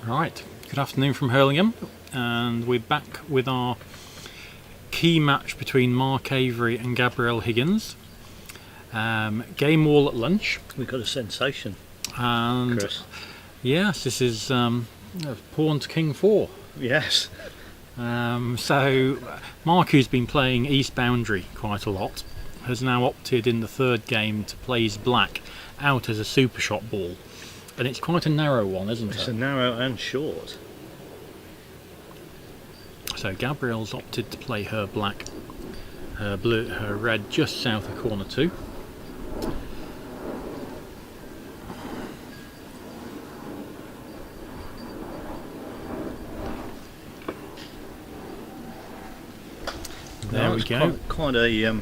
Right, good afternoon from Hurlingham, and we're back with our key match between Mark Avery and Gabrielle Higgins. Game all at lunch. We've got a sensation, And Chris. yes, this is pawn to king 4. Yes. So Mark, who's been playing east boundary quite a lot, has now opted in the third game to play his black out as a Supershot ball. And it's quite a narrow one, isn't It's it? a narrow and short. So Gabrielle's opted to play her black, her blue, her red just south of corner 2. There we go. Quite a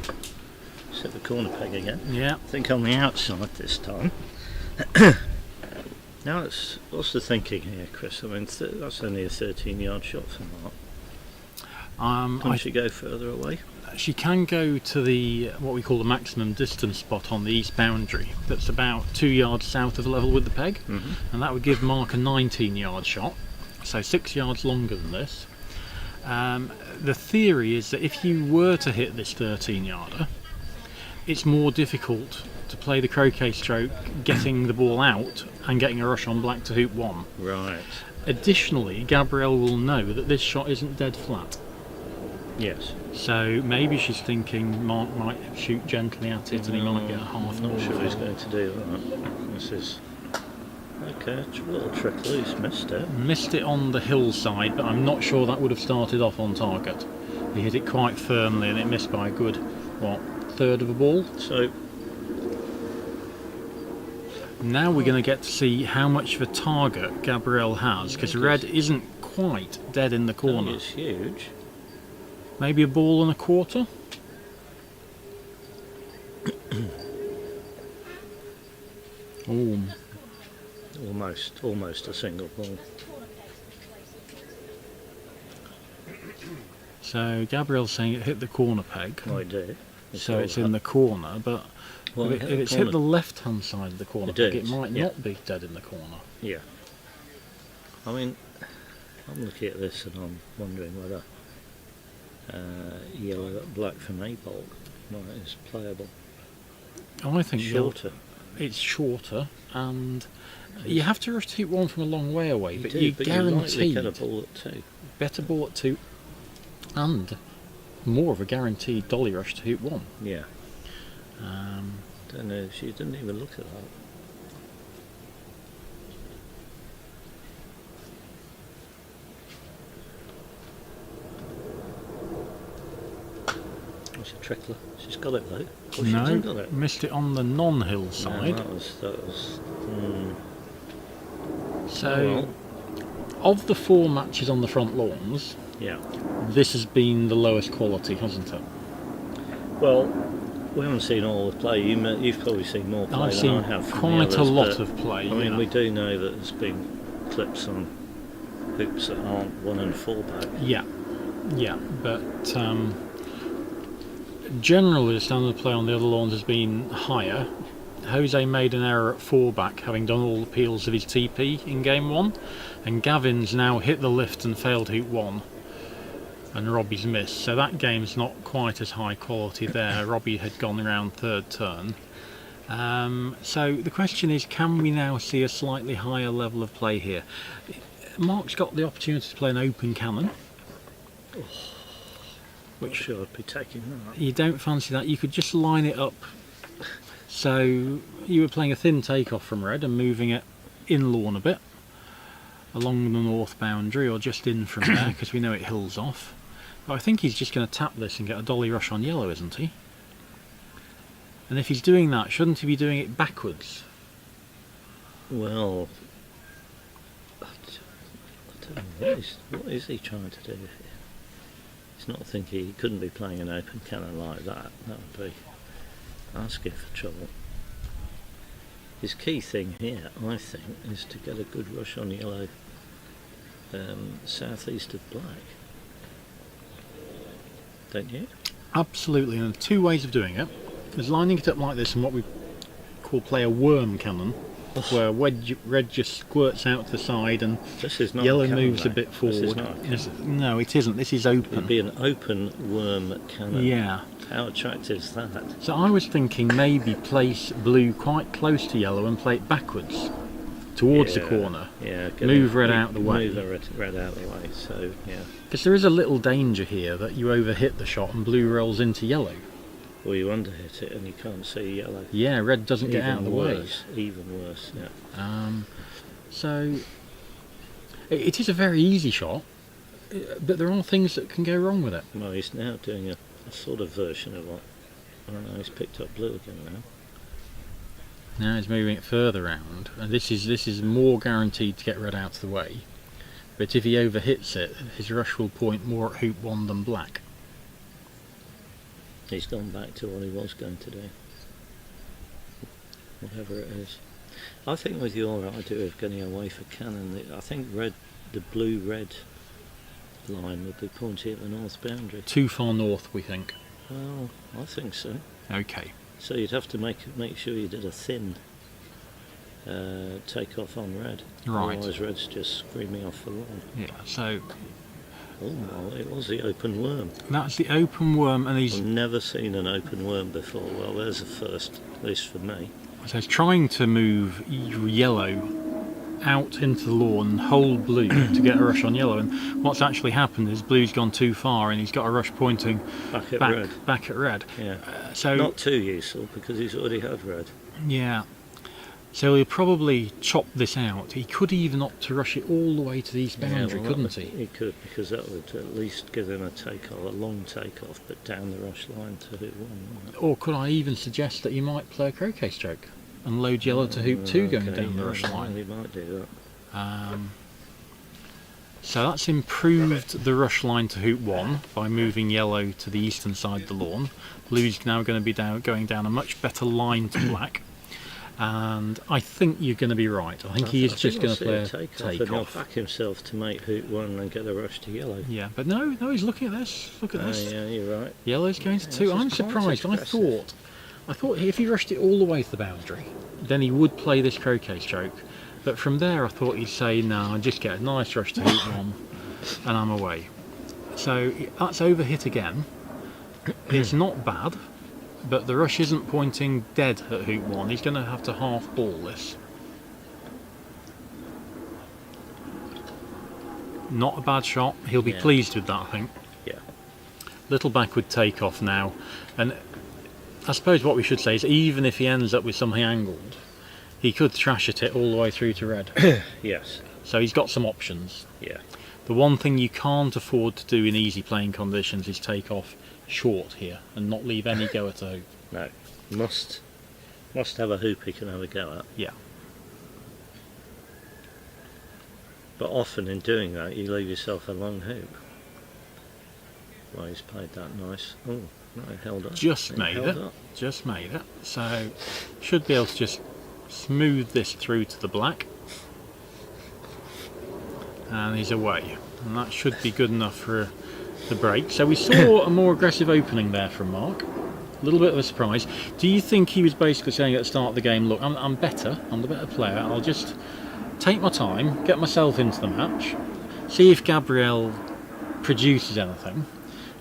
set the corner peg again. Yeah. I think on the outside this time. Now what's the thinking here, Chris? I mean, that's only a 13-yard shot for Mark. Can she go further away? She can go to the what we call the maximum distance spot on the east boundary. That's about 2 yards south of the level with the peg, and that would give Mark a 19-yard shot, so 6 yards longer than this. The theory is that if you were to hit this 13-yarder, it's more difficult to play the croquet stroke, getting the ball out and getting a rush on black to hoop 1. Right. Additionally, Gabrielle will know that this shot isn't dead flat. Yes. So maybe she's thinking Mark might shoot gently at it and he might get a half. I'm not sure he's going to do that. This is okay. A little trick loose. Missed it. Missed it on the hillside, but I'm not sure that would have started off on target. He hit it quite firmly and it missed by a good, what, third of a ball? So now we're going to get to see how much of a target Gabrielle has, because red isn't quite dead in the corner. It's huge. Maybe a ball and a quarter? Oh, Almost a single ball. so Gabrielle's saying it hit the corner peg. I do. So it's in the corner, but Well, if it's hit the left hand side of the corner peg, it might not be dead in the corner. Yeah. I mean, I'm looking at this and I'm wondering whether yellow black from a bulk is playable. I think Shorter. it's shorter, and you have to rush hoop 1 from a long way away, but you're likely guaranteed get a ball at 2. better ball at 2 and more of a guaranteed dolly rush to hoop 1. Yeah. Don't know. She didn't even look at that. It's a trickler. She's got it though. Oh, she hasn't got it. Missed it on the non-hill No, side. that was. So, of the 4 matches on the front lawns, Yeah. this has been the lowest quality, hasn't it? Well, we haven't seen all the play. You've probably seen more play I've than seen I have from quite the a others, lot but, of play. I mean, yeah. we do know that there's been clips on hoops that aren't 1 and 4 back. Yeah, but generally the standard of play on the other lawns has been higher. Jose made an error at 4 back, having done all the peels of his TP in game 1, and Gavin's now hit the lift and failed hoop 1, and Robbie's missed. So that game's not quite as high quality there. Robbie had gone around 3rd turn. So the question is, can we now see a slightly higher level of play here? Mark's got the opportunity to play an open cannon. Which sure I'd be taking that. You don't fancy that? You could just line it up. So you were playing a thin takeoff from red and moving it in lawn a bit along the north boundary, or just in from there, because we know it hills off. But I think he's just going to tap this and get a dolly rush on yellow, isn't he? And if he's doing that, shouldn't he be doing it backwards? Well, I don't know. What is he trying to do here? He's not thinking he couldn't be playing an open cannon like that. That would be asking for trouble. His key thing here, I think, is to get a good rush on yellow southeast of black. Don't you? Absolutely, and there are 2 ways of doing it. There's lining it up like this and what we call play a worm cannon, where red just squirts out to the side and This is not yellow a cannon, moves a mate. bit forward. This is not a cannon. No, it isn't. This is It'd open. be an open worm cannon. Yeah. How attractive is that? So I was thinking maybe place blue quite close to yellow and play it backwards towards the corner. Yeah. Move red out the way. Move the red out the way. So yeah. Because there is a little danger here that you overhit the shot and blue rolls into yellow. Or you underhit it and you can't see yellow. Yeah, red doesn't get out of the way. Even worse. Yeah. So it is a very easy shot, but there are things that can go wrong with it. Well, he's now doing a sort of version of what. I don't know. He's picked up blue again now. Now he's moving it further round, and this is more guaranteed to get red out of the way. But if he overhits it, his rush will point more at hoop 1 than black. He's gone back to what he was going to do. Whatever it is. I think with your idea of getting away for cannon, I think the blue-red line would be pointing at the north boundary. Too far north, we think. Well, I think so. Okay. So you'd have to make sure you did a thin take off on red. Right. Otherwise red's just screaming off the lawn. Yeah, so Oh, well, it was the open worm. that's the open worm, and I've never seen an open worm before. Well, there's a first, at least for me. so he's trying to move yellow out into the lawn and hold blue to get a rush on yellow, and what's actually happened is blue's gone too far and he's got a rush pointing Back at red. back at red. Yeah. So Not too useful because he's already had red. yeah, so he'll probably chop this out. He could even opt to rush it all the way to the east boundary, couldn't he? He could, because that would at least give him a long takeoff, but down the rush line to hoop 1. wouldn't it? Or could I even suggest that you might play a croquet stroke and load yellow to hoop 2 going Okay, down the yeah, rush line? He might do that. So that's improved the rush line to hoop 1 by moving yellow to the eastern side of the lawn. Blue's now going to be going down a much better line to black, and I think you're going to be right. I think he is just going to play a takeoff. And he'll back himself to make hoop 1 and get a rush to yellow. Yeah, but no, he's looking at this. Look at this. Yeah, you're right. Yellow's going to This 2. is I'm quite surprised. aggressive. I thought if he rushed it all the way to the boundary, then he would play this croquet stroke. But from there, I thought he'd say, no, I just get a nice rush to hoop 1 and I'm away. So that's overhit again. It's not bad, but the rush isn't pointing dead at hoop 1. He's going to have to half ball this. Not a bad shot. He'll be pleased with that, I think. Yeah. Little backward takeoff now, and I suppose what we should say is even if he ends up with something angled, he could thrash at it all the way through to red. Yes. So he's got some options. Yeah. The one thing you can't afford to do in easy playing conditions is take off short here and not leave any go at a hoop. No. Must have a hoop he can have a go at. Yeah. But often in doing that you leave yourself a long hoop. Well, he's played that nice. Oh, no, it held up. Just made it. Just made it. So should be able to just smooth this through to the black. And he's away. And that should be good enough for the break. So we saw a more aggressive opening there from Mark. A little bit of a surprise. Do you think he was basically saying at the start of the game, look, I'm better, I'm the better player, I'll just take my time, get myself into the match, see if Gabrielle produces anything,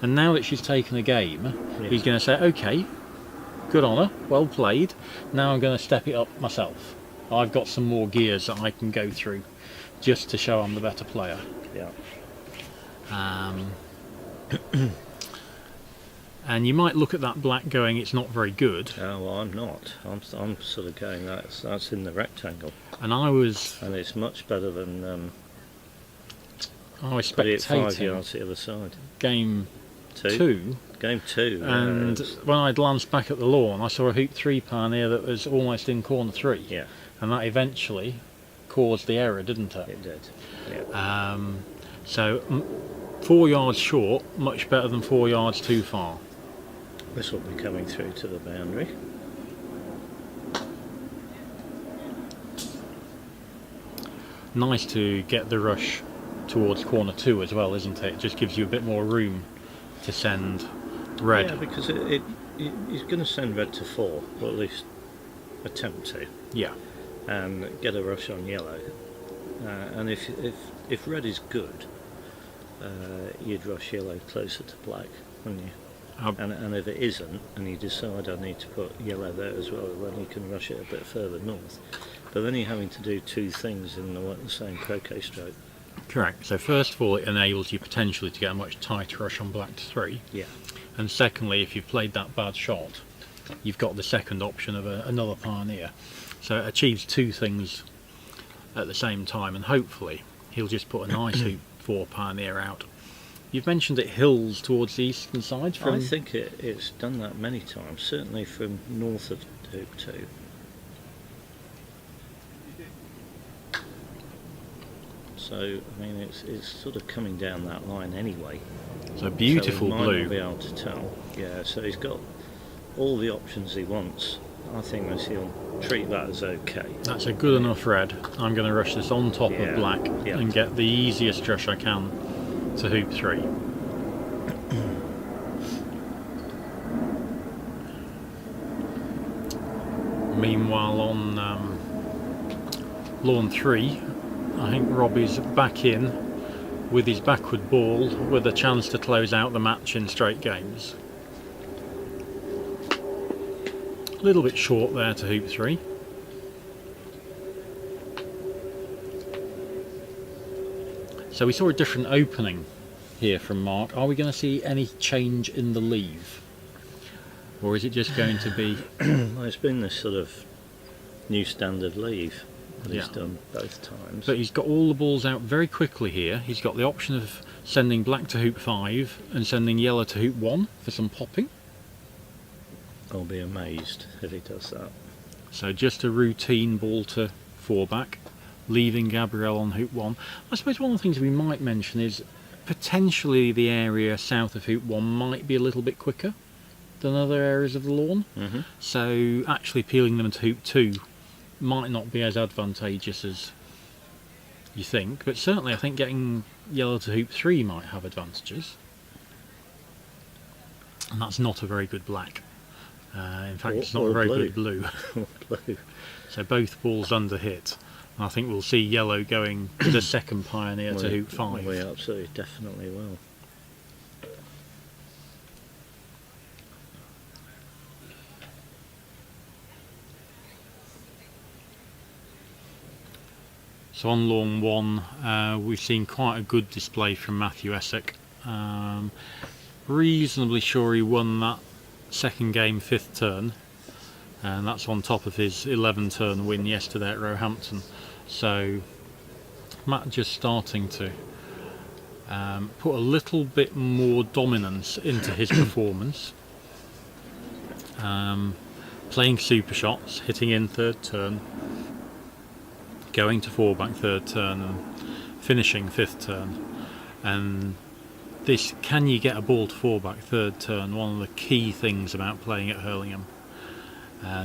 and now that she's taken a game, he's going to say, okay, good on her, well played, now I'm going to step it up myself. I've got some more gears that I can go through just to show I'm the better player. Yeah. And you might look at that black going, it's not very good. Oh, well, I'm not. I'm sort of going, that's in the rectangle. And I was And it's much better than putting it 5 spectating yards the other side. game 2. 2, Game 2. and when I glanced back at the lawn, I saw a hoop 3 pioneer that was almost in corner 3. Yeah, And that eventually caused the error, didn't it? it did. Yeah. So 4 yards short, much better than 4 yards too far. This will be coming through to the boundary. Nice to get the rush towards corner 2 as well, isn't it? It just gives you a bit more room to send red. Yeah, because he's going to send red to 4, or at least attempt to. Yeah. and get a rush on yellow. And if red is good, you'd rush yellow closer to black, wouldn't you? And if it isn't, and you decide I need to put yellow there as well, then you can rush it a bit further north. But then you're having to do two things in the same croquet stroke. Correct. So first of all, it enables you potentially to get a much tighter rush on black to 3. Yeah. And secondly, if you've played that bad shot, you've got the second option of another pioneer. So it achieves two things at the same time, and hopefully he'll just put a nice hoop 4 pioneer out. You've mentioned it hills towards the eastern side. I think it's done that many times, certainly from north of hoop 2. So, I mean, it's sort of coming down that line anyway. So beautiful so we might blue. Not be able to tell. Yeah, so he's got all the options he wants. I think that he'll treat that as okay. That's a good enough red. I'm going to rush this on top of black and get the easiest rush I can to hoop 3. Meanwhile on lawn 3, I think Robbie's back in with his backward ball with a chance to close out the match in straight games. A little bit short there to hoop 3. So we saw a different opening here from Mark. Are we going to see any change in the leave? Or is it just going to be... Well, it's been this sort of new standard leave that he's done both times. But he's got all the balls out very quickly here. He's got the option of sending black to hoop 5 and sending yellow to hoop 1 for some popping. I'll be amazed if he does that. So just a routine ball to 4 back, leaving Gabrielle on hoop 1. I suppose one of the things we might mention is potentially the area south of hoop 1 might be a little bit quicker than other areas of the lawn. Mm-hmm. So actually peeling them to hoop 2 might not be as advantageous as you think, but certainly I think getting yellow to hoop 3 might have advantages. And that's not a very good black. In fact, it's not a very good blue. Blue. So both balls under hit. And I think we'll see yellow going to the second pioneer to hoop 5. We absolutely definitely will. So on lawn 1, we've seen quite a good display from Matthew Essick. Reasonably sure he won that second game 5th turn, and that's on top of his 11 turn win yesterday at Roehampton. So Matt just starting to put a little bit more dominance into his performance, playing super shots, hitting in 3rd turn, going to 4 back 3rd turn and finishing 5th turn. And this, can you get a ball to 4 back 3rd turn, one of the key things about playing at Hurlingham.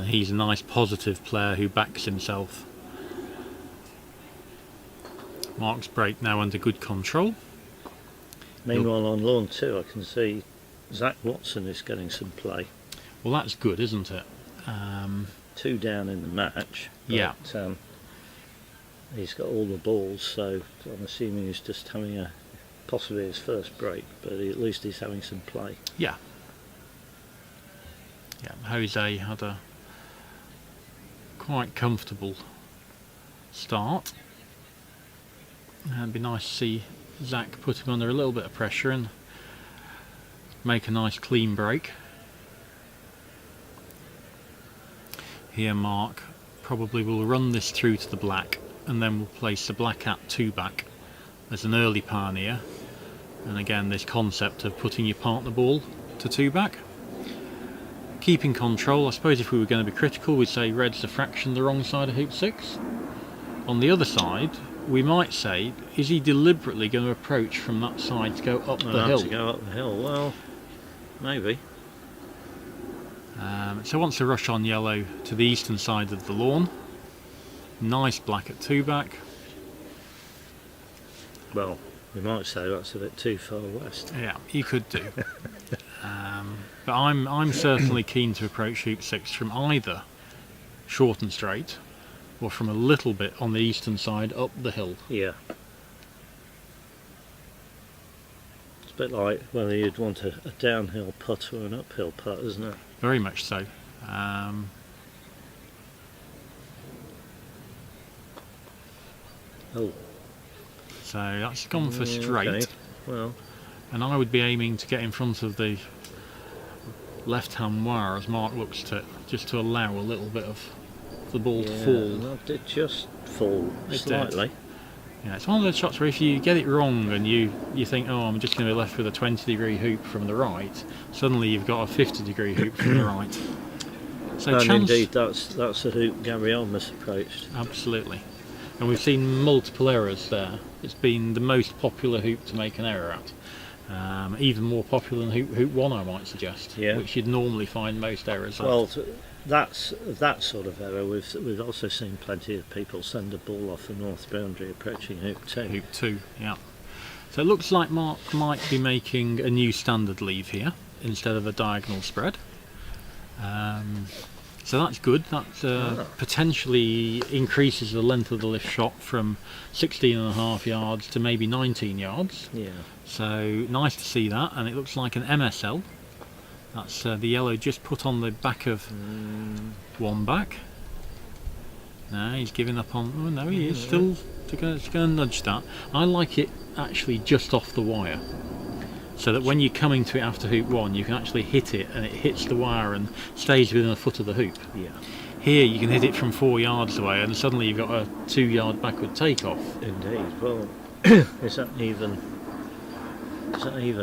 He's a nice positive player who backs himself. Mark's break now under good control. Meanwhile on lawn 2 I can see Zach Watson is getting some play. Well, that's good, isn't it? 2 down in the match, but yeah. He's got all the balls, so I'm assuming he's just having possibly his first break, but at least he's having some play. Yeah. Yeah, Jose had a quite comfortable start. And it'd be nice to see Zach put him under a little bit of pressure and make a nice clean break. Here Mark probably will run this through to the black, and then we'll place the black at 2 back as an early pioneer. And again, this concept of putting your partner ball to 2 back. Keeping control. I suppose if we were going to be critical, we'd say red's a fraction the wrong side of hoop 6. On the other side, we might say, is he deliberately going to approach from that side to go up the hill? To go up the hill, well, maybe. So wants to rush on yellow to the eastern side of the lawn. Nice black at 2 back. Well, we might say that's a bit too far west. Yeah, you could do. But I'm certainly keen to approach hoop 6 from either short and straight or from a little bit on the eastern side up the hill. Yeah. It's a bit like whether you'd want a downhill putt or an uphill putt, isn't it? Very much so. Oh. So that's gone for straight. Okay. Well, and I would be aiming to get in front of the left-hand wire as Mark looks at it, just to allow a little bit of the ball to fall. Well, it did just fall slightly. Yeah, it's one of those shots where if you get it wrong and you think, oh, I'm just going to be left with a 20-degree hoop from the right, suddenly you've got a 50-degree hoop from the right. So And indeed, that's the hoop Gabrielle misapproached. Absolutely. And we've seen multiple errors there. It's been the most popular hoop to make an error at. Even more popular than hoop 1, I might suggest, which you'd normally find most errors at. Well, that's that sort of error. We've also seen plenty of people send a ball off the north boundary approaching hoop 2. Hoop 2, yeah. So it looks like Mark might be making a new standard leave here instead of a diagonal spread. So that's good. That potentially increases the length of the lift shot from 16.5 yards to maybe 19 yards. Yeah. So nice to see that, and it looks like an MSL. That's the yellow just put on the back of one back. No, he's giving up on. Oh no, he is still going to nudge that. I like it actually just off the wire, so that when you're coming to it after hoop 1, you can actually hit it, and it hits the wire and stays within a foot of the hoop. Yeah. Here you can hit it from 4 yards away, and suddenly you've got a 2-yard backward takeoff. Indeed. Well, is that even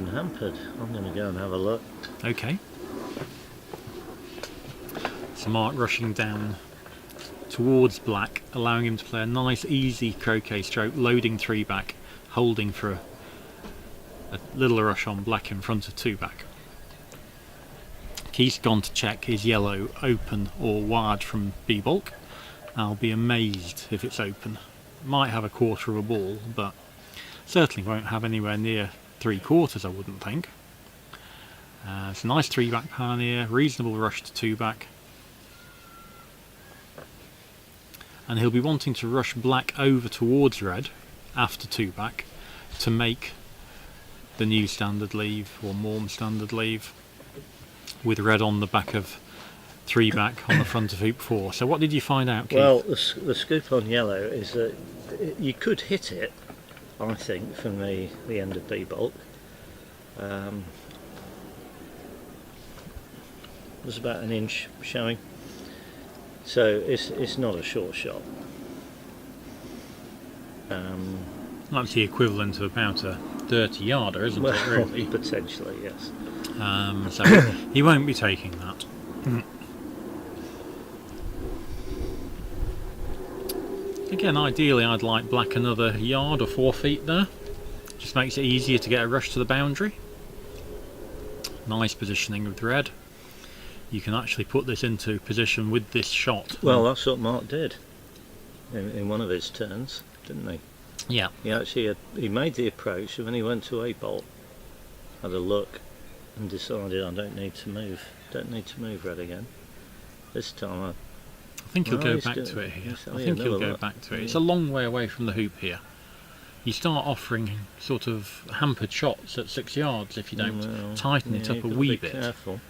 hampered? I'm going to go and have a look. Okay. So Mark rushing down towards black, allowing him to play a nice easy croquet stroke, loading 3 back, holding for a little rush on black in front of 2 back. Keith's gone to check his yellow open or wired from B-bulk. I'll be amazed if it's open. Might have a quarter of a ball, but certainly won't have anywhere near 3/4, I wouldn't think. It's a nice 3 back pioneer, reasonable rush to 2 back. And he'll be wanting to rush black over towards red after 2 back to make the new standard leave or Morm standard leave, with red on the back of 3 back on the front of hoop 4. So what did you find out, Keith? Well, the scoop on yellow is that you could hit it, I think, from the end of B-bulk. There's about an inch showing, so it's not a short shot. That's the equivalent of about a 30-yarder, isn't it, really? Potentially, yes. So he won't be taking that. Again, ideally I'd like black another yard or 4 feet there. Just makes it easier to get a rush to the boundary. Nice positioning with red. You can actually put this into position with this shot. Well, that's what Mark did in one of his turns, didn't he? Yeah. He made the approach, and when he went to 8-bolt, had a look and decided I don't need to move red again. This time I think he'll go back to it here. I think he'll go back to it. It's a long way away from the hoop here. You start offering sort of hampered shots at 6 yards if you don't tighten it up a wee bit. Careful.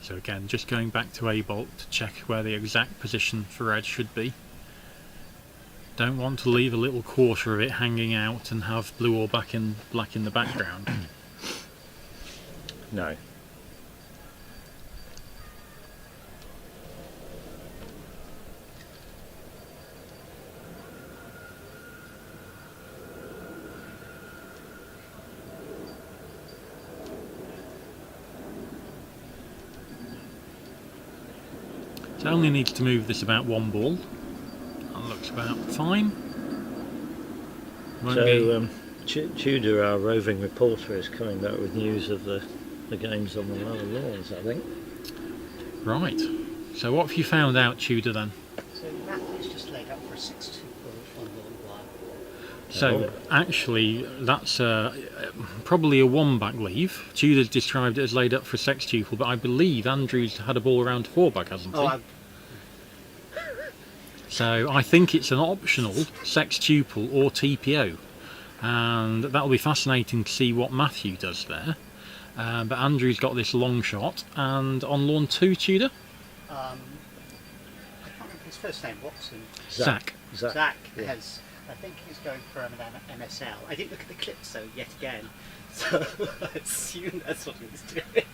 So again, just going back to A-bolt to check where the exact position for red should be. Don't want to leave a little quarter of it hanging out and have blue or black in the background. No. So only needs to move this about 1 ball. That looks about fine. Tudor, our roving reporter, is coming back with news of the games on the lower lawns, I think. Right. So what have you found out, Tudor, then? So Matt is just laid up for a 6-2 ball on the while. So actually, that's probably a one-back leave. Tudor's described it as laid up for a sextuple, but I believe Andrew's had a ball around to four-back, hasn't he? So I think it's an optional sextuple or TPO, and that'll be fascinating to see what Matthew does there. But Andrew's got this long shot, and on lawn 2, Tudor? I can't remember his first name. Watson. Zach. Zach yeah. has. I think he's going for an MSL. I didn't look at the clips though yet again, so I assume that's what he was doing.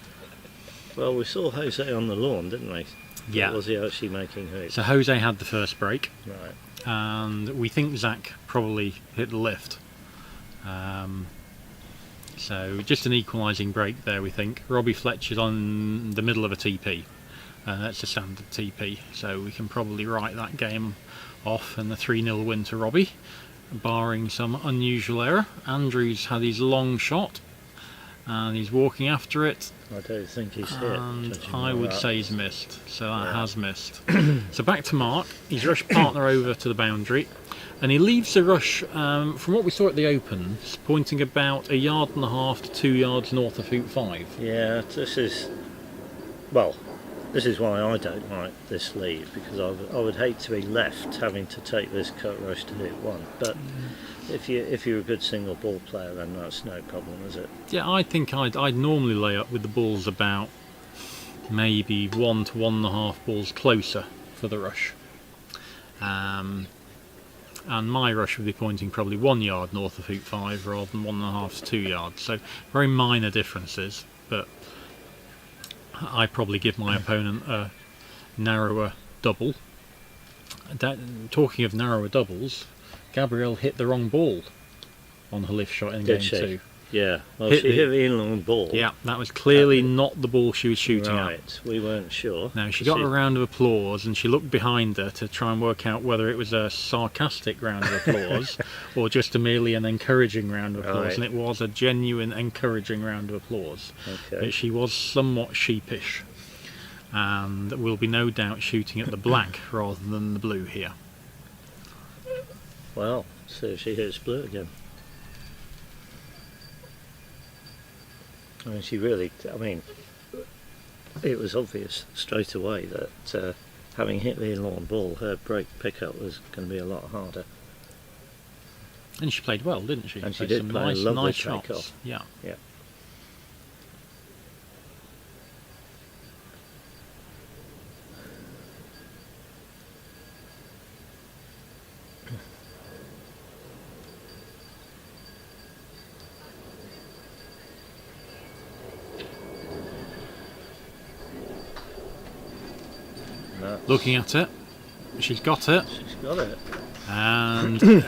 Well, we saw Jose on the lawn, didn't we? Yeah. Or was he actually making hoops? So Jose had the first break, Right. and we think Zach probably hit the lift. So just an equalising break there, we think. Robbie Fletcher's on the middle of a TP. That's a standard TP, so we can probably write that game off and the 3-0 win to Robbie, barring some unusual error. Andrew's had his long shot, and he's walking after it. I don't think he's hit. And I would say he's missed, so that has missed. So back to Mark. He's rushed partner over to the boundary, and he leaves the rush, from what we saw at the Opens, pointing about 1.5 yards to 2 yards north of hoop 5. Yeah, this is why I don't like this lead, because I would hate to be left having to take this cut rush to hoop 1. But if you're a good single ball player, then that's no problem, is it? Yeah, I think I'd normally lay up with the balls about maybe 1 to 1.5 balls closer for the rush. And my rush would be pointing probably 1 yard north of hoop 5 rather than 1.5 to 2 yards. So very minor differences, but I probably give my opponent a narrower double. Talking of narrower doubles, Gabrielle hit the wrong ball on her lift shot in game 2. Yeah, well, she hit the inland ball. Yeah, that was clearly not the ball she was shooting at. Right, we weren't sure. Now, she got a round of applause, and she looked behind her to try and work out whether it was a sarcastic round of applause or just merely an encouraging round of applause, and it was a genuine encouraging round of applause. Okay. But she was somewhat sheepish, and will be no doubt shooting at the black rather than the blue here. Well, so she hits blue again. I mean, it was obvious straight away that having hit the inlawn ball, her break pickup was going to be a lot harder. And she played well, didn't she? And she Played did some play a nice, lovely nice take shots. off. Yeah. Yeah. Looking at it, she's got it. She's got it. And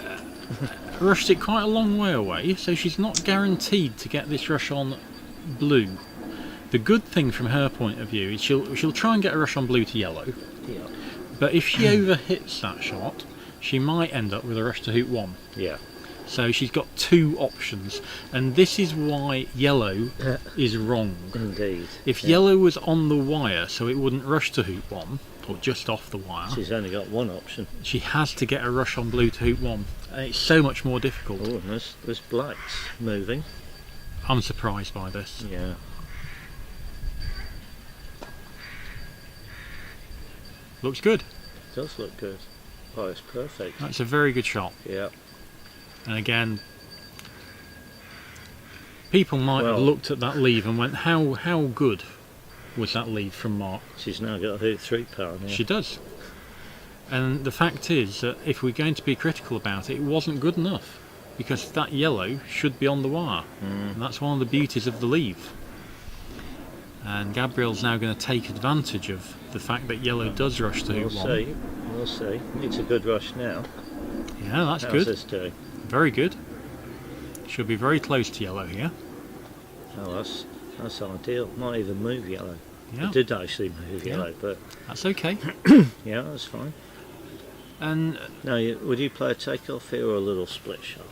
rushed it quite a long way away, so she's not guaranteed to get this rush on blue. The good thing from her point of view is she'll try and get a rush on blue to yellow, Yeah. but if she overhits that shot, she might end up with a rush to hoop 1. Yeah. So she's got two options, and this is why yellow is wrong. Indeed. If yellow was on the wire, so it wouldn't rush to hoop 1, or just off the wire, She's only got one option. she has to get a rush on blue to hoop 1. And it's so much more difficult. Oh, and there's blacks moving. I'm surprised by this. Yeah. Looks good. Does look good. Oh, it's perfect. That's a very good shot. Yeah. And again, people might have looked at that lead and went, how good was that lead from Mark? She's now got a hoop 3 power now. She does. And the fact is that if we're going to be critical about it, it wasn't good enough, because that yellow should be on the wire. And that's one of the beauties of the leave. And Gabrielle's now going to take advantage of the fact that yellow does rush to hoop 1. We'll see. It's a good rush now. Yeah, that's How's good. this doing? Very good. Should be very close to yellow here. Oh, that's ideal. Might even move yellow. Yeah, It did actually move yellow, but that's okay. yeah, that's fine. And Now, would you play a takeoff here or a little split shot?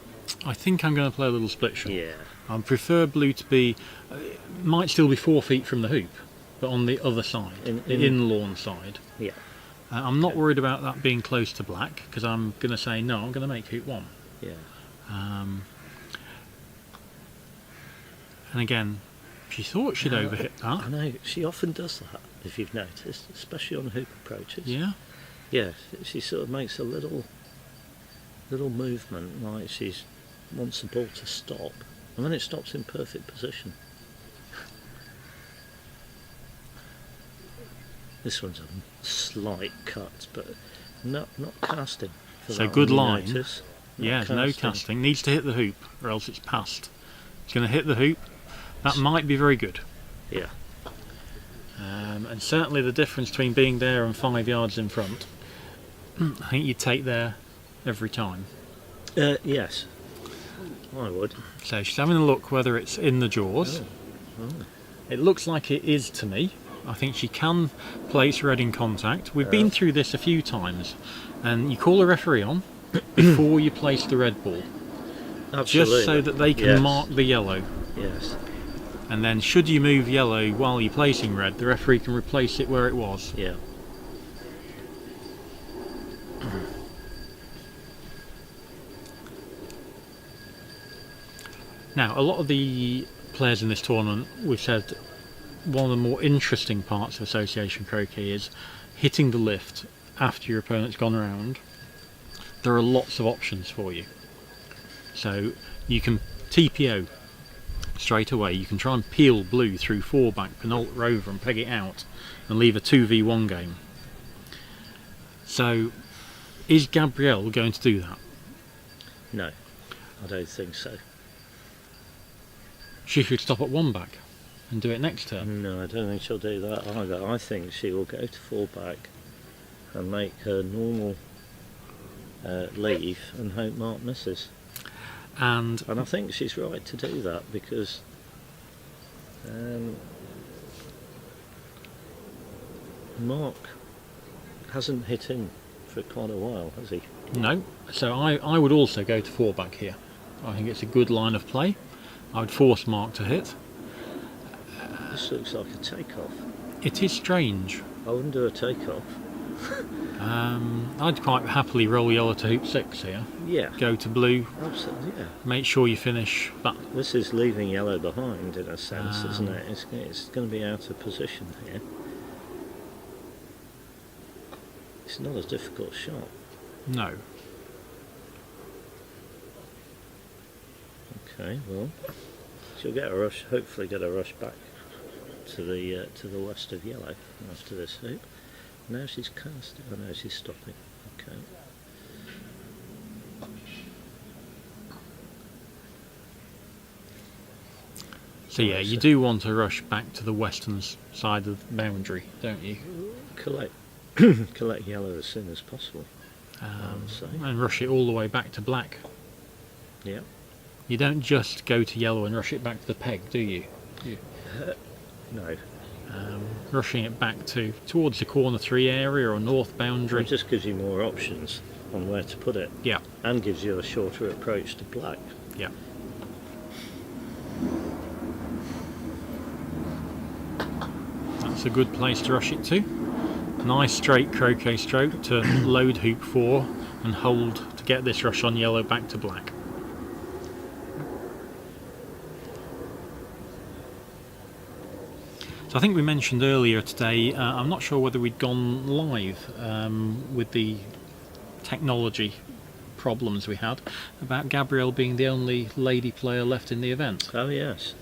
I think I'm going to play a little split shot. Yeah. I prefer blue to be, might still be 4 feet from the hoop, but on the other side, the in-lawn side. Yeah. I'm not worried about that being close to black, because I'm going to say no, I'm going to make hoop 1. Yeah. And again, she thought she'd overhit that. I know, she often does that, if you've noticed, especially on hoop approaches. Yeah. Yeah, she sort of makes a little movement, like she wants the ball to stop, and then it stops in perfect position. This one's a slight cut, but not casting. For So that good one, you line. notice. Not Yeah, no casting. Needs to hit the hoop, or else it's past. It's going to hit the hoop. That might be very good. Yeah. And certainly the difference between being there and 5 yards in front, I think you take there every time. Yes, I would. So she's having a look whether it's in the jaws. Oh. It looks like it is to me. I think she can place red in contact. We've been through this a few times, and you call a referee on before you place the red ball, Absolutely. just so that they can mark the yellow. Yes. And then should you move yellow while you're placing red, the referee can replace it where it was. Yeah. Now, a lot of the players in this tournament, we've said one of the more interesting parts of association croquet is hitting the lift after your opponent's gone around. There are lots of options for you. So you can TPO straight away. You can try and peel blue through 4-back, penult, rover and peg it out and leave a 2v1 game. So is Gabrielle going to do that? No, I don't think so. She should stop at 1-back and do it next turn. No, I don't think she'll do that either. I think she will go to 4-back and make her normal leave and hope Mark misses. And I think she's right to do that because Mark hasn't hit in for quite a while, has he? no, so I would also go to 4-back here. I think it's a good line of play. I would force Mark to hit. This looks like a takeoff. It is strange. I wouldn't do a takeoff. I'd quite happily roll yellow to hoop 6 here. Yeah, Go to blue, absolutely. Yeah. make sure you finish back. This is leaving yellow behind in a sense, isn't Um, it? It's going to be out of position here. It's not a difficult shot. No. Okay, well, she'll get a rush. Hopefully, get a rush back to the west of yellow after this hoop. Now she's casting. Oh no, she's stopping. Okay. So yeah, you do want to rush back to the western side of the boundary, don't you? Collect yellow as soon as possible. So. And rush it all the way back to black. Yeah. You don't just go to yellow and rush it back to the peg, do you? No. Rushing it back towards the corner 3 area or north boundary. It just gives you more options on where to put it. Yeah, And gives you a shorter approach to black. yeah. That's a good place to rush it to. Nice straight croquet stroke to load hoop 4 and hold to get this rush on yellow back to black. So I think we mentioned earlier today, I'm not sure whether we'd gone live with the technology problems we had, about Gabrielle being the only lady player left in the event. Oh yes.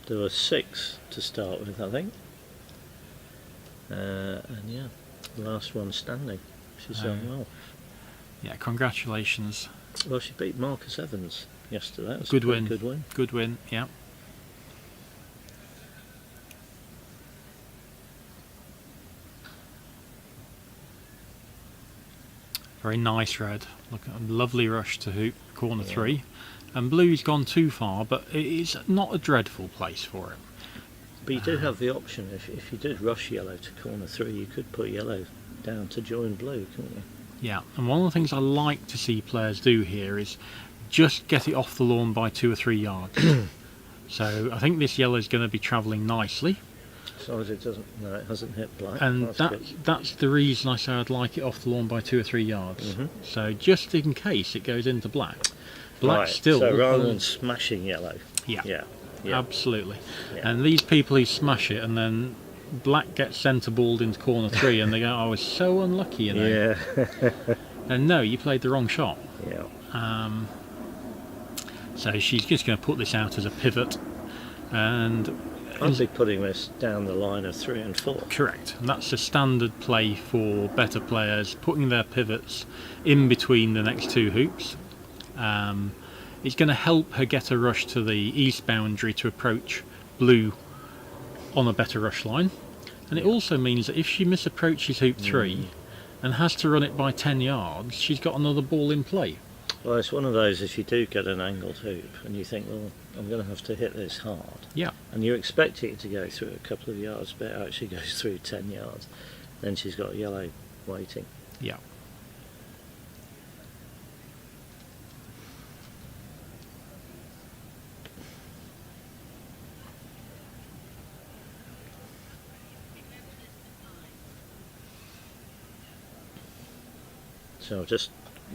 There were 6 to start with, I think. And yeah, last one standing. She's done well. Yeah, congratulations. Well, she beat Marcus Evans yesterday. That was Good a win. Good win. Good win, yeah. Very nice red. Look at a lovely rush to hoop, corner 3. And blue's gone too far, but it's not a dreadful place for him. But you do have the option, if you did rush yellow to corner 3, you could put yellow down to join blue, couldn't you? Yeah, and one of the things I like to see players do here is just get it off the lawn by 2 or 3 yards. So I think this yellow is going to be travelling nicely. As long as it doesn't, no, it hasn't hit black. And good. that's the reason I say I'd like it off the lawn by 2 or 3 yards. Mhm. So just in case it goes into black, Black Right, still. so rather than smashing yellow. Yeah. Yeah. Absolutely. Yeah. And these people who smash it and then black gets centre balled into corner 3 and they go, "I was so unlucky," you know. Yeah. And no, you played the wrong shot. Yeah. So she's just going to put this out as a pivot, and I'd be putting this down the line of 3 and 4. correct. And that's a standard play for better players, putting their pivots in between the next 2 hoops. It's going to help her get a rush to the east boundary to approach blue on a better rush line, and it also means that if she misapproaches hoop 3 and has to run it by 10 yards, she's got another ball in play. Well, it's one of those, if you do get an angled hoop and you think, well, I'm going to have to hit this hard, Yeah. and you expect it to go through a couple of yards, but it actually goes through 10 yards, then she's got yellow waiting. Yeah. So just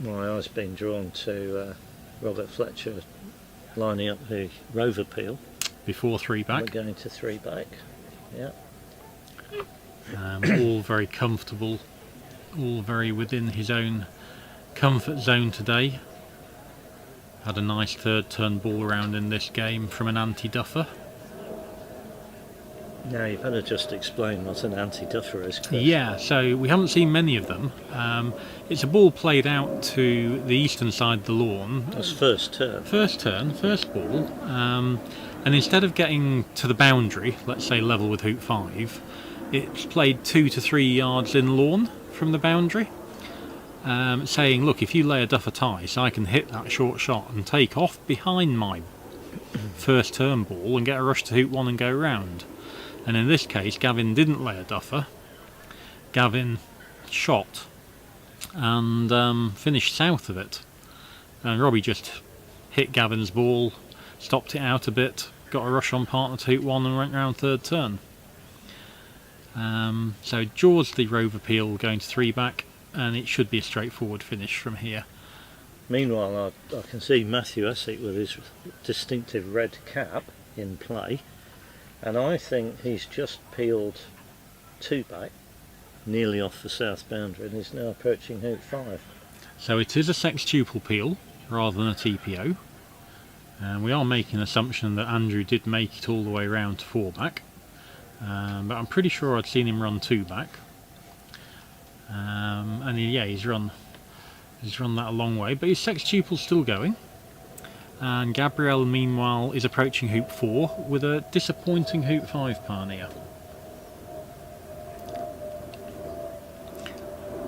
my eyes being drawn to Robert Fletcher lining up the rover peel. Before 3 back. We're going to 3 back. Yeah. All very comfortable, all very within his own comfort zone today. Had a nice 3rd turn ball round in this game from an anti-duffer. Now you better just explain what an anti-duffer is, Chris. Yeah, so we haven't seen many of them. It's a ball played out to the eastern side of the lawn. That's first turn. First turn, first ball, and instead of getting to the boundary, let's say level with hoop 5, it's played 2 to 3 yards in lawn from the boundary, saying, look, if you lay a duffer tie, I can hit that short shot and take off behind my first turn ball and get a rush to hoop 1 and go round. And in this case, Gavin didn't lay a duffer. Gavin shot and finished south of it. And Robbie just hit Gavin's ball, stopped it out a bit, got a rush on partner to hoop 1 and went round 3rd turn. So draws the rover peel going to 3 back, and it should be a straightforward finish from here. Meanwhile, I can see Matthew Essex with his distinctive red cap in play, and I think he's just peeled 2 back, nearly off the south boundary, and is now approaching hoop 5. So it is a sextuple peel rather than a TPO, and we are making an assumption that Andrew did make it all the way round to 4 back, but I'm pretty sure I'd seen him run 2 back, and he's run that a long way, but his sextuple's still going. And Gabrielle, meanwhile, is approaching hoop 4 with a disappointing hoop 5 pioneer.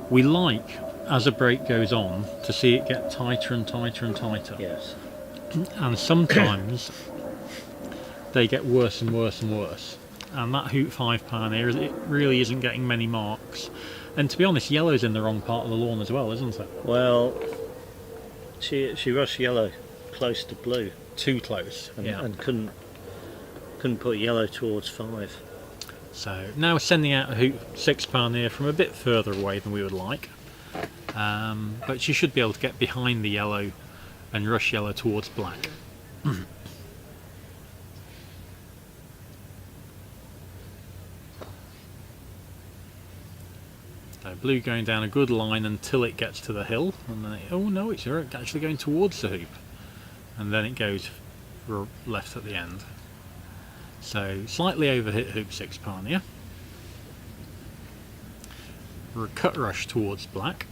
We like, as a break goes on, to see it get tighter and tighter and tighter. Yes. And sometimes they get worse and worse and worse. And that hoop 5 pioneer, it really isn't getting many marks. And to be honest, yellow's in the wrong part of the lawn as well, isn't it? Well, she rushed yellow close to blue. Too close. And couldn't put yellow towards 5. So now sending out a hoop 6 pioneer from a bit further away than we would like. But she should be able to get behind the yellow and rush yellow towards black. So blue going down a good line until it gets to the hill, and then it's actually going towards the hoop, and then it goes left at the end. So slightly overhit hoop 6 pioneer. A cut rush towards black.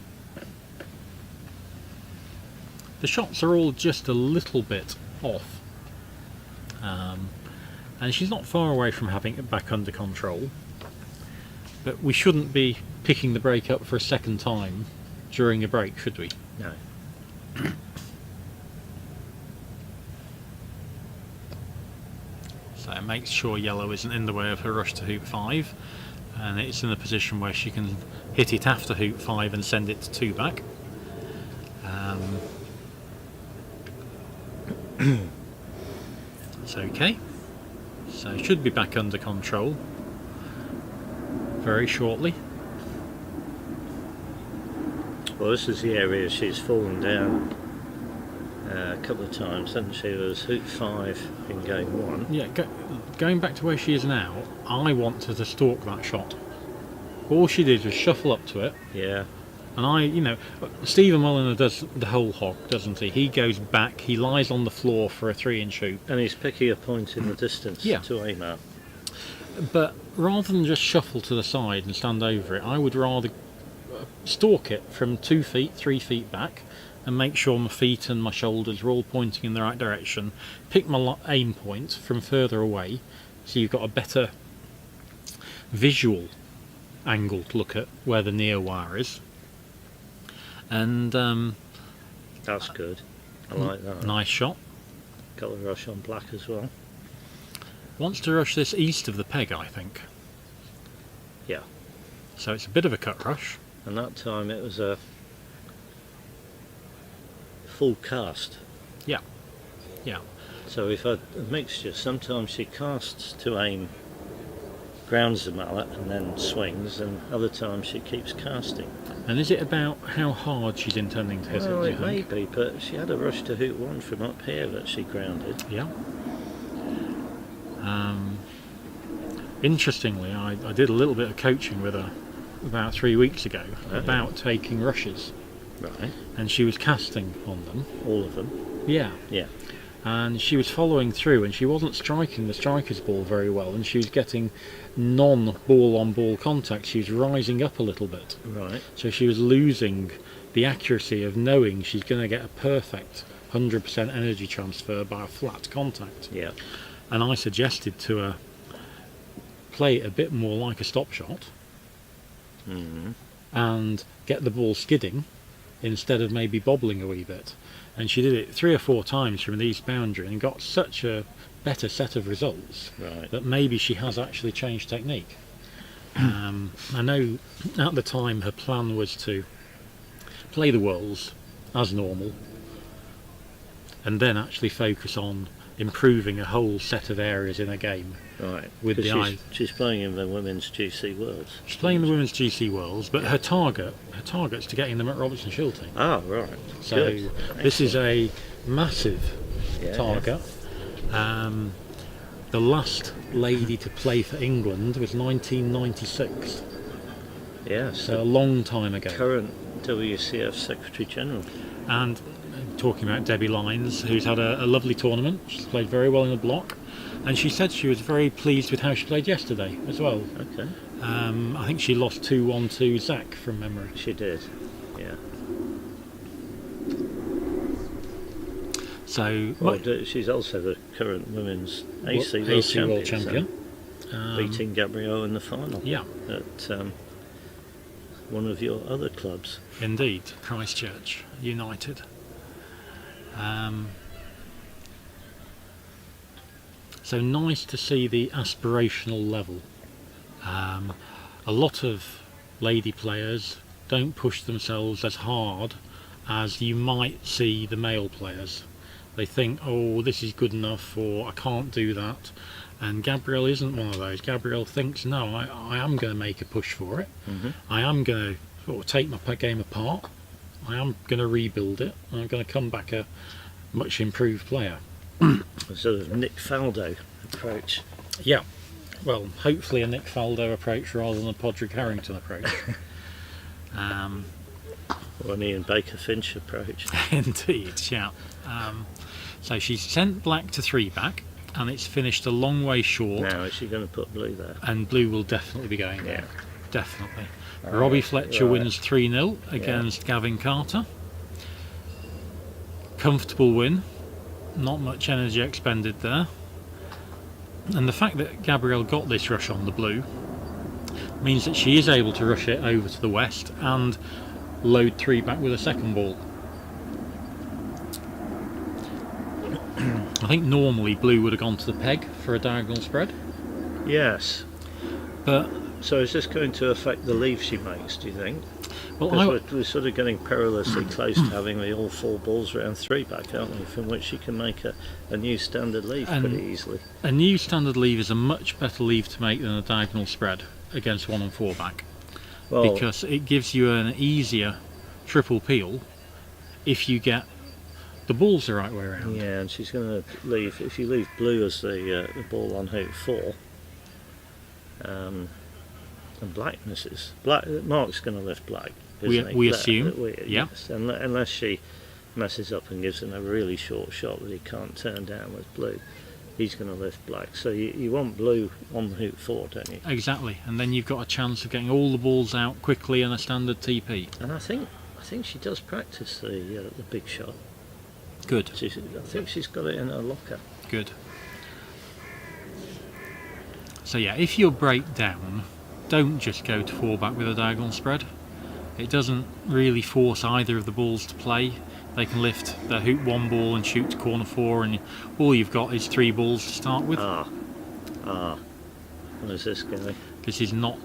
The shots are all just a little bit off, and she's not far away from having it back under control, but we shouldn't be picking the break up for a second time during a break, should we? No. So it makes sure yellow isn't in the way of her rush to hoop 5, and it's in a position where she can hit it after hoop 5 and send it to 2 back. It's okay. So it should be back under control very shortly. Well, this is the area she's fallen down a couple of times, and she was hoop 5 in game 1. Yeah, going back to where she is now, I want her to stalk that shot. All she did was shuffle up to it, Yeah, and Stephen Mulliner does the whole hog, doesn't he? He goes back, he lies on the floor for a 3-inch hoop. and he's picking a point in the distance Yeah. to aim at. But rather than just shuffle to the side and stand over it, I would rather stalk it from 2 feet, 3 feet back, and make sure my feet and my shoulders are all pointing in the right direction. Pick my aim point from further away, so you've got a better visual angle to look at where the near wire is. And That's good. I like that. nice shot. Got the rush on black as well. Wants to rush this east of the peg, I think. Yeah. So it's a bit of a cut rush. And that time it was a full cast. Yeah. Yeah. So we've had a mixture. Sometimes she casts to aim, grounds the mallet and then swings, and other times she keeps casting. And is it about how hard she's intending to hit Well, it, it do you may think? be, but she had a rush to hoop 1 from up here that she grounded. Yeah. Interestingly, I did a little bit of coaching with her about 3 weeks ago about taking rushes, Right. and she was casting on them. All of them. Yeah. Yeah. And she was following through, and she wasn't striking the striker's ball very well, and she was getting non-ball on ball contact. She was rising up a little bit, Right. so she was losing the accuracy of knowing she's going to get a perfect 100% energy transfer by a flat contact. Yeah. And I suggested to her, play it a bit more like a stop shot Mm-hmm. and get the ball skidding instead of maybe bobbling a wee bit. And she did it 3 or 4 times from the east boundary and got such a better set of results Right. that maybe she has actually changed technique. I know at the time her plan was to play the Worlds as normal and then actually focus on improving a whole set of areas in a game. Right. With 'Cause the eye. she's playing in the Women's GC Worlds. She's playing the Women's GC Worlds, but her target's to getting them at Robertson Shilting. Ah, right. So Good. this is a massive Yeah, target. The last lady to play for England was 1996, Yeah. so a long time ago. Current WCF Secretary General. And talking about Debbie Lyons, who's had a lovely tournament. She's played very well in the block, and she said she was very pleased with how she played yesterday as well. Okay. I think she lost 2-1 to Zach from memory. She did. Yeah. So Well, she's also the current Women's AC World AC Champion. World Champion. Beating Gabrielle in the final. Yeah, At one of your other clubs. indeed, Christchurch United. So nice to see the aspirational level. A lot of lady players don't push themselves as hard as you might see the male players. They think, oh, this is good enough, or I can't do that. And Gabrielle isn't one of those. Gabrielle thinks, no, I am going to make a push for it. Mm-hmm. I am going to sort of take my game apart. I am going to rebuild it. And I'm going to come back a much improved player. A sort of Nick Faldo approach. Yeah. Well, hopefully a Nick Faldo approach rather than a Podrick Harrington approach. Or an Ian Baker Finch approach. Indeed, yeah. So she's sent black to 3 back, and it's finished a long way short. Now, is she going to put blue there? And blue will definitely be going there. Definitely. Robbie Fletcher right. wins 3-0 against Gavin Carter. Comfortable win. Not much energy expended there. And the fact that Gabrielle got this rush on the blue means that she is able to rush it over to the west and load 3 back with a second ball. I think normally blue would have gone to the peg for a diagonal spread, Yes. but So is this going to affect the leave she makes, do you think? well, Because we're sort of getting perilously close to having the all 4 balls around 3 back, aren't we? From which she can make a new standard leave And- pretty easily. a new standard leave is a much better leave to make than a diagonal spread against 1 and 4 back, Well, because it gives you an easier triple peel if you get the ball's the right way around. Yeah, and she's going to leave, if you leave blue as the ball on hoop 4, and black misses. Mark's going to lift black, isn't he? We assume, yeah. Yes, unless she messes up and gives him a really short shot that he can't turn down with blue, he's going to lift black. So you want blue on the hoop 4, don't you? Exactly, and then you've got a chance of getting all the balls out quickly in a standard TP. And I think she does practice the big shot. Good. I think she's got it in her locker. Good. So yeah, if you're break down, don't just go to 4-back with a diagonal spread. It doesn't really force either of the balls to play. They can lift their hoop 1 ball and shoot to corner 4, and all you've got is 3 balls to start with. Where's this going? This is not.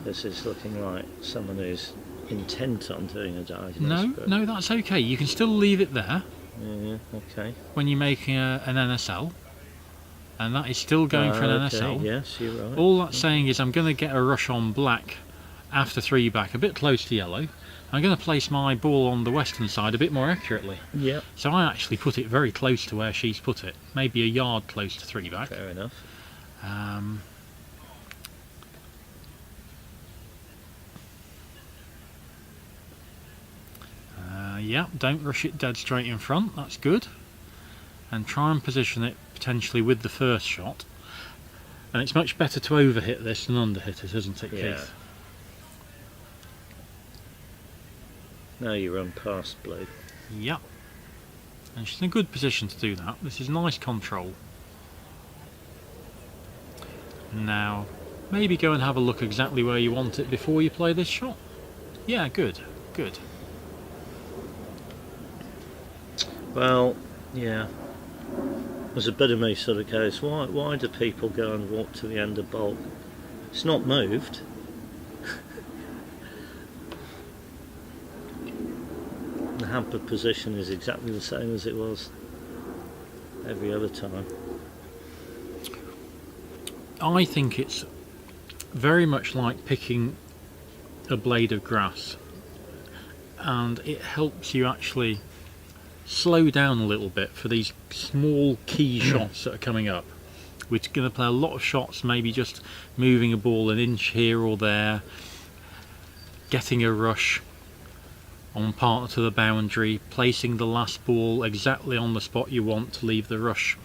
This is looking like someone who's intent on doing a diagonal spread. No, that's okay. You can still leave it there Yeah, okay. when you're making an NSL, and that is still going for an NSL. Yes, you're right. All that's saying is I'm going to get a rush on black after 3-back, a bit close to yellow. I'm going to place my ball on the western side a bit more accurately. Yeah. So I actually put it very close to where she's put it, maybe a yard close to 3-back. Fair enough. Yeah, don't rush it dead straight in front, that's good. And try and position it potentially with the first shot. And it's much better to overhit this than underhit it, isn't it, Yeah. Keith? Now you run past blue. Yep. And she's in a good position to do that. This is nice control. Now, maybe go and have a look exactly where you want it before you play this shot. Yeah, good, good. Well, yeah. There's a bit of me sort of goes, why do people go and walk to the end of bulk? It's not moved. The hampered position is exactly the same as it was every other time. I think it's very much like picking a blade of grass, and it helps you actually slow down a little bit for these small key shots that are coming up. We're going to play a lot of shots, maybe just moving a ball an inch here or there, getting a rush on partner to the boundary, placing the last ball exactly on the spot you want to leave the rush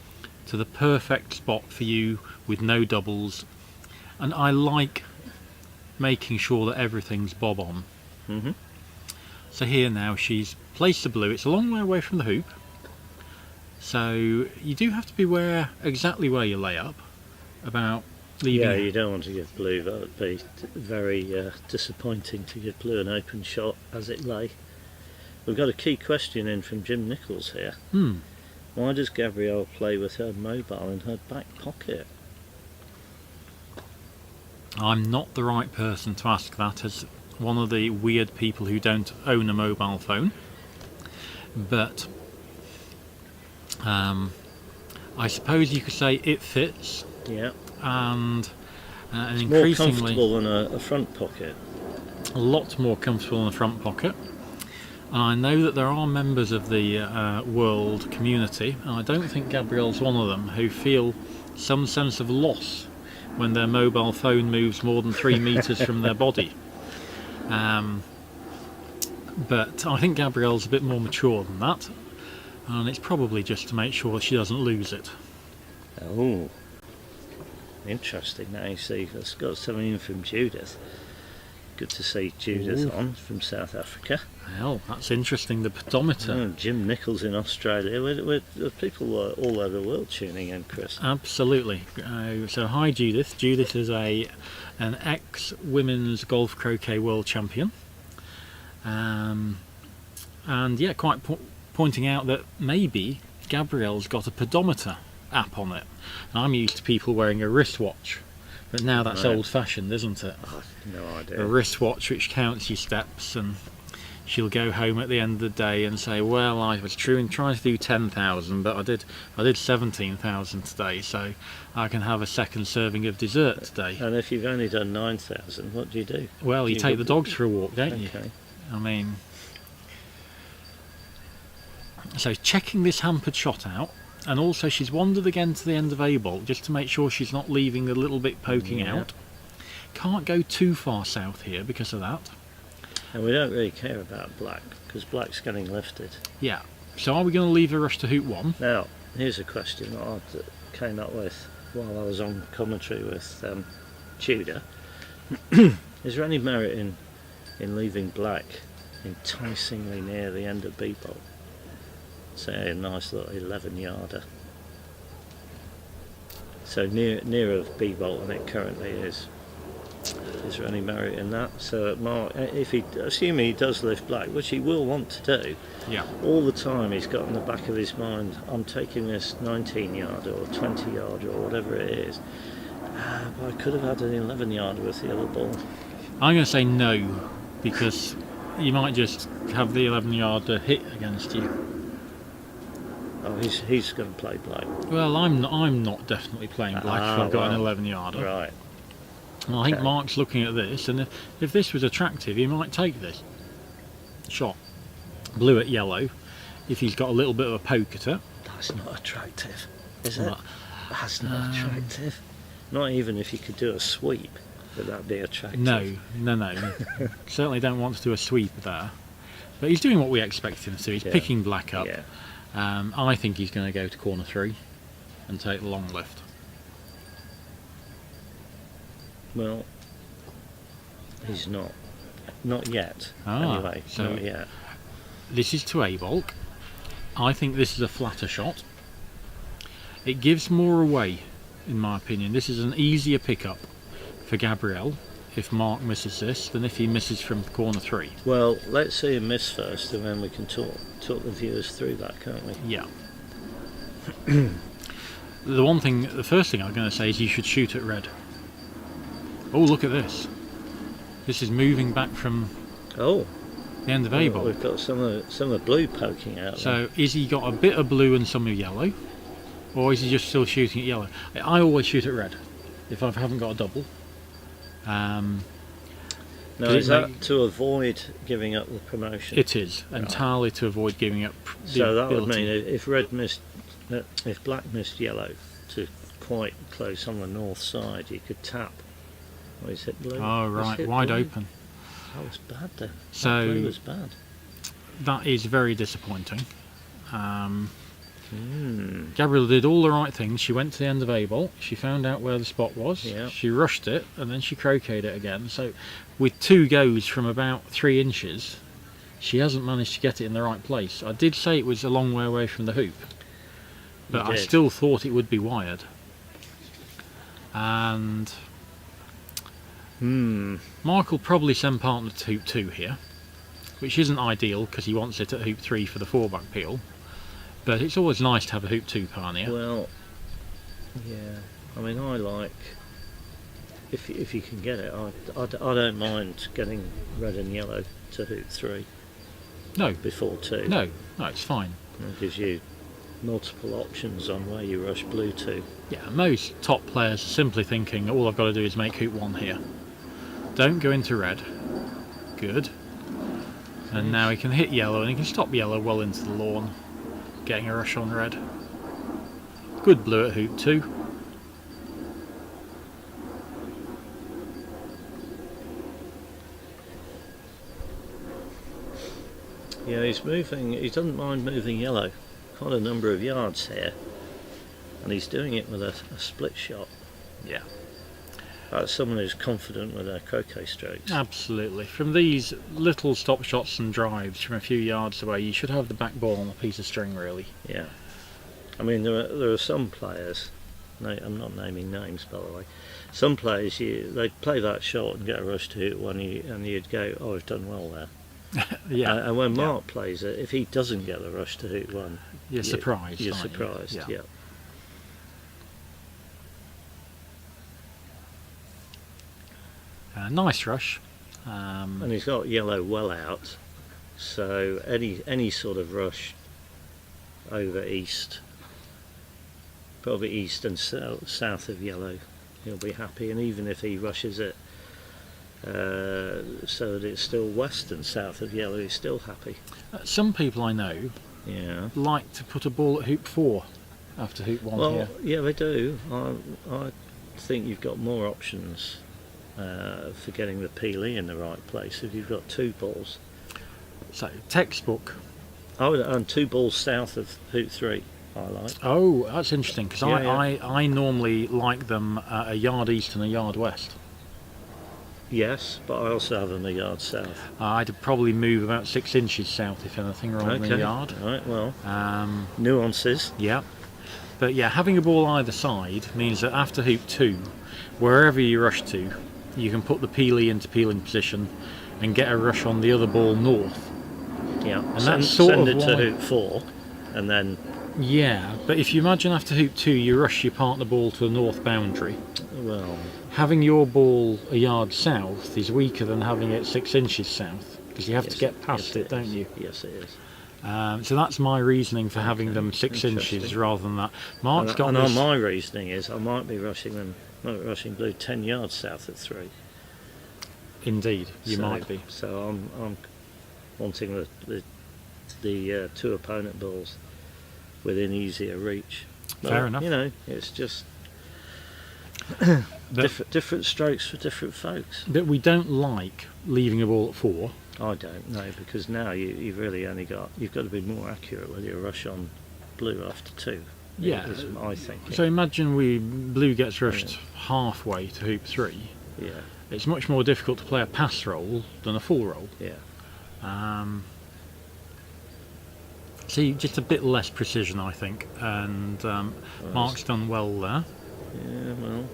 to the perfect spot for you with no doubles. And I like making sure that everything's bob on. Mm-hmm. So here now she's placed the blue. It's a long way away from the hoop, so you do have to be aware exactly where you lay up about leaving. Yeah, you don't want to give blue. That would be very disappointing to give blue an open shot as it lay. We've got a key question in from Jim Nichols here. Why does Gabrielle play with her mobile in her back pocket? I'm not the right person to ask that, as one of the weird people who don't own a mobile phone, but I suppose you could say it fits. Yeah. And It's increasingly more comfortable than a front pocket. a lot more comfortable in the front pocket. And I know that there are members of the world community, and I don't think Gabrielle's one of them, who feel some sense of loss when their mobile phone moves more than 3 metres from their body. But I think Gabrielle's a bit more mature than that, and it's probably just to make sure she doesn't lose it. Oh, interesting. Now you see, let's got something in from Judith. Good to see Judith on from South Africa. Well, that's interesting, the pedometer. Oh, Jim Nichols in Australia. We're people all over the world tuning in, Chris. Absolutely. So hi Judith. Judith is an ex-women's golf croquet world champion. And yeah, quite pointing out that maybe Gabrielle's got a pedometer app on it. And I'm used to people wearing a wristwatch, but now that's Right. old-fashioned, isn't it? Oh, no idea. A wristwatch which counts your steps, and she'll go home at the end of the day and say, well, I was trying to do 10,000, but I did 17,000 today, so I can have a second serving of dessert today. And if you've only done 9,000, what do you do? Well, you Do take the go- dogs for a walk, don't you? Okay. I mean, So checking this hampered shot out, and also she's wandered again to the end of A bolt just to make sure she's not leaving a little bit poking out. Can't go too far south here because of that. And we don't really care about black, because black's getting lifted. Yeah. So are we going to leave a rush to hoop 1? Now, here's a question that I came up with while I was on commentary with Tudor. Is there any merit in leaving black enticingly near the end of B bolt? Say a nice little 11-yarder. So near of B bolt than it currently is. Is there any merit in that? So Mark, assuming he does lift black, which he will want to do, all the time he's got in the back of his mind, I'm taking this 19-yarder or 20-yarder or whatever it is. But I could have had an 11-yarder with the other ball. I'm going to say no, because you might just have the 11-yarder hit against you. Oh, he's going to play black. Well, I'm not definitely playing black if I've got an 11-yarder. Right. Well, I think Mark's looking at this, and if this was attractive, he might take this shot. Blue at yellow, if he's got a little bit of a poke at it. That's not attractive, is it? That's not attractive. Not even if you could do a sweep, would that be attractive? No. Certainly don't want to do a sweep there. But he's doing what we expect him to do. He's picking black up. Yeah. I think he's going to go to corner 3 and take the long lift. Well, he's not. Not yet. Anyway, so not yet. This is to A bulk. I think this is a flatter shot. It gives more away, in my opinion. This is an easier pickup for Gabrielle if Mark misses this than if he misses from corner 3. Well, let's see him miss first, and then we can talk the viewers through that, can't we? Yeah. The first thing I'm going to say is you should shoot at red. Oh, look at this. This is moving back from the end of A bolt. We've got some of blue poking out. So is he got a bit of blue and some of yellow, or is he just still shooting at yellow? I always shoot at red if I haven't got a double. Now, is that to avoid giving up the promotion? It is entirely to avoid giving up. So that would mean if black missed yellow to quite close on the north side, you could tap. Or is it blue? Oh right, wide blue? open. That was bad then. So blue was bad. That is very disappointing. Gabrielle did all the right things. She went to the end of A bolt. She found out where the spot was. Yeah. She rushed it and then she croqueted it again. So with 2 goes from about 3 inches, she hasn't managed to get it in the right place. I did say it was a long way away from the hoop, but I still thought it would be wired. And Mark will probably send partner to hoop 2 here, which isn't ideal because he wants it at hoop 3 for the 4-back peel. But it's always nice to have a hoop 2 partner. Well, yeah. I mean, I like if you can get it. I don't mind getting red and yellow to hoop 3. No. Before 2. No, it's fine. It gives you multiple options on where you rush blue to. Yeah, most top players are simply thinking all I've got to do is make hoop 1 here. Don't go into red. Good. And now he can hit yellow and he can stop yellow well into the lawn, getting a rush on red. Good blue at hoop 2. Yeah, he's moving. He doesn't mind moving yellow quite a number of yards here, and he's doing it with a split shot. Yeah. That's someone who's confident with their croquet strokes. Absolutely. From these little stop shots and drives from a few yards away, you should have the back ball on a piece of string, really. Yeah. I mean, there are some players. No, I'm not naming names, by the way. Some players, they play that shot and get a rush to hoop 1, and you'd go, "Oh, I've done well there." Yeah. And when Mark plays it, if he doesn't get a rush to hoop 1, you're surprised. You're surprised. Yeah. Nice rush. And he's got yellow well out, so any sort of rush over east, probably east and south of yellow, he'll be happy. And even if he rushes it so that it's still west and south of yellow, he's still happy. Some people I know Yeah. like to put a ball at hoop 4 after hoop 1 Well, here. yeah, they do. I think you've got more options for getting the peelie in the right place if you've got 2 balls. So, textbook. Oh, and 2 balls south of hoop 3. I like. Oh, that's interesting, because Yeah, I normally like them a yard east and a yard west. Yes, but I also have them a yard south. I'd probably move about 6 inches south, if anything, rather than a yard. Right. Well, Um, nuances. yeah. But yeah, having a ball either side means that after hoop 2, wherever you rush to, you can put the peelie into peeling position and get a rush on the other ball north. Yeah. And that's sort send of it to why- hoop 4, and then. Yeah, but if you imagine after hoop 2 you rush your partner ball to the north boundary, Well. having your ball a yard south is weaker than having it 6 inches south, because you have to get past yes, it, don't is. you? Yes, it is. So that's my reasoning for having them 6 inches Interesting. rather than that. Mark's got And this. my reasoning is I might be rushing blue 10 yards south of 3. Indeed, you might be. So I'm wanting the 2 opponent balls within easier reach. Fair enough. You know, it's just different strokes for different folks. But we don't like leaving a ball at 4. I don't know, because now you've really only you've got to be more accurate with your rush on blue after 2. Yeah. Is my thinking. So imagine blue gets rushed halfway to hoop 3. Yeah. It's much more difficult to play a pass roll than a full roll. Yeah. See, just a bit less precision, I think, and Mark's done well there. Yeah. Well.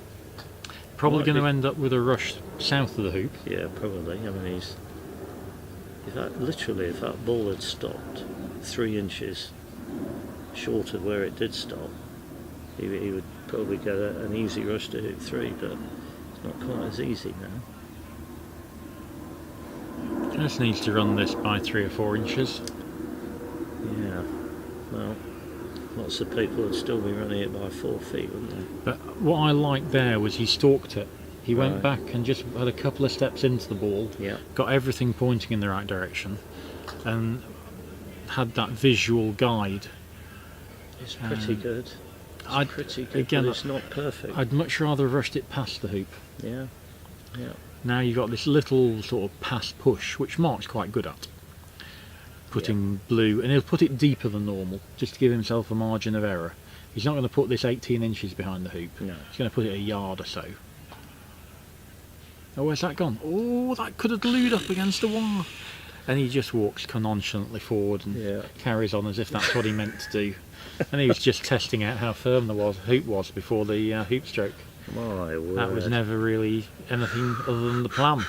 Probably Might going to be. end up with a rush south of the hoop. Yeah, probably. I mean, if that ball had stopped 3 inches short of where it did stop, he would probably get an easy rush to hoop 3, but it's not quite as easy now. Just needs to run this by 3 or 4 inches. Yeah. Well, lots of people would still be running it by 4 feet, wouldn't they? But what I liked there was he stalked it. He went Right. back and just had a couple of steps into the ball, Yeah. got everything pointing in the right direction, and had that visual guide. It's pretty good. I'd, Pretty good, again, but it's not perfect. I'd much rather have rushed it past the hoop. Yeah. Yeah. Now you've got this little sort of pass push, which Mark's quite good at. Putting blue, and he'll put it deeper than normal, just to give himself a margin of error. He's not going to put this 18 inches behind the hoop. No. He's going to put it a yard or so. Oh, where's that gone? Oh, that could have glued up against the wall. And he just walks nonchalantly forward and carries on as if that's what he meant to do. And he was just testing out how firm the hoop was before the hoop stroke. My word. That was never really anything other than the plan.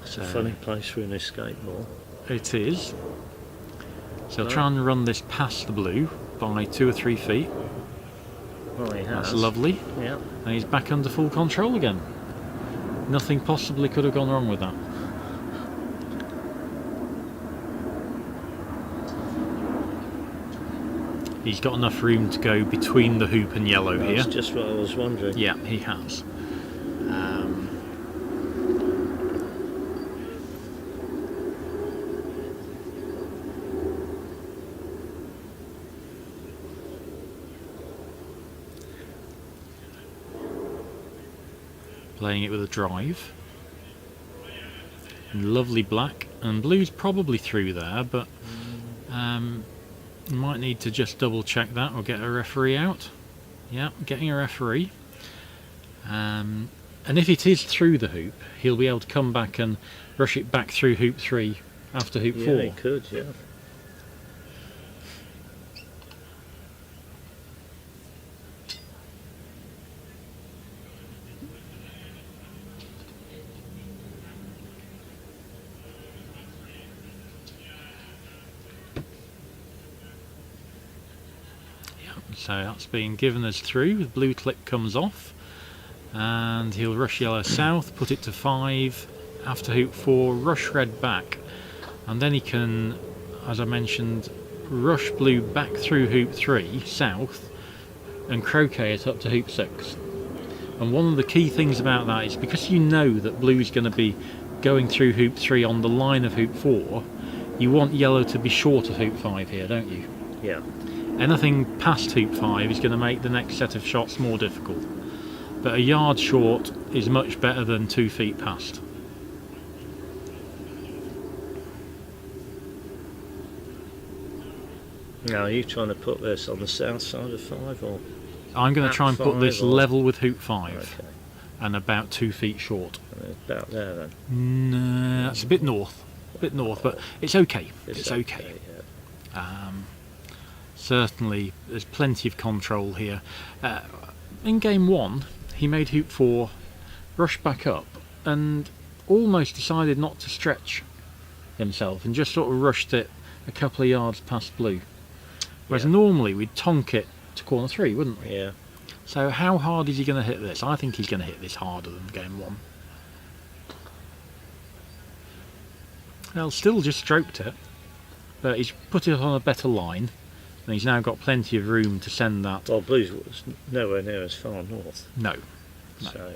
It's a funny place for an escape ball. It is. So I'll try and run this past the blue by 2 or 3 feet. Well, he has. That's lovely. Yeah. And he's back under full control again. Nothing possibly could have gone wrong with that. He's got enough room to go between the hoop and yellow here. That's just what I was wondering. Yeah, he has. Playing it with a drive. Lovely black, and blue's probably through there, but you might need to just double check that or get a referee out. Yeah, getting a referee. And if it is through the hoop, he'll be able to come back and rush it back through hoop 3 after hoop 4. Yeah, he could, yeah. So that's being given as through. The blue clip comes off, and he'll rush yellow south, put it to 5 after hoop 4, rush red back, and then he can, as I mentioned, rush blue back through hoop 3 south and croquet it up to hoop 6. And one of the key things about that is because you know that blue is going to be going through hoop 3 on the line of hoop 4, you want yellow to be short of hoop 5 here, don't you? Yeah. Anything past hoop 5 is going to make the next set of shots more difficult. But a yard short is much better than 2 feet past. Now, are you trying to put this on the south side of 5 or? I'm going to try and put this level with hoop 5 Okay. and about 2 feet short. About there then. No, that's a bit north. But it's okay. It's okay. Yeah. Certainly, there's plenty of control here. In game 1, he made hoop 4, rushed back up, and almost decided not to stretch himself and just sort of rushed it a couple of yards past blue. Whereas normally we'd tonk it to corner 3, wouldn't we? Yeah. So how hard is he going to hit this? I think he's going to hit this harder than game 1. Well, still just stroked it, but he's put it on a better line, and he's now got plenty of room to send that. Well, blue's was nowhere near as far north. No. So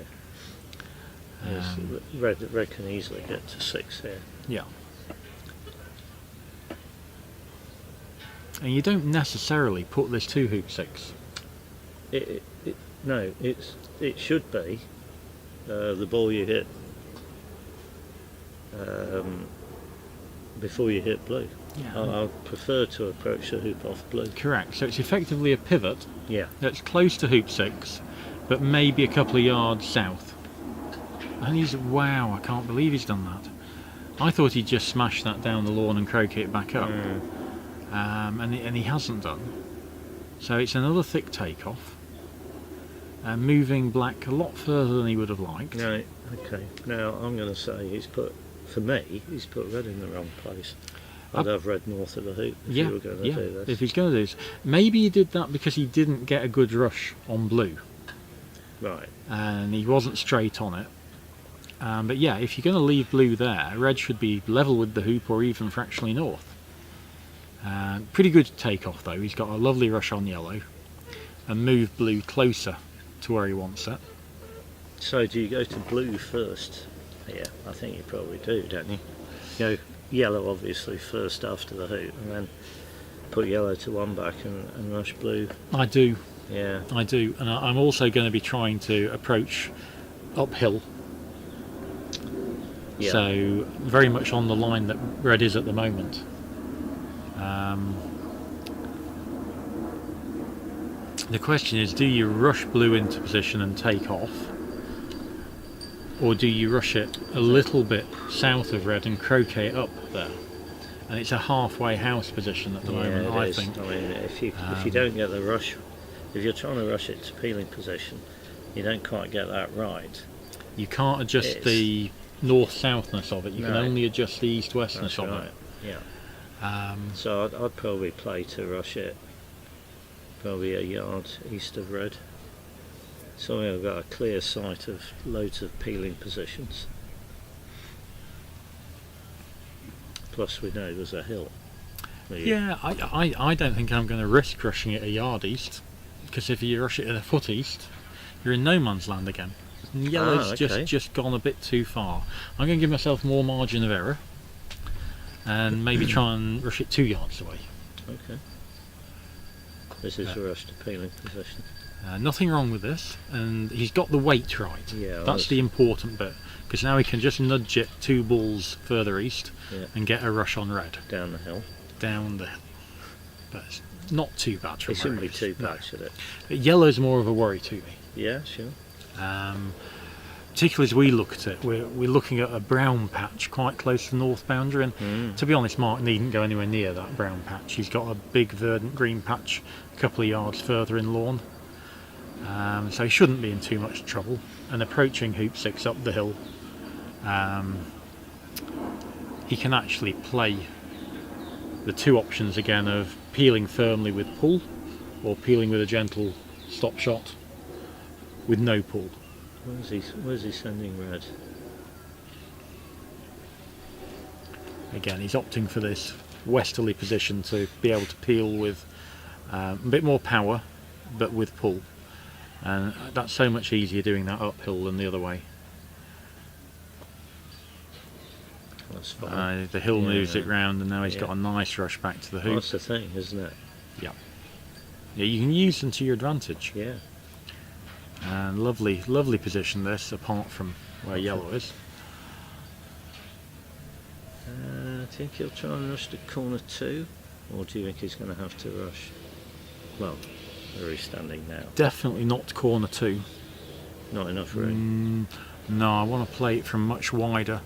red can easily get to 6 here. Yeah. And you don't necessarily put this to hoop 6. No, it should be the ball you hit before you hit blue. Yeah. I prefer to approach the hoop off blue. Correct. So it's effectively a pivot Yeah. that's close to hoop 6, but maybe a couple of yards south. And wow, I can't believe he's done that. I thought he'd just smash that down the lawn and croquet it back up. And he hasn't done. So it's another thick takeoff. Moving black a lot further than he would have liked. No, okay. Now I'm going to say he's put red in the wrong place. I'd have red north of the hoop if you were going to do this. If he's going to do this. Maybe he did that because he didn't get a good rush on blue. Right. And he wasn't straight on it. But yeah, if you're going to leave blue there, red should be level with the hoop or even fractionally north. Pretty good takeoff though. He's got a lovely rush on yellow and moved blue closer to where he wants it. So do you go to blue first? Yeah, I think you probably do, don't you? Go yellow obviously first after the hoop, and then put yellow to one back and rush blue. I do. Yeah. I do, and I'm also going to be trying to approach uphill. Yeah. So very much on the line that red is at the moment. The question is, do you rush blue into position and take off, or do you rush it a little bit south of red and croquet it up there? And it's a halfway house position at the moment, I think. I mean, if you don't get the rush, if you're trying to rush it to peeling position, you don't quite get that right. You can't adjust the north-southness of it. You can only adjust the east-westness of it. Yeah. So I'd probably play to rush it probably a yard east of red. So I've got a clear sight of loads of peeling positions. Plus we know there's a hill. Yeah, I don't think I'm going to risk rushing it a yard east, because if you rush it a foot east, you're in no man's land again. And yellow's just gone a bit too far. I'm going to give myself more margin of error and maybe try and rush it 2 yards away. Okay. This is a rush to peeling position. Nothing wrong with this, and he's got the weight right. Yeah, that's the important bit, because now he can just nudge it 2 balls further east and get a rush on red. Down the hill. Down the hill. But it's not too bad from It shouldn't be too bad, should it? But yellow's more of a worry to me. Yeah, sure. Particularly as we look at it, we're looking at a brown patch quite close to the north boundary, and to be honest, Mark needn't go anywhere near that brown patch. He's got a big verdant green patch a couple of yards further in lawn, so he shouldn't be in too much trouble. And approaching hoop 6 up the hill, he can actually play the 2 options again of peeling firmly with pull or peeling with a gentle stop shot with no pull. Where's he sending red? Again, he's opting for this westerly position to be able to peel with a bit more power, but with pull. And that's so much easier doing that uphill than the other way. That's fine. The hill Yeah. moves it round, and now he's Yeah. got a nice rush back to the hoop. That's the thing, isn't it? Yeah, you can use them to your advantage. Yeah. And lovely, lovely position this, apart from where yellow is. I think he'll try and rush to corner 2, or do you think he's going to have to rush? Well, where he's standing now. Definitely not corner 2. Not enough room. No, I want to play it from much wider.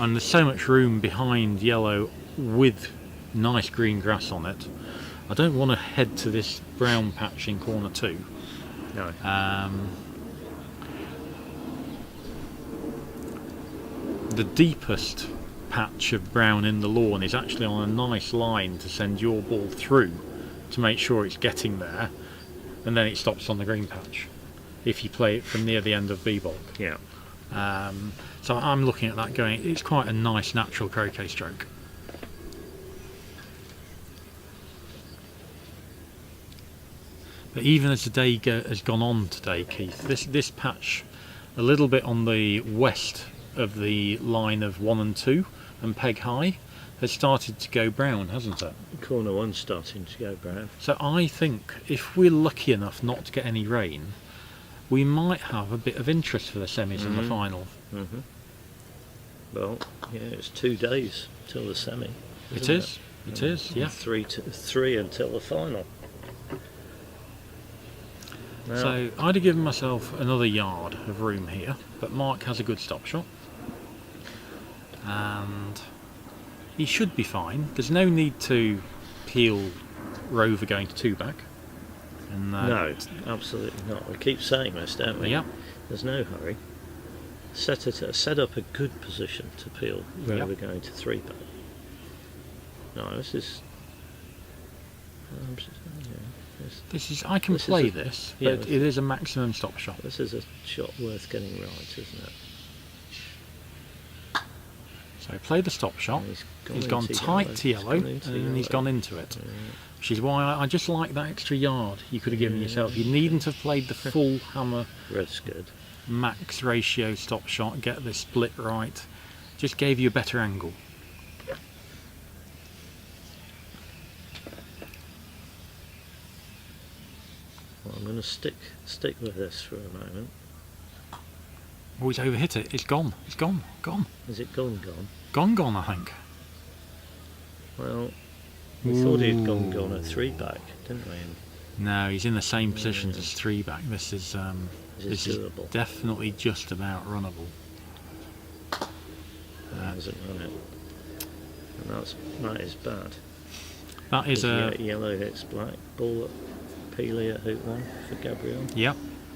And there's so much room behind yellow with nice green grass on it. I don't want to head to this brown patch in corner 2. No. The deepest patch of brown in the lawn is actually on a nice line to send your ball through to make sure it's getting there, and then it stops on the green patch if you play it from near the end of B-bulk. Yeah. So I'm looking at that going, it's quite a nice natural croquet stroke. But even as the day has gone on today, Keith, this patch a little bit on the west of the line of 1 and 2 and peg high has started to go brown, hasn't it? Corner 1's starting to go brown. So I think if we're lucky enough not to get any rain, we might have a bit of interest for the semis and the final. Mm-hmm. Well, yeah, it's 2 days till the semi. It isn't is. It is, yeah. 3 until the final. Now, So I'd have given myself another yard of room here, but Mark has a good stop shot. And he should be fine. There's no need to peel rover going to 2 back. And, no, absolutely not. We keep saying this, don't we? Yeah. There's no hurry. Set up a good position to peel rover going to 3 back. No, this is. This is. I can This is play a- this, yeah, but it is a maximum stop shot. This is a shot worth getting right, isn't it? So play the stop shot. And He's gone into tight to yellow, He's gone into and he's yellow. gone into it. Yeah. Which is why I just like that extra yard you could have given yourself. You needn't have played the full hammer Red's good. max ratio stop shot, get the split right. Just gave you a better angle. Well, I'm going to stick with this for a moment. Oh, he's overhit it. It's gone. It's gone. Gone. Is it gone? Gone, I think. Well, we thought he'd gone at 3 back, didn't we? And No, he's in the same positions as 3 back. This is This is doable. definitely just about runnable. hasn't run it. And that is bad. That is a Yellow hits black. Ball at Peely at hoop 1 for Gabrielle. yeah.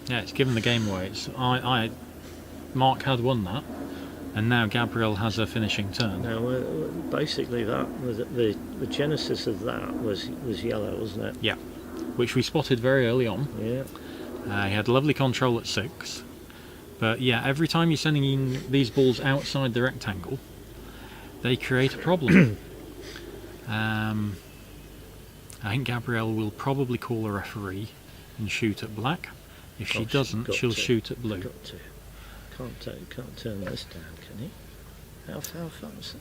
It's given the game away. Mark had won that, and now Gabrielle has a finishing turn. Now, basically, that was the genesis of that was yellow, wasn't it? Yeah, which we spotted very early on. Yeah. He had lovely control at 6, but yeah, every time you're sending in these balls outside the rectangle, they create a problem. I think Gabrielle will probably call a referee and shoot at black. If she Oh, she's doesn't, got she'll to. shoot at blue. Got to. Can't turn this down, can he? How far is that?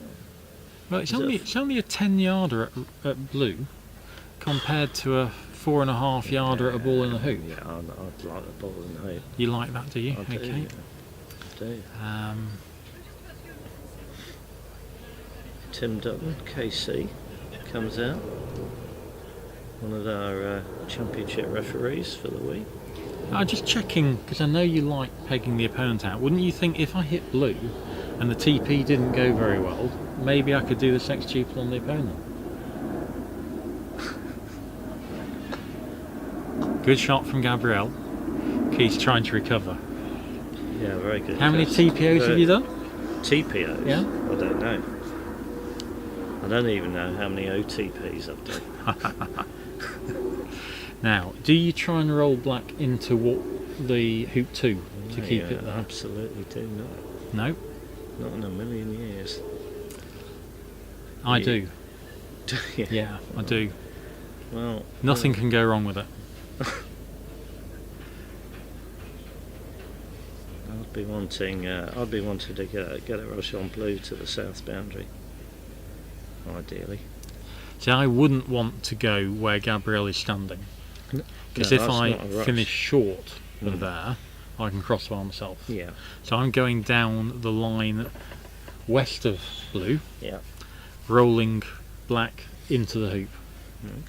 Well, it's only a 10-yarder at blue compared to a 4.5 yarder at a ball in the hoop. Yeah, I'd like the ball in the hoop. You like that, do you? I do. Okay. Yeah. I do. Tim Dutton, KC, comes out. One of our championship referees for the week. I'm just checking because I know you like pegging the opponent out. Wouldn't you think if I hit blue and the TP didn't go very well, maybe I could do the sextuple on the opponent? Good shot from Gabrielle. Keith's trying to recover. Yeah, very good. How many TPOs have you done? TPOs? Yeah. I don't know. I don't even know how many OTPs I've done. Now, do you try and roll black into the hoop 2 to keep it there? Absolutely do not. No, Not in a million years. I You- do. Yeah. Yeah, I do. Well, Nothing can go wrong with it. be wanting. I'd be wanting to get a rush on blue to the south boundary, ideally. See, I wouldn't want to go where Gabrielle is standing, because No, if that's I not a rush. finish short of Mm. there, I can crossbar myself. Yeah. So I'm going down the line west of blue, Yeah. rolling black into the hoop.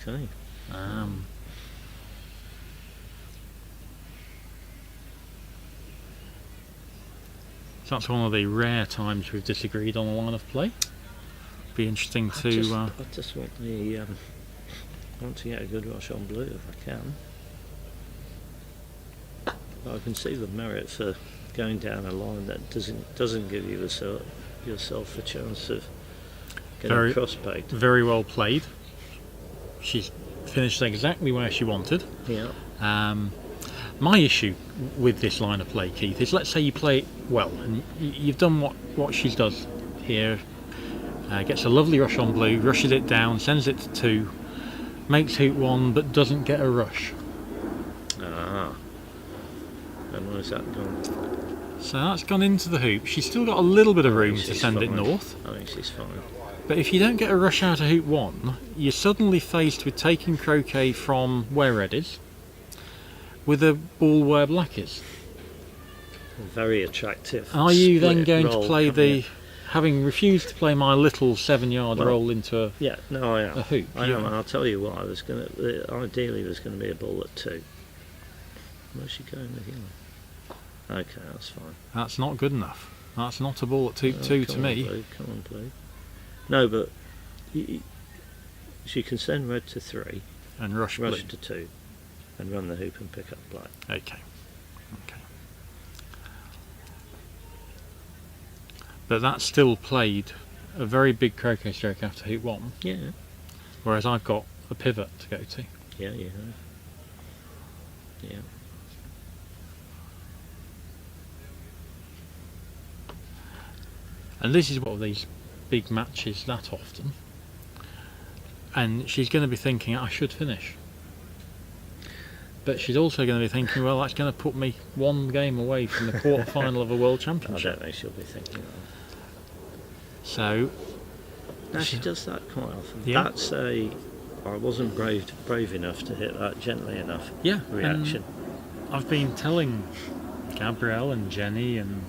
Okay. So that's one of the rare times we've disagreed on a line of play. Be interesting I to. just want the. I want to get a good rush on blue if I can. But I can see the merit for going down a line that doesn't give you yourself a chance of getting cross-pegged. Very well played. She's finished exactly where she wanted. Yeah. My issue with this line of play, Keith, is let's say you play it well, and you've done what she does here. Gets a lovely rush on blue, rushes it down, sends it to 2, makes hoop 1, but doesn't get a rush. And where's that gone? So that's gone into the hoop. She's still got a little bit of room to send it north. I think she's fine. But if you don't get a rush out of hoop 1, you're suddenly faced with taking croquet from where red is, with a ball where black is. Very attractive. Are you then split going roll to play coming the, having refused to play my little 7-yard Well, roll into Yeah, no, I am. a hoop? I am, and I'll tell you what. Ideally, there's going to be a ball at 2. Where's she going with yellow? Okay, that's fine. That's not good enough. That's not a ball at 2 to Come on, me. Blue, come on, blue. No, but she can send red to 3, And rush blue. rush to 2, and run the hoop and pick up black. Okay. But that still played a very big croquet stroke after hoop 1, Yeah, whereas I've got a pivot to go to. yeah, you have. Yeah. And this is one of these big matches that often. And she's going to be thinking, I should finish. But she's also going to be thinking, well, that's going to put me 1 game away from the quarter-final of a World I Championship. don't think she'll be thinking that. So, No, she does that quite often. Yeah. That's I wasn't brave enough to hit that gently enough yeah, reaction. I've been telling Gabrielle and Jenny and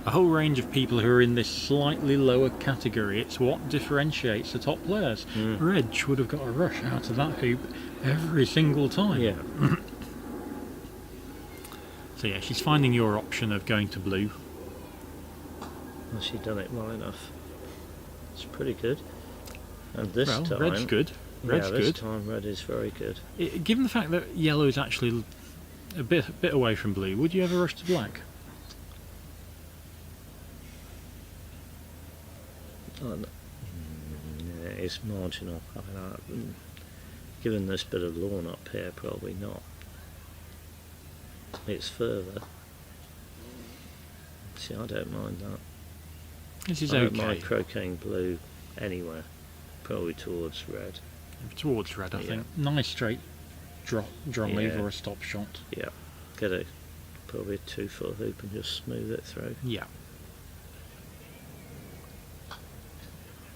a whole range of people who are in this slightly lower category, it's what differentiates the top players. Reg would have got a rush out of that hoop every single time. Yeah. So yeah, she's finding your option of going to blue. Well, she's done it well enough. It's pretty good. And this Well, time, red's good. Red's this good. time red is very good. Given the fact that yellow is actually a bit away from blue, would you ever rush to black? Yeah, it's marginal. I mean, given this bit of lawn up here, probably not. It's further. See, I don't mind that. This is I don't okay. mind croqueting blue anywhere, probably towards red. Towards red, I Yeah. think. Nice straight drive Yeah. or a stop shot. Yeah, get a probably a 2-foot hoop and just smooth it through. Yeah.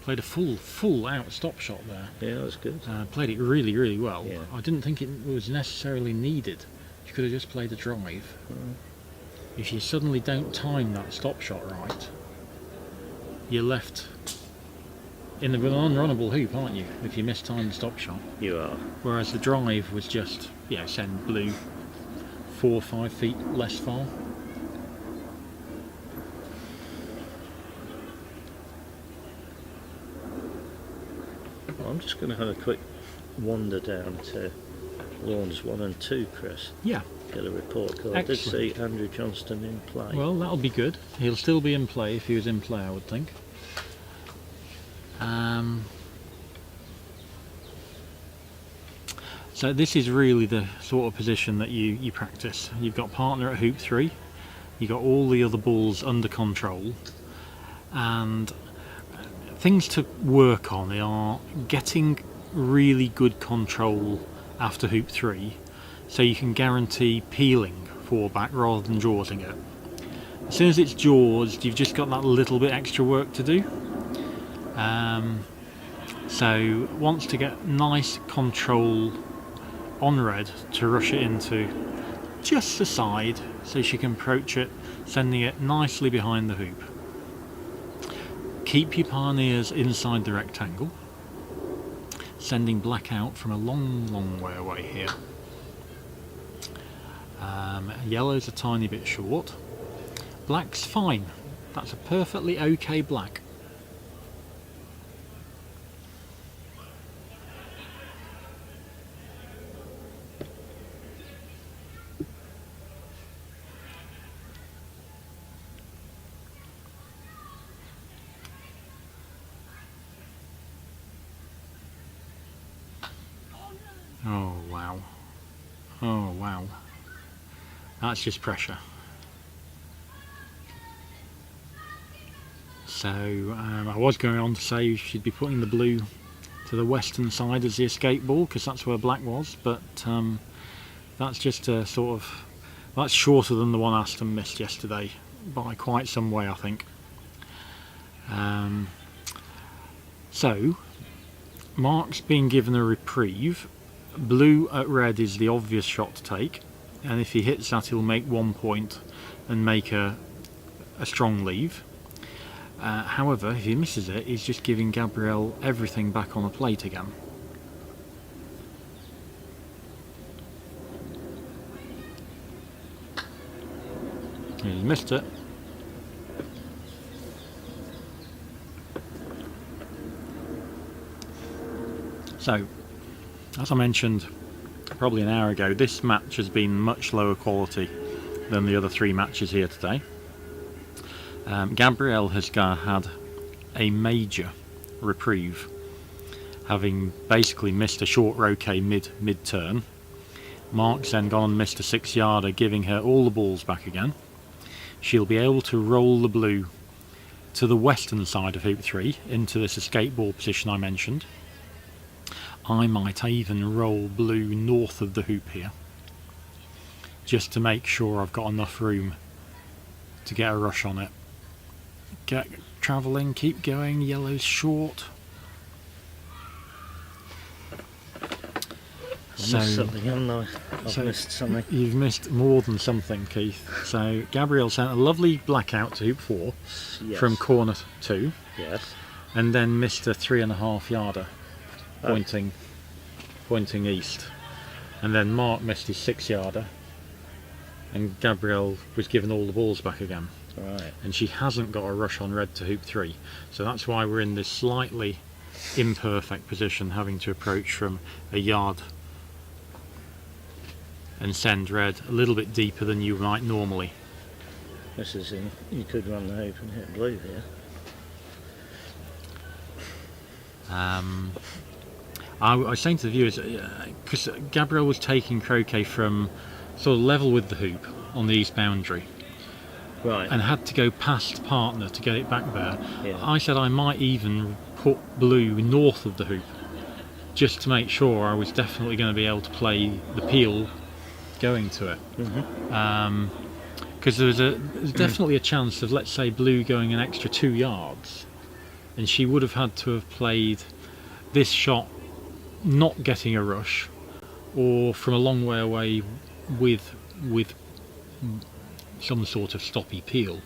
Played a full out stop shot there. Yeah, it was good. Played it really, really well. Yeah. I didn't think it was necessarily needed. You could have just played a drive. If you suddenly don't time that stop shot right, you're left in an unrunnable hoop, aren't you, if you mistime the stop shot? You are. Whereas the drive was just, send blue 4 or 5 feet less far. Well, I'm just going to have a quick wander down to lawns 1 and 2, Chris. Yeah. Get a report, because I did Excellent. see Andrew Johnston in play. Well, that'll be good. He'll still be in play if he was in play, I would think. So this is really the sort of position that you practice. You've got partner at hoop 3, you've got all the other balls under control, and things to work on are getting really good control after hoop 3, so you can guarantee peeling 4 back rather than jawsing it. As soon as it's jaws, you've just got that little bit extra work to do. So wants to get nice control on red to rush it into just the side so she can approach it, sending it nicely behind the hoop. Keep your pioneers inside the rectangle, sending black out from a long way away here. Yellow's a tiny bit short. Black's fine. That's a perfectly okay black. Oh wow. Oh wow. That's just pressure. So I was going on to say she'd be putting the blue to the western side as the escape ball, because that's where black was, but that's just a sort of, that's shorter than the one Aston missed yesterday by quite some way, I think. So Mark's been given a reprieve. Blue at red is the obvious shot to take, and if he hits that he'll make 1 point and make a strong leave. However, if he misses it, he's just giving Gabrielle everything back on a plate again. He missed it. So, as I mentioned probably an hour ago, this match has been much lower quality than the other 3 matches here today. Gabrielle has had a major reprieve, having basically missed a short roquet mid-turn. Mark's then gone and missed a 6-yarder, giving her all the balls back again. She'll be able to roll the blue to the western side of hoop 3 into this escape ball position I mentioned. I might even roll blue north of the hoop here, just to make sure I've got enough room to get a rush on it. Get travelling, keep going, yellow's short. I've missed something, haven't I? I've missed something. You've missed more than something, Keith. So Gabrielle sent a lovely blackout to hoop 4 from corner 2. Yes. And then missed a 3.5-yarder pointing east. And then Mark missed his 6-yarder, and Gabrielle was given all the balls back again. Right. And she hasn't got a rush on red to hoop 3, so that's why we're in this slightly imperfect position, having to approach from a yard and send red a little bit deeper than you might normally. This is in, you could run the hoop and hit blue here. I was saying to the viewers, because Gabrielle was taking croquet from sort of level with the hoop on the east boundary, right, and had to go past partner to get it back there. Yeah. I said I might even put blue north of the hoop, just to make sure I was definitely going to be able to play the peel going to it. Because there's definitely a chance of, let's say, blue going an extra 2 yards, and she would have had to have played this shot not getting a rush, or from a long way away with some sort of stoppy peel.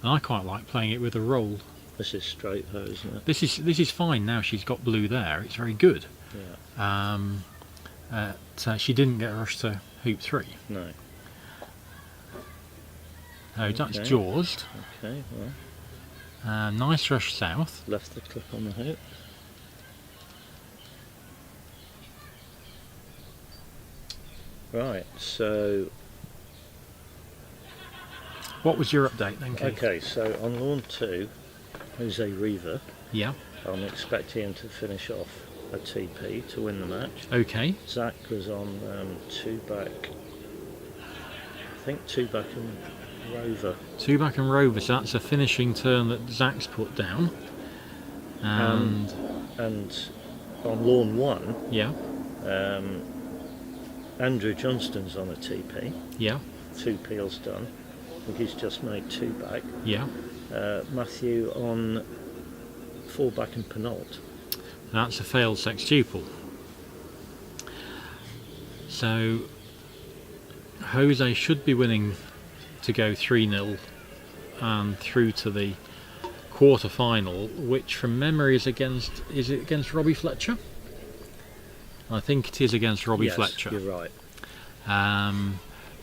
And I quite like playing it with a roll. This is straight though, isn't it? This is fine now. She's got blue there. It's very good. Yeah. She didn't get a rush to hoop 3. No. No, that's jaws. Okay. Well. Nice rush south. Left the clip on the hoop. Right, so what was your update then, Keith? Okay, so on lawn 2, who's a reaver. Yeah. I'm expecting him to finish off a TP to win the match. Okay. Zach was on 2-back, I think 2-back and rover. 2-back and rover, so that's a finishing turn that Zach's put down. And on lawn 1, yeah. Andrew Johnston's on a TP. Yeah. 2 peels done. think he's just made 2 back. Yeah. Matthew on 4 back and penult. That's a failed sextuple. So Jose should be winning to go 3-0 and through to the quarter final, which from memory is it against Robbie Fletcher? I think it is against Robbie Yes, Fletcher. You're right.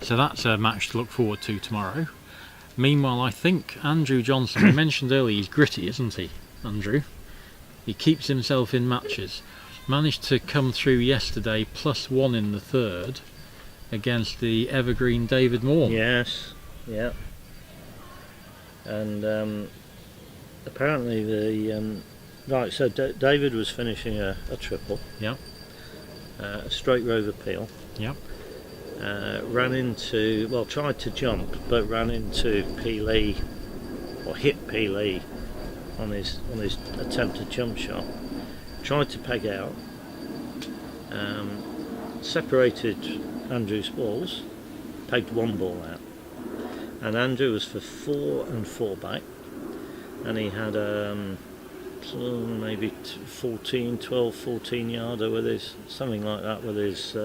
So that's a match to look forward to tomorrow. Meanwhile, I think Andrew Johnson, we mentioned earlier, he's gritty, isn't he, Andrew? He keeps himself in matches. Managed to come through yesterday, +1 in the third, against the evergreen David Moore. Yes, yeah. And apparently the... right, so David was finishing a triple. Yeah. A straight rover peel. Yeah. Ran into, well, tried to jump, but ran into Peely, or hit Peely on his attempted jump shot. Tried to peg out, separated Andrew's balls, pegged 1 ball out, and Andrew was for 4 and 4 back, and he had maybe 12-14 yarder with his, something like that, with his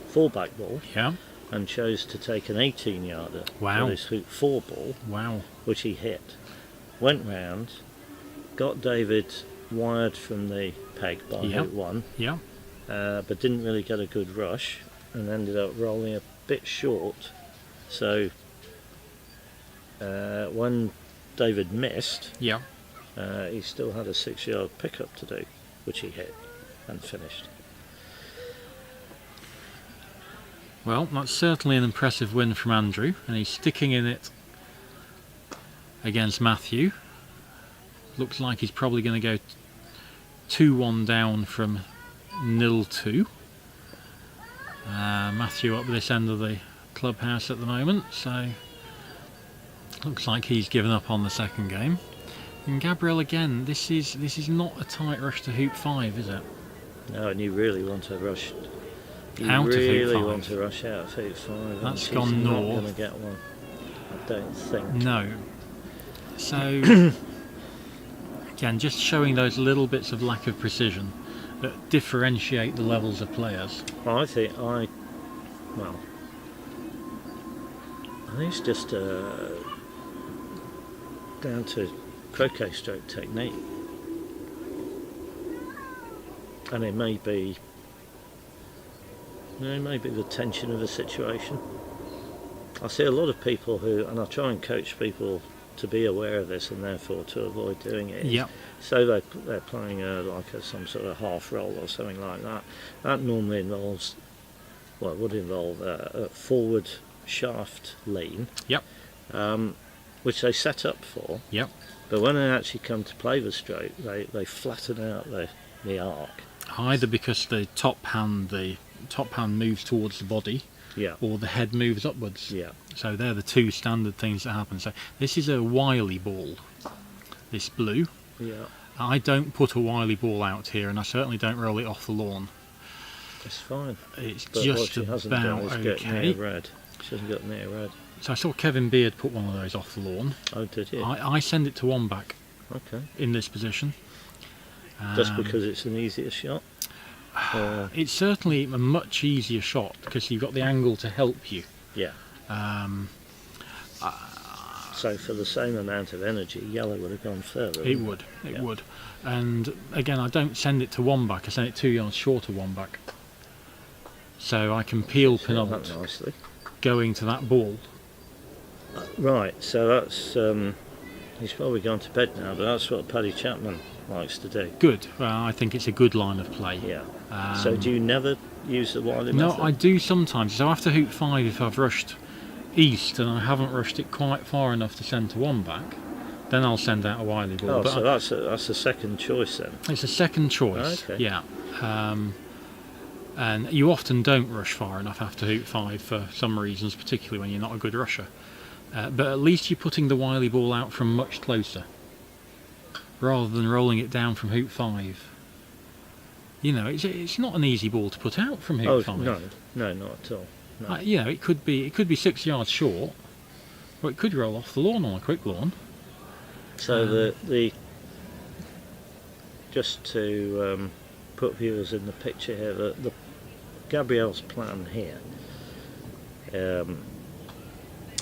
4 back ball. Yeah. And chose to take an 18 yarder Wow. with his hoop 4 ball. Wow. Which he hit. Went round, got David wired from the peg by hoop 1, Yeah. but didn't really get a good rush and ended up rolling a bit short. So when David missed, Yeah. he still had a 6-yard pickup to do, which he hit and finished. Well, that's certainly an impressive win from Andrew, and he's sticking in it against Matthew. Looks like he's probably going to go 2-1 down from 0-2. Matthew up this end of the clubhouse at the moment, so looks like he's given up on the second game. And Gabrielle, again, this is not a tight rush to hoop 5, is it? No, and you really want to rush. You Out of hoop really 5. want to rush out of hoop 5. That's She's gone not north. going to get one, I don't think. No. So again, just showing those little bits of lack of precision that differentiate the levels of players. I think it's just down to croquet stroke technique, and it may be the tension of a situation. I see a lot of people who, and I try and coach people to be aware of this and therefore to avoid doing it. Yep. So they're playing some sort of half roll or something like that. That normally involves, well, it would involve a forward shaft lean. Yep. Which they set up for. Yep. But when they actually come to play the stroke, they flatten out the arc. Either because the top hand moves towards the body, Yeah. or the head moves upwards. Yeah. So they're the two standard things that happen. So this is a wily ball, this blue. Yeah. I don't put a wily ball out here, and I certainly don't roll it off the lawn. It's fine. It's But what just she hasn't done about is get okay. near red. She hasn't got near red. So I saw Kevin Beard put one of those off the lawn. Oh, did you? I send it to 1 back Okay. in this position. Just because it's an easier shot? Or, It's certainly a much easier shot because you've got the angle to help you. yeah. So for the same amount of energy, yellow would have gone further. It wouldn't would, it Yeah. would. And again, I don't send it to 1 back, I send it 2 yards short of 1 back. So I can peel Shot that penult nicely. going to that ball. Right, so that's... he's probably gone to bed now, but that's what Paddy Chapman likes to do. Good. Well, I think it's a good line of play. Yeah. So do you never use the wily No, method? I do sometimes. So after hoop 5, if I've rushed east and I haven't rushed it quite far enough to send to 1 back, then I'll send out a wily ball. Oh, But so that's a second choice then. it's a second choice. Okay. Yeah. And you often don't rush far enough after hoop 5 for some reasons, particularly when you're not a good rusher. But at least you're putting the wily ball out from much closer, rather than rolling it down from hoop 5. You know, it's not an easy ball to put out from hoop 5. No, not at all. No. You know, it could be 6 yards short, Well, it could roll off the lawn on a quick lawn. So the just to put viewers in the picture here, the Gabrielle's plan here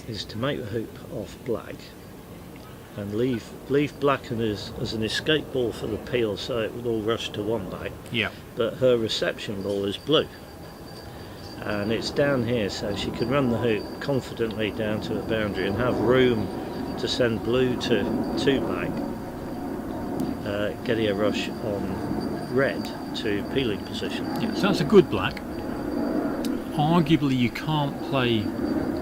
is to make the hoop off black and leave black as an escape ball for the peel, so it would all rush to one back. Yeah. But her reception ball is blue, and it's down here, so she can run the hoop confidently down to the boundary and have room to send blue to two back, getting a rush on red to peeling position. Yeah, so that's a good black. Arguably you can't play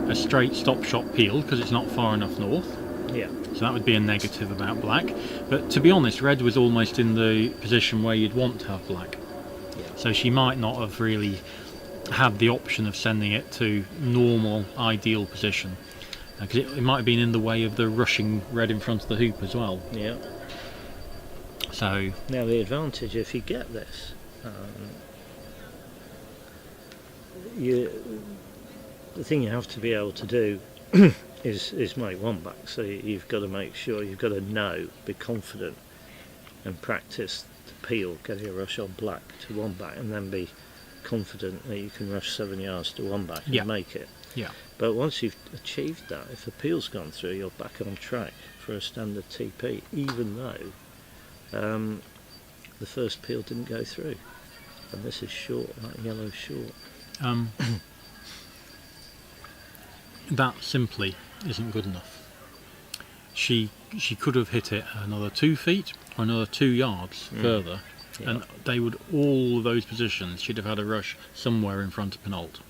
a straight stop shot peel because it's not far enough north. Yeah. So that would be a negative about black. But to be honest, red was almost in the position where you'd want to have black. Yeah. So she might not have really had the option of sending it to normal, ideal position. Because it might have been in the way of the rushing red in front of the hoop as well. Yeah. So now the advantage, if you get this, the thing you have to be able to do is make one back. So you've got to make sure, you've got to know, be confident and practice the peel, getting a rush on black to one back, and then be confident that you can rush 7 yards to one back and make it. Yeah. But once you've achieved that, if the peel's gone through, you're back on track for a standard TP, even though the first peel didn't go through. And this is short, that yellow's short. That simply isn't good enough. She could have hit it another 2 feet or another 2 yards further, and they would, all of those positions, she'd have had a rush somewhere in front of penult.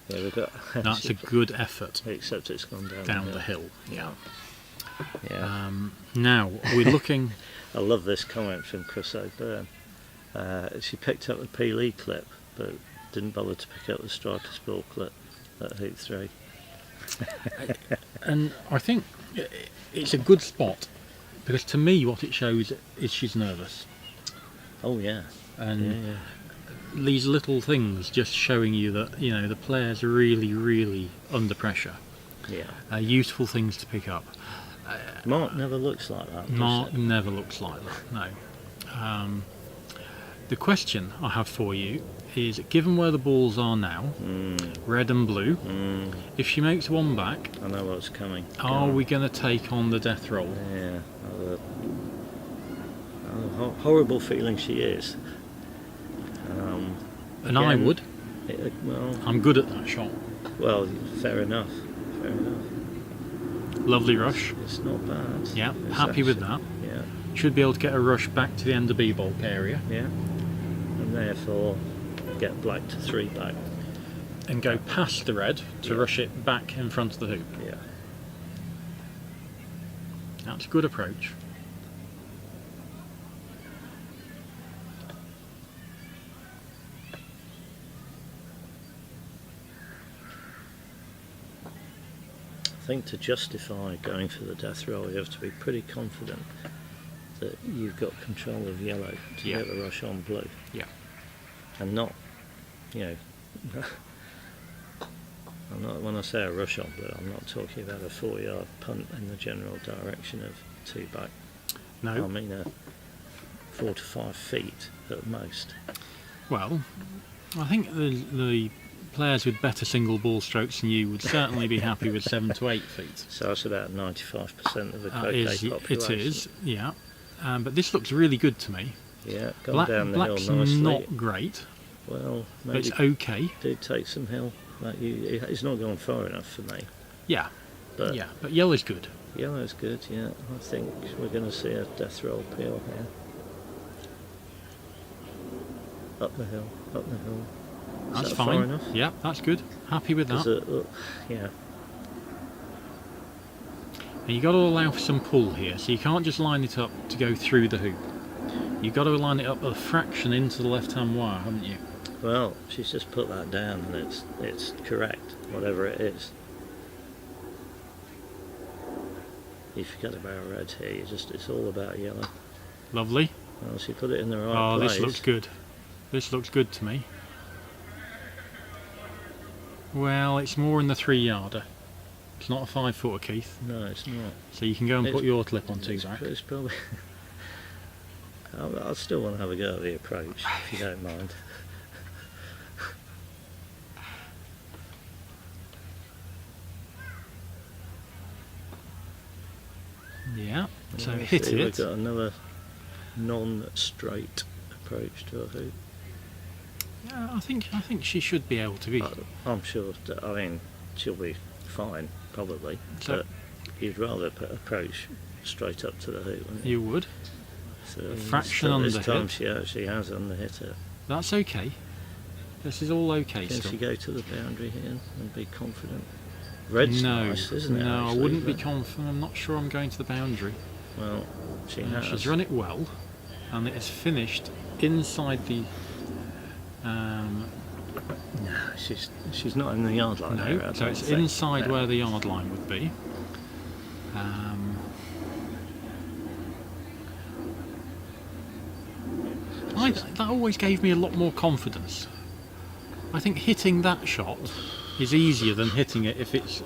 Yeah, we've got. That's a good effort. Except it's gone down the hill. Yeah. Yeah. Now we're looking. I love this comment from Chris O'Byrne. She picked up the PLE clip, but didn't bother to pick up the striker's ball clip at hoop 3. And I think it's a good spot, because to me what it shows is she's nervous. Oh yeah. And these little things just showing you that, you know, the player's really, really under pressure. Yeah. Useful things to pick up. Mark never looks like that. Mark never looks like that, no. The question I have for you is, given where the balls are now, red and blue, if she makes one back, I know what's coming. Are we going to take on the death roll? Yeah. Horrible feeling she is. And I would. Well, I'm good at that shot. Well, fair enough. Fair enough. Lovely rush. It's not bad. Yeah, It's happy with that. Yeah. Should be able to get a rush back to the end of B-bulk area. Yeah. And therefore get black to 3 back. And go past the red to rush it back in front of the hoop. Yeah. That's a good approach. I think to justify going for the death roll, you have to be pretty confident that you've got control of yellow to get the rush on blue. Yeah. And not, you know, I'm not, when I say a rush on blue, I'm not talking about a 4-yard punt in the general direction of 2 back. No. I mean 4 to 5 feet at most. Well, I think the players with better single ball strokes than you would certainly be happy with 7 to 8 feet. So that's about 95% of the croquet population. It is, yeah. But this looks really good to me. Yeah, gone down the black's hill nicely. not great, well, but maybe it's okay. do take some hill. It's not gone far enough for me. Yeah, But but yellow's good. yellow's good, yeah. I think we're going to see a death roll peel here. Up the hill, up the hill. Is That's that fine. Far enough? Yeah, that's good. Happy with that. Yeah. And you've got to allow for some pull here, so you can't just line it up to go through the hoop. You've got to line it up a fraction into the left-hand wire, haven't you? Well, she's just put that down, and it's correct, whatever it is. You forget about red here. It's all about yellow. Lovely. Well, she put it in the right place. This looks good. This looks good to me. Well, it's more in the 3-yarder. It's not a 5-footer, Keith. No, it's not. So you can go and It's- put your clip on 2 back. It's probably. I still want to have a go at the approach, if you don't mind. Yeah. So Let's hit see, We've it. got another non-straight approach to a hoop. Yeah, I think she should be able to be. I'm sure. I mean, she'll be fine, probably. So- But you'd rather put approach straight up to the hoop, wouldn't you? You would. So fraction this under time hit. she actually has underhit it. That's okay. This is all okay Can still. she go to the boundary here and be confident? Red's No, nice, isn't it? no, I actually, wouldn't be but- confident. I'm not sure I'm going to the boundary. Well, she has. She's run it well, and it is finished inside the. No, she's not in the yard line area. No, I so don't it's think. inside No. where the yard line would be. That always gave me a lot more confidence. I think hitting that shot is easier than hitting it if it's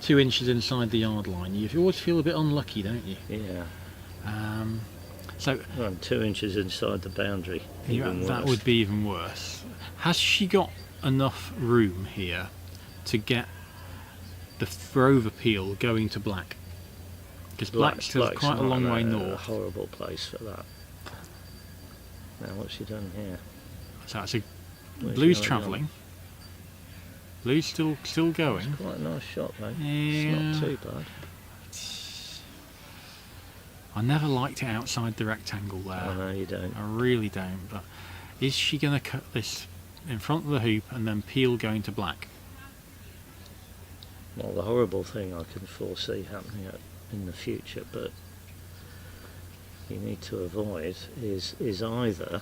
2 inches inside the yard line. You always feel a bit unlucky, don't you? Yeah. So Well, 2 inches inside the boundary. Even that worse. would be even worse. Has she got enough room here to get the rover peel going to black? Because black's still Black's quite a not long in way a north. horrible place for that. Now, what's she done here? So that's a Where's blue's she gone? travelling. Blue's still going. It's quite a nice shot, though. It's Yeah. not too bad. I never liked it outside the rectangle there. I know you don't. I really don't. But is she going to cut this in front of the hoop and then peel going to black? Well, the horrible thing I can foresee happening in the future, but you need to avoid is either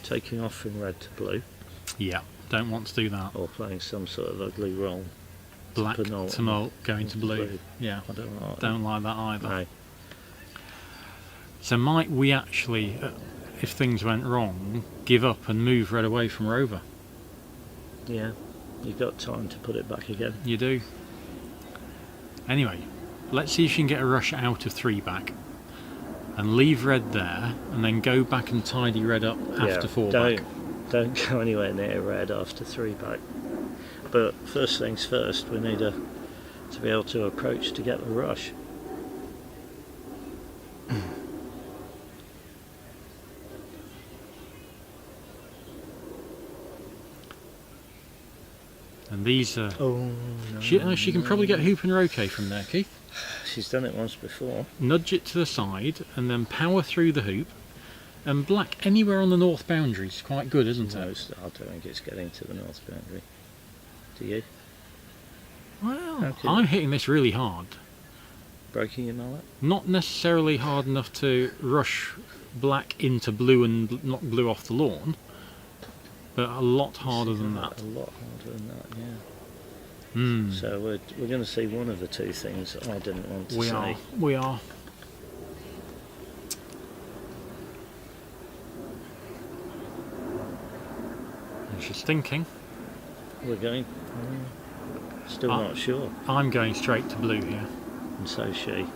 taking off from red to blue Yeah, don't want to do that. or playing some sort of ugly roll. Black penult to malt going to into blue. blue. Yeah, I don't like that. don't like that either. No. So might we actually, if things went wrong, give up and move red away from rover? Yeah, you've got time to put it back again. You do. Anyway, let's see if she can get a rush out of 3 back and leave red there and then go back and tidy red up after 4 back. Don't go anywhere near red after 3 back. But first things first, we need to be able to approach to get the rush. And these are... Oh, no, She can probably get hoop and roquet from there, Keith. She's done it once before. Nudge it to the side and then power through the hoop. And black anywhere on the north boundary is quite good, isn't No, it? I don't think it's getting to the north boundary. Do you? Well, Okay. I'm hitting this really hard. Breaking your mallet? Not necessarily hard enough to rush black into blue and knock blue off the lawn, but a lot harder than that. A lot harder than that, yeah. Hmm. So we're going to see one of the two things I didn't want to see. We are. And she's thinking. We're going. Still Ah. not sure. I'm going straight to blue here. And so she.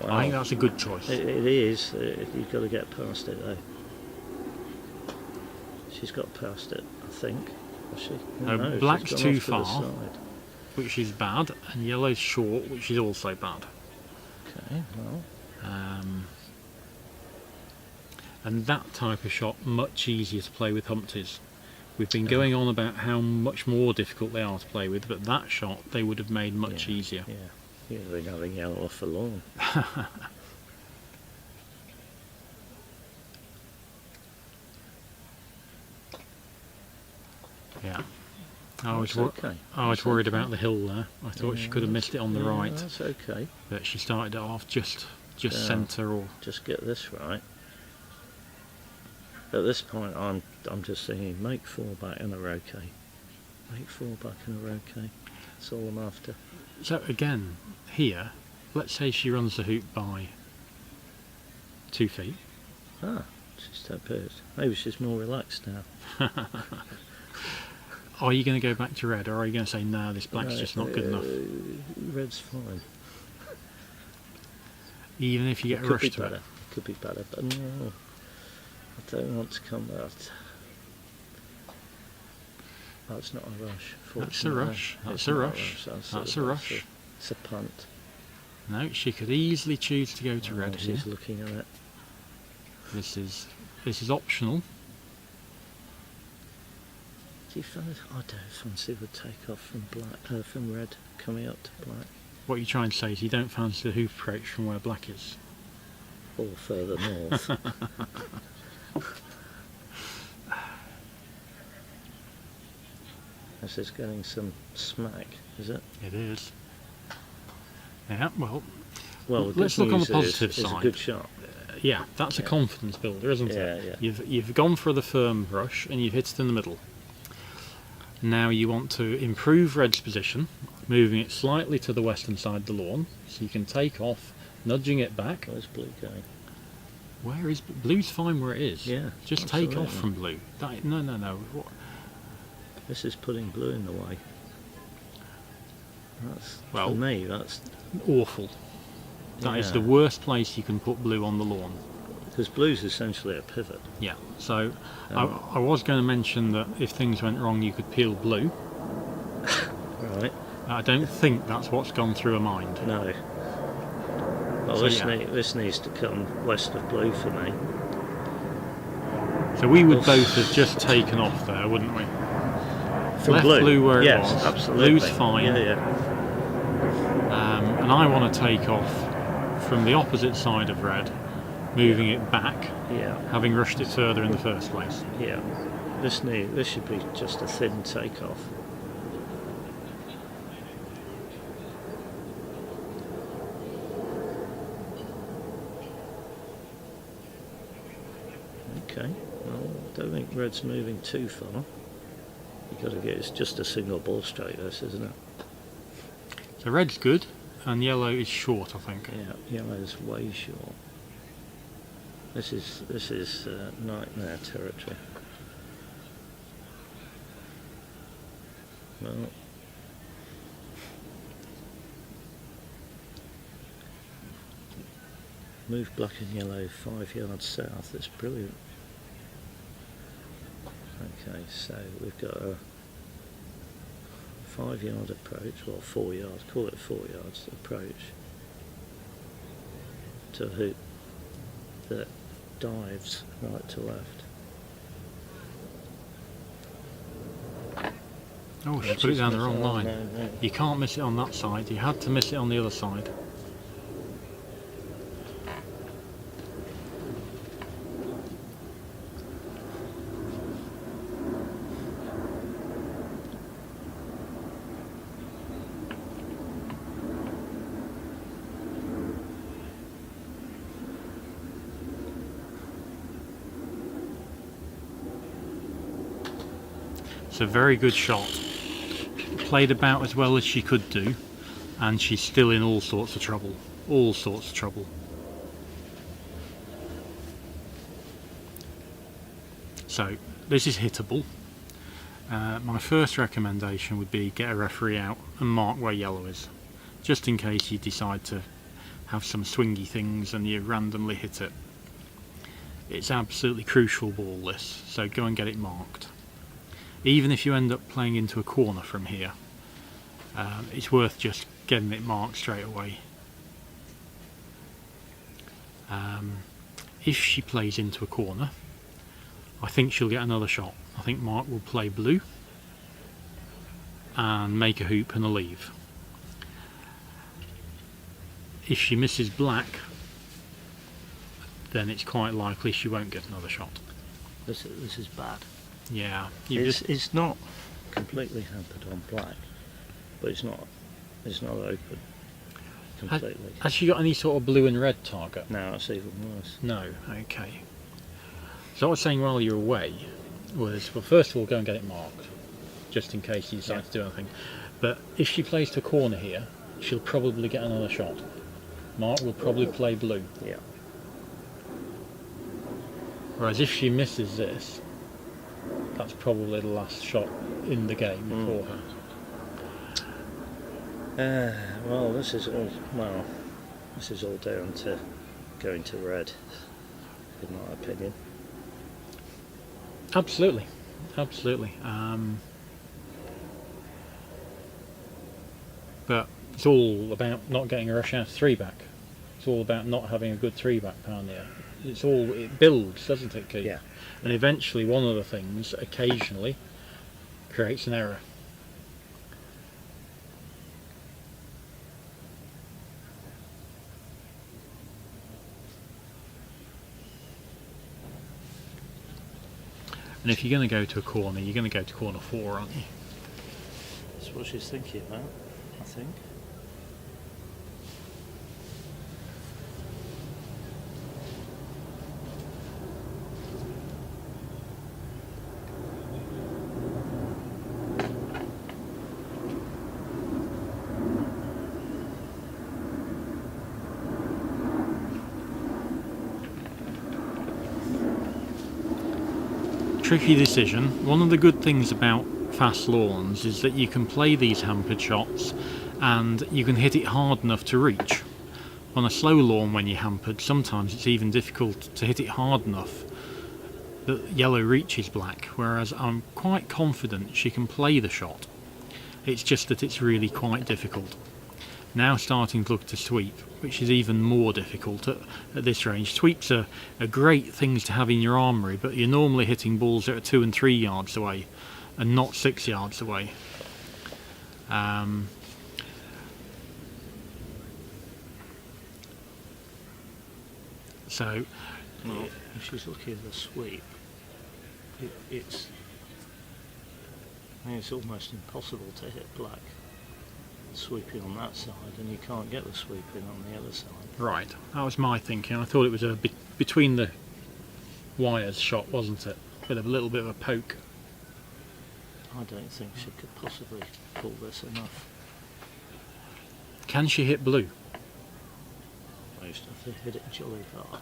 Wow. I think that's a good choice. It is. You've got to get past it though. She's got past it, I think. Has she? No, No, she's black's gone too off to the far. side. Which is bad, and yellow's short, which is also bad. Okay, well. And that type of shot much easier to play with Humpties. We've been going on about how much more difficult they are to play with, but that shot they would have made much Yeah, easier. Yeah, you'd have been having yellow off the lawn. Yeah. I was okay. worried okay. about the hill there. I thought she could have missed it on the Yeah, right, That's okay. but she started it off just Yeah. centre or. Just get this right. At this point, I'm just thinking, make 4 back and a roquet. Make 4 back and a roquet. That's all I'm after. So again, here, let's say she runs the hoop by 2 feet. Ah, she's so pissed. Maybe she's more relaxed now. Are you going to go back to red, or are you going to say, no, this black's just not good enough? Red's fine. Even if you get a rush to it? Could be better, but no. I don't want to come out. That's not a rush. That's a rush. That's a rush. That's a rush. It's a punt. No, she could easily choose to go to red here. She's looking at it. This is optional. Do you fancy? I don't fancy the takeoff from black, from red coming up to black. What you're trying to say is you don't fancy the hoop approach from where black is. Or further north. This is getting some smack, is it? It is. Yeah, well let's look on the positive side. It's a good shot. Yeah, that's a confidence builder, isn't it? Yeah. You've gone for the firm rush and you've hit it in the middle. Now you want to improve red's position, moving it slightly to the western side of the lawn, so you can take off, nudging it back. Where's blue going? Where is blue's fine where it is? Yeah. Just absolutely. take off from blue. No. What? This is putting blue in the way. That's, well, for me, that's awful. That is the worst place you can put blue on the lawn. Because blue's essentially a pivot. Yeah, so I was going to mention that if things went wrong you could peel blue. Right. I don't think that's what's gone through her mind. No. Well, So, this needs to come west of blue for me. So we would both have just taken off there, wouldn't we? From Left blue? blue where it yes, was. absolutely. Blue's fine. Yeah. And I want to take off from the opposite side of red, moving it back, having rushed it further in the first place. Yeah. This should be just a thin takeoff. Okay. Well, I don't think red's moving too far. You've got to get, it's just a single ball straight, this, isn't it? So red's good, and yellow is short, I think. Yeah, yellow's way short. This is nightmare territory. Well, move black and yellow 5 yards south. That's brilliant. Okay, so we've got a 5 yard approach, well 4 yards, call it 4 yards approach to a hoop that dives right to left. Oh, she put it down the wrong line. No. You can't miss it on that side, you had to miss it on the other side. It's a very good shot. Played about as well as she could do, and she's still in all sorts of trouble. All sorts of trouble. So this is hittable. My first recommendation would be get a referee out and mark where yellow is, just in case you decide to have some swingy things and you randomly hit it. It's absolutely crucial ball this, so go and get it marked. Even if you end up playing into a corner from here, it's worth just getting it marked straight away. If she plays into a corner, I think she'll get another shot. I think Mark will play blue and make a hoop and a leave. If she misses black, then it's quite likely she won't get another shot. This is bad. Yeah, it's not completely hampered on black, but it's not open completely. Has she got any sort of blue and red target? No, it's even worse. No, okay. So I was saying while you're away was, well, first of all, go and get it marked, just in case you decide to do anything. But if she plays to a corner here, she'll probably get another shot. Mark will probably play blue. Yeah. Whereas if she misses this, that's probably the last shot in the game for her. Well, this is all down to going to red, in my opinion. Absolutely. But it's all about not getting a rush out of 3-back. It's all about not having a good 3-back pan there. It builds, doesn't it, Keith? Yeah. And eventually one of the things occasionally creates an error. And if you're going to go to a corner, you're going to go to corner 4, aren't you? That's what she's thinking about, I think. Tricky decision. One of the good things about fast lawns is that you can play these hampered shots and you can hit it hard enough to reach. On a slow lawn when you're hampered, sometimes it's even difficult to hit it hard enough that yellow reaches black, whereas I'm quite confident she can play the shot. It's just that it's really quite difficult. Now starting to look to sweep, which is even more difficult at this range. Sweeps are great things to have in your armoury, but you're normally hitting balls that are 2 and 3 yards away and not 6 yards away. So, well, if she's looking at the sweep, it's almost impossible to hit black sweeping on that side, and you can't get the sweeping on the other side. right, that was my thinking. I thought it was a between the wires shot, wasn't it? With a little bit of a poke. I don't think she could possibly pull this enough. Can she hit blue? I used to have to hit it jolly hard.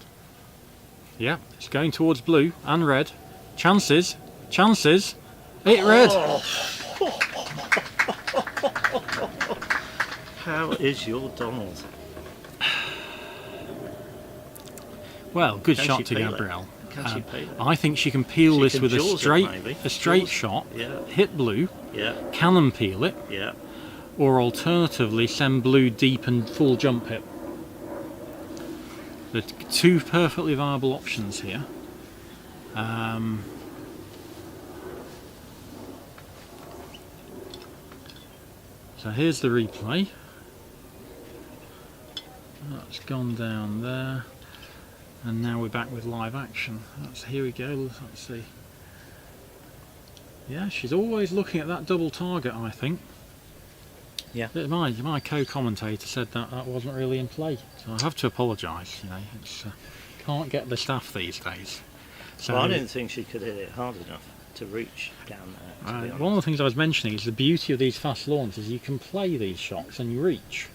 Yeah, it's going towards blue and red. Chances. Hit red. How is your Donald? Well, good Can shot she to peel it? Gabrielle. Can she peel it? I think she can peel She this can with a jaws it, maybe. straight Jaws. shot, Yeah. hit blue, Yeah, cannon peel it, yeah. or alternatively send blue deep and full jump hit. The two perfectly viable options here. So here's the replay. That's gone down there, and now we're back with live action. Here we go. Let's see. Yeah, she's always looking at that double target, I think. Yeah. My co-commentator said that wasn't really in play, so I have to apologise. You know, it's can't get the staff these days. So Well, I didn't think she could hit it hard enough to reach down there, to be honest. one of the things I was mentioning is the beauty of these fast lawns is you can play these shots and you reach,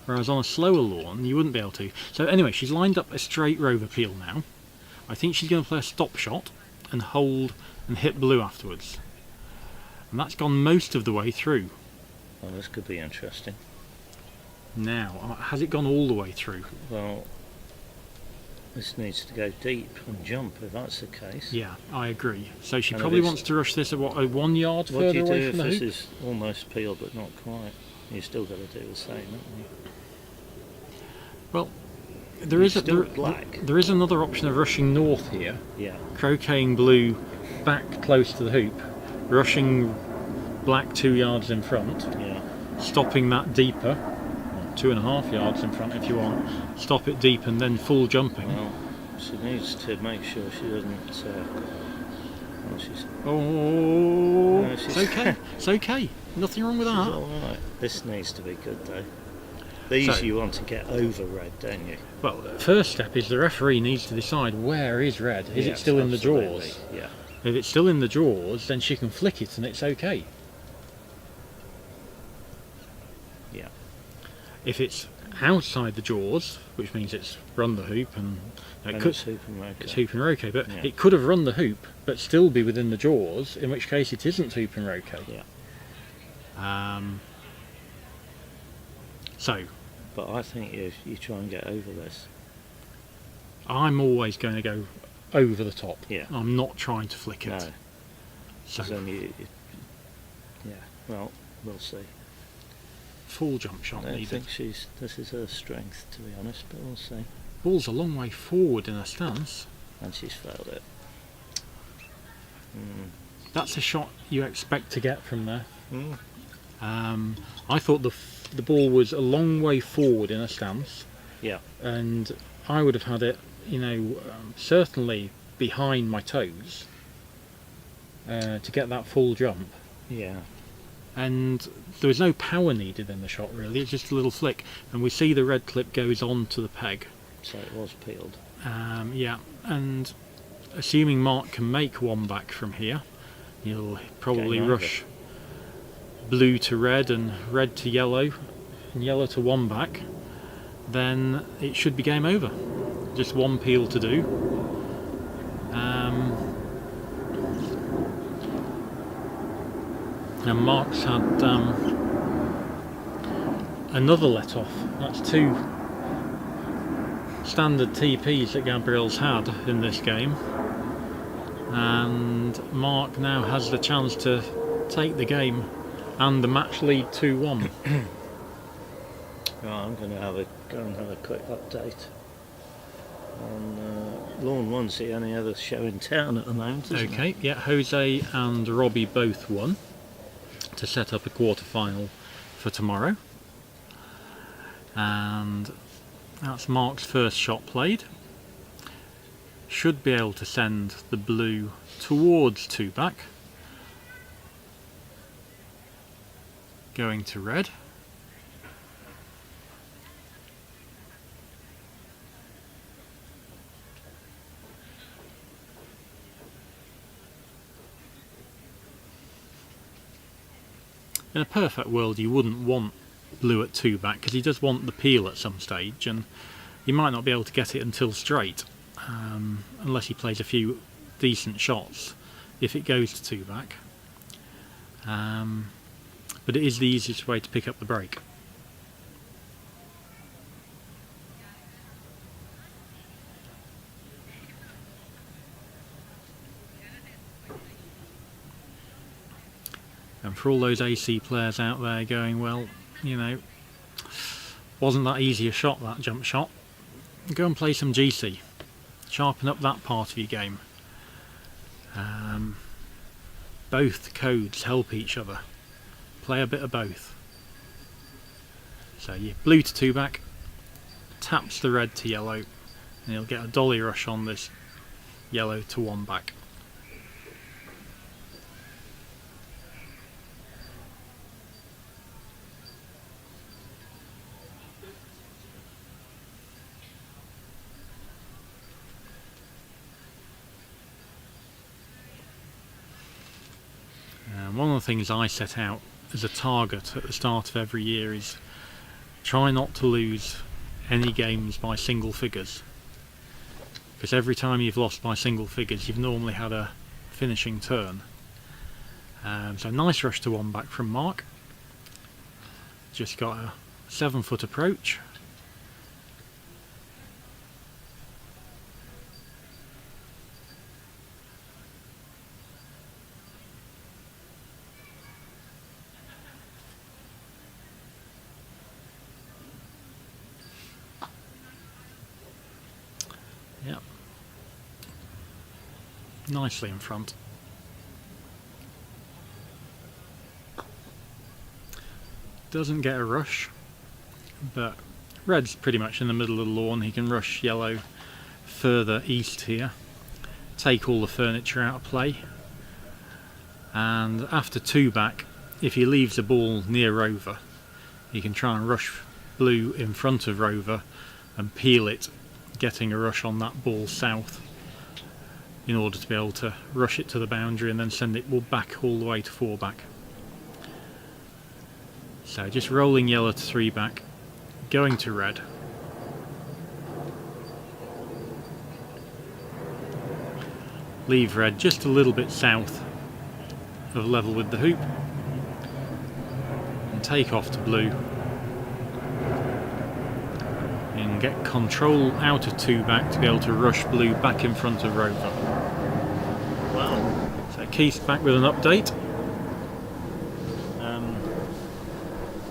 whereas on a slower lawn you wouldn't be able to. So anyway, she's lined up a straight rover peel now. I think she's going to play a stop shot and hold and hit blue afterwards, and that's gone most of the way through. Well, this could be interesting. Now, has it gone all the way through? Well, this needs to go deep and jump if that's the case. Yeah, I agree. So she And probably if it's- wants to rush this at what, 1 yard What do further you do away if from the this hoop? is almost peeled but not quite? You still got to do the same, haven't you? Well, there It's is still black. there is another option of rushing north here, Yeah. croqueting blue back close to the hoop, rushing black 2 yards in front, Yeah. stopping that deeper, 2.5 yards in front if you want, stop it deep and then full jumping. Well, she needs to make sure she doesn't. Well, she's Oh, No, it's she's- okay. It's okay. Nothing wrong with that. all right. This needs to be good though. These So- you want to get over red, don't you? Well, the first step is the referee needs to decide where is red. Is it Yes, still in the absolutely. drawers? Yeah. If it's still in the drawers, then she can flick it and it's okay. Yeah. If it's outside the jaws, which means it's run the hoop, and And it could, it's hoop and roker. it's hoop and roke, but Yeah. it could have run the hoop but still be within the jaws, in which case it isn't hoop and roke. Yeah. So But I think you try and get over this. I'm always going to go over the top. Yeah. I'm not trying to flick it. No. So So yeah. Well, we'll see. full jump shot I don't needed. think this is her strength, to be honest, but we'll see. Ball's a long way forward in a stance. And she's failed it. That's a shot you expect to get from there. Mm. I thought the ball was a long way forward in a stance, Yeah. and I would have had it, certainly behind my toes to get that full jump. Yeah. And there was no power needed in the shot really, it's just a little flick, and we see the red clip goes on to the peg. So it was peeled. Yeah, and assuming Mark can make one back from here, he'll probably Game over. rush blue to red and red to yellow and yellow to one back. Then it should be game over. Just one peel to do. And Mark's had another let off. That's two standard TPs that Gabrielle's had in this game, and Mark now has the chance to take the game and the match lead 2-1. Right, I'm going to go and have a quick update on Lawn 1's the only other show in town at the moment, isn't Okay, it? yeah, Jose and Robbie both won to set up a quarter-final for tomorrow, and that's Mark's first shot played. Should be able to send the blue towards two back. Going to red. In a perfect world you wouldn't want blue at two back because he does want the peel at some stage, and you might not be able to get it until straight unless he plays a few decent shots if it goes to two back. But it is the easiest way to pick up the break. And for all those AC players out there going, well, wasn't that easy a shot, that jump shot? Go and play some GC. Sharpen up that part of your game. Both codes help each other. Play a bit of both. So you blue to two back, taps the red to yellow, and you'll get a dolly rush on this yellow to one back. One of the things I set out as a target at the start of every year is try not to lose any games by single figures, because every time you've lost by single figures you've normally had a finishing turn. So nice rush to one back from Mark. Just got a 7-foot approach. Yep. Nicely in front. Doesn't get a rush, but red's pretty much in the middle of the lawn. He can rush yellow further east here, take all the furniture out of play, and after two back, if he leaves the ball near rover, he can try and rush blue in front of rover and peel it, getting a rush on that ball south in order to be able to rush it to the boundary and then send it back all the way to four back. So just rolling yellow to three back, going to red. Leave red just a little bit south of level with the hoop and take off to blue and get control out of 2 back to be able to rush blue back in front of rover. Wow. So Keith's back with an update.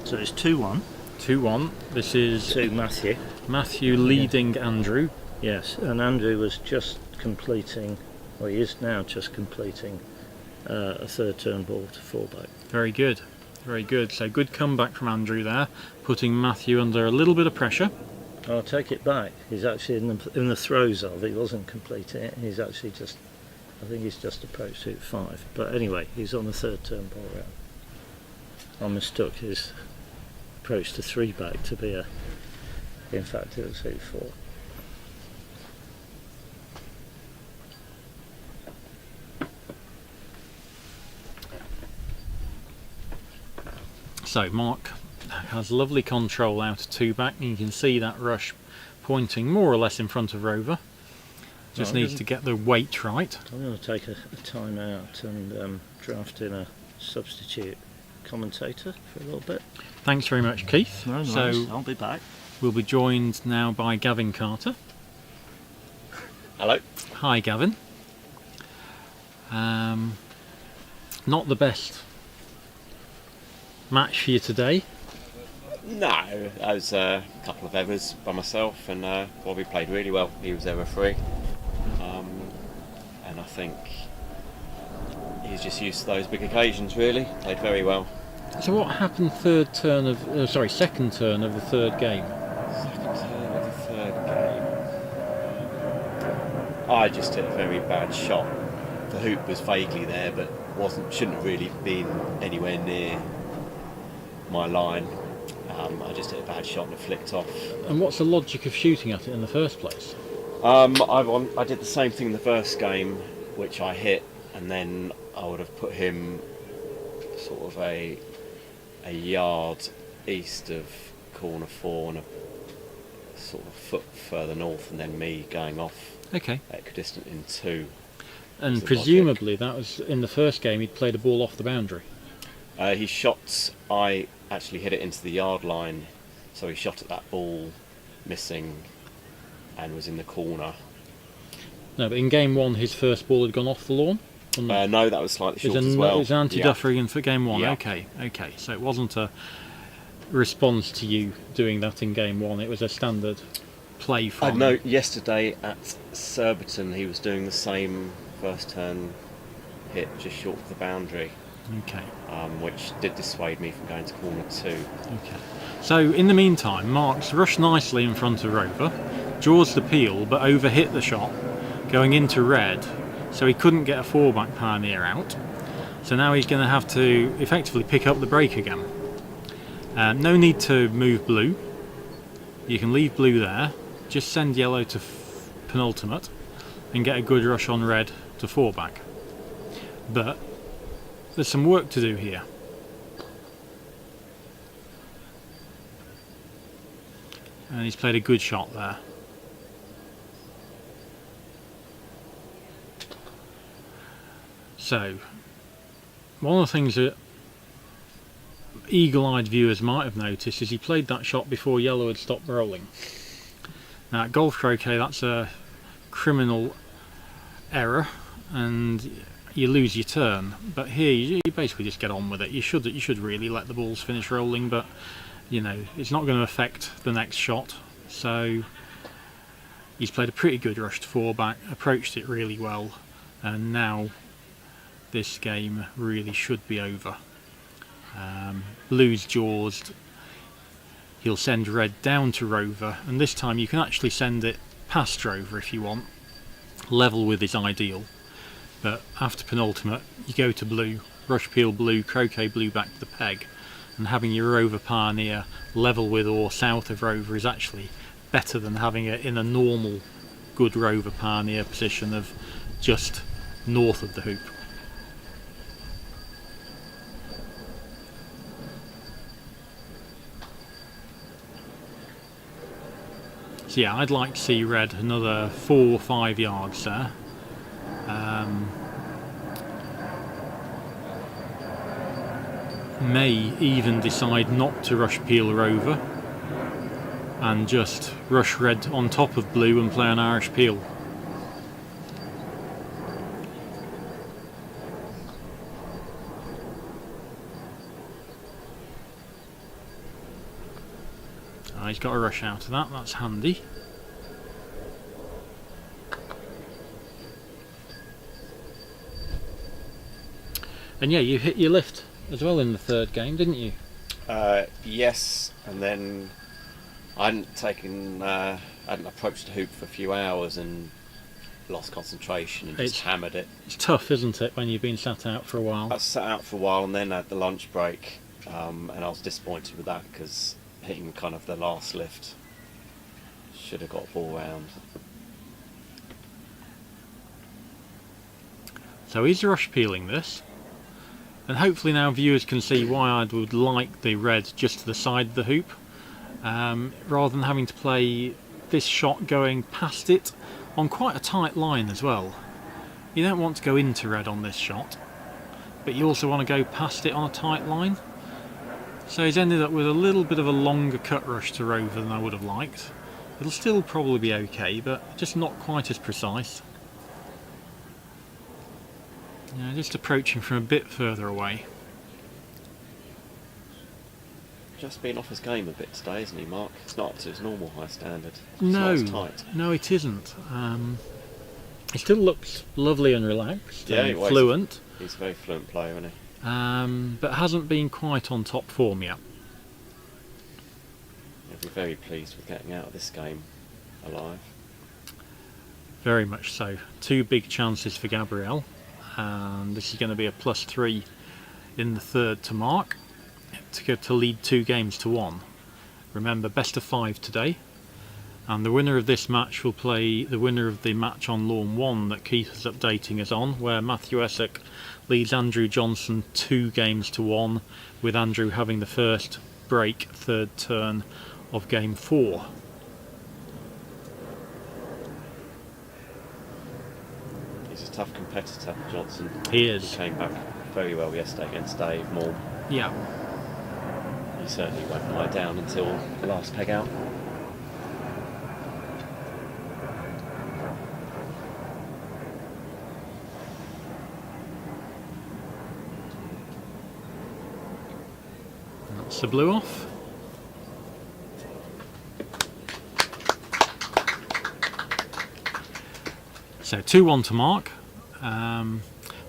So it's 2-1 2-1. This is to Matthew. Matthew leading Andrew. Yes, and Andrew was just completing, or he is now just completing, a third turn ball to 4 back. Very good, very good. So good comeback from Andrew there, putting Matthew under a little bit of pressure. I'll take it back. He's actually in the throes of. He wasn't completing it. He's actually just, I think he's just approached hoop 5. But anyway, he's on the third turn ball round. I mistook his approach to 3 back to be a. In fact, it was hoop 4. So Mark has lovely control out of 2 back, and you can see that rush pointing more or less in front of rover. Just needs to get the weight right. I'm going to take a time out and draft in a substitute commentator for a little bit. Thanks very much, Keith. No, so I'll be back. we'll be joined now by Gavin Carter. Hello. Hi, Gavin. Not the best match for you today. No, I was a couple of errors by myself, and Bobby played really well. He was error free, and I think he's just used to those big occasions. Really, played very well. So what happened second turn of the third game? Second turn of the third game. I just hit a very bad shot. The hoop was vaguely there, but shouldn't have really been anywhere near my line. I just hit a bad shot and it flicked off. And what's the logic of shooting at it in the first place? I did the same thing in the first game, which I hit, and then I would have put him sort of a yard east of corner 4 and a sort of foot further north, and then me going off equidistant in 2. And presumably that was in the first game he'd played a ball off the boundary. He shot, I actually hit it into the yard line, so he shot at that ball missing and was in the corner. No, but in game 1 his first ball had gone off the lawn? No, that was slightly short as well. It was anti-duffering for game 1, Yeah. okay. So it wasn't a response to you doing that in game 1, it was a standard play from... I know yesterday at Surbiton he was doing the same first turn hit just short of the boundary. Okay. Which did dissuade me from going to corner 2. Okay. So in the meantime, Mark's rushed nicely in front of rover, jaws the peel but overhit the shot, going into red, so he couldn't get a 4-back pioneer out. So now he's going to have to effectively pick up the break again. No need to move blue. You can leave blue there, just send yellow to penultimate and get a good rush on red to 4-back. But there's some work to do here. And he's played a good shot there. So, one of the things that eagle-eyed viewers might have noticed is he played that shot before yellow had stopped rolling. Now at golf croquet that's a criminal error and you lose your turn, but here you basically just get on with it. You should really let the balls finish rolling, but you know it's not going to affect the next shot. So he's played a pretty good rush to 4-back, approached it really well, and now this game really should be over. Blue's jawsed. He'll send red down to rover, and this time you can actually send it past rover if you want, level with his ideal. But after penultimate you go to blue, rush peel blue, croquet blue back to the peg, and having your rover pioneer level with or south of rover is actually better than having it in a normal good rover pioneer position of just north of the hoop. So yeah, I'd like to see red another 4 or 5 yards there. May even decide not to rush peel rover and just rush red on top of blue and play an Irish peel. He's got a rush out of that, that's handy. And yeah, you hit your lift as well in the third game, didn't you? Yes, and then I hadn't approached the hoop for a few hours and lost concentration and just hammered it. It's tough, isn't it, when you've been sat out for a while? I sat out for a while and then had the lunch break, and I was disappointed with that because hitting kind of the last lift should have got a ball round. So he's rush peeling this, and hopefully now viewers can see why I would like the red just to the side of the hoop, rather than having to play this shot going past it on quite a tight line as well. You don't want to go into red on this shot, but you also want to go past it on a tight line. So he's ended up with a little bit of a longer cut rush to rover than I would have liked. It'll still probably be okay, but just not quite as precise. Yeah, just approaching from a bit further away. Just been off his game a bit today, isn't he, Mark? It's not up to his normal high standard. It's No, not as tight. no, it isn't. He still looks lovely and relaxed, and fluent. He's a very fluent player, isn't he? But hasn't been quite on top form yet. He'll be very pleased with getting out of this game alive. Very much so. 2 big chances for Gabrielle, and this is going to be a +3 in the third to Mark to lead 2 games to 1. Remember, best of 5 today, and the winner of this match will play the winner of the match on Lawn 1 that Keith is updating us on, where Matthew Essex leads Andrew Johnson 2 games to 1, with Andrew having the first break, third turn of game 4. He's a tough competitor, Johnson. He is. He came back very well yesterday against Dave Moore. Yeah. He certainly won't lie down until the last peg out. That's the blue off. So 2-1 to Mark.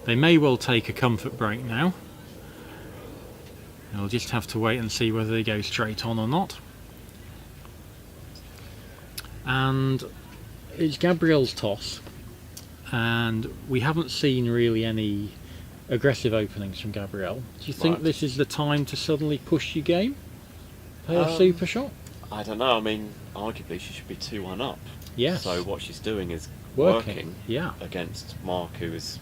They may well take a comfort break now. We'll just have to wait and see whether they go straight on or not. And it's Gabrielle's toss, and we haven't seen really any aggressive openings from Gabrielle. Do you think this is the time to suddenly push your game? Play a super shot? I don't know. I mean, arguably she should be 2-1 up. Yes. So what she's doing is working. Yeah. Against Mark, who is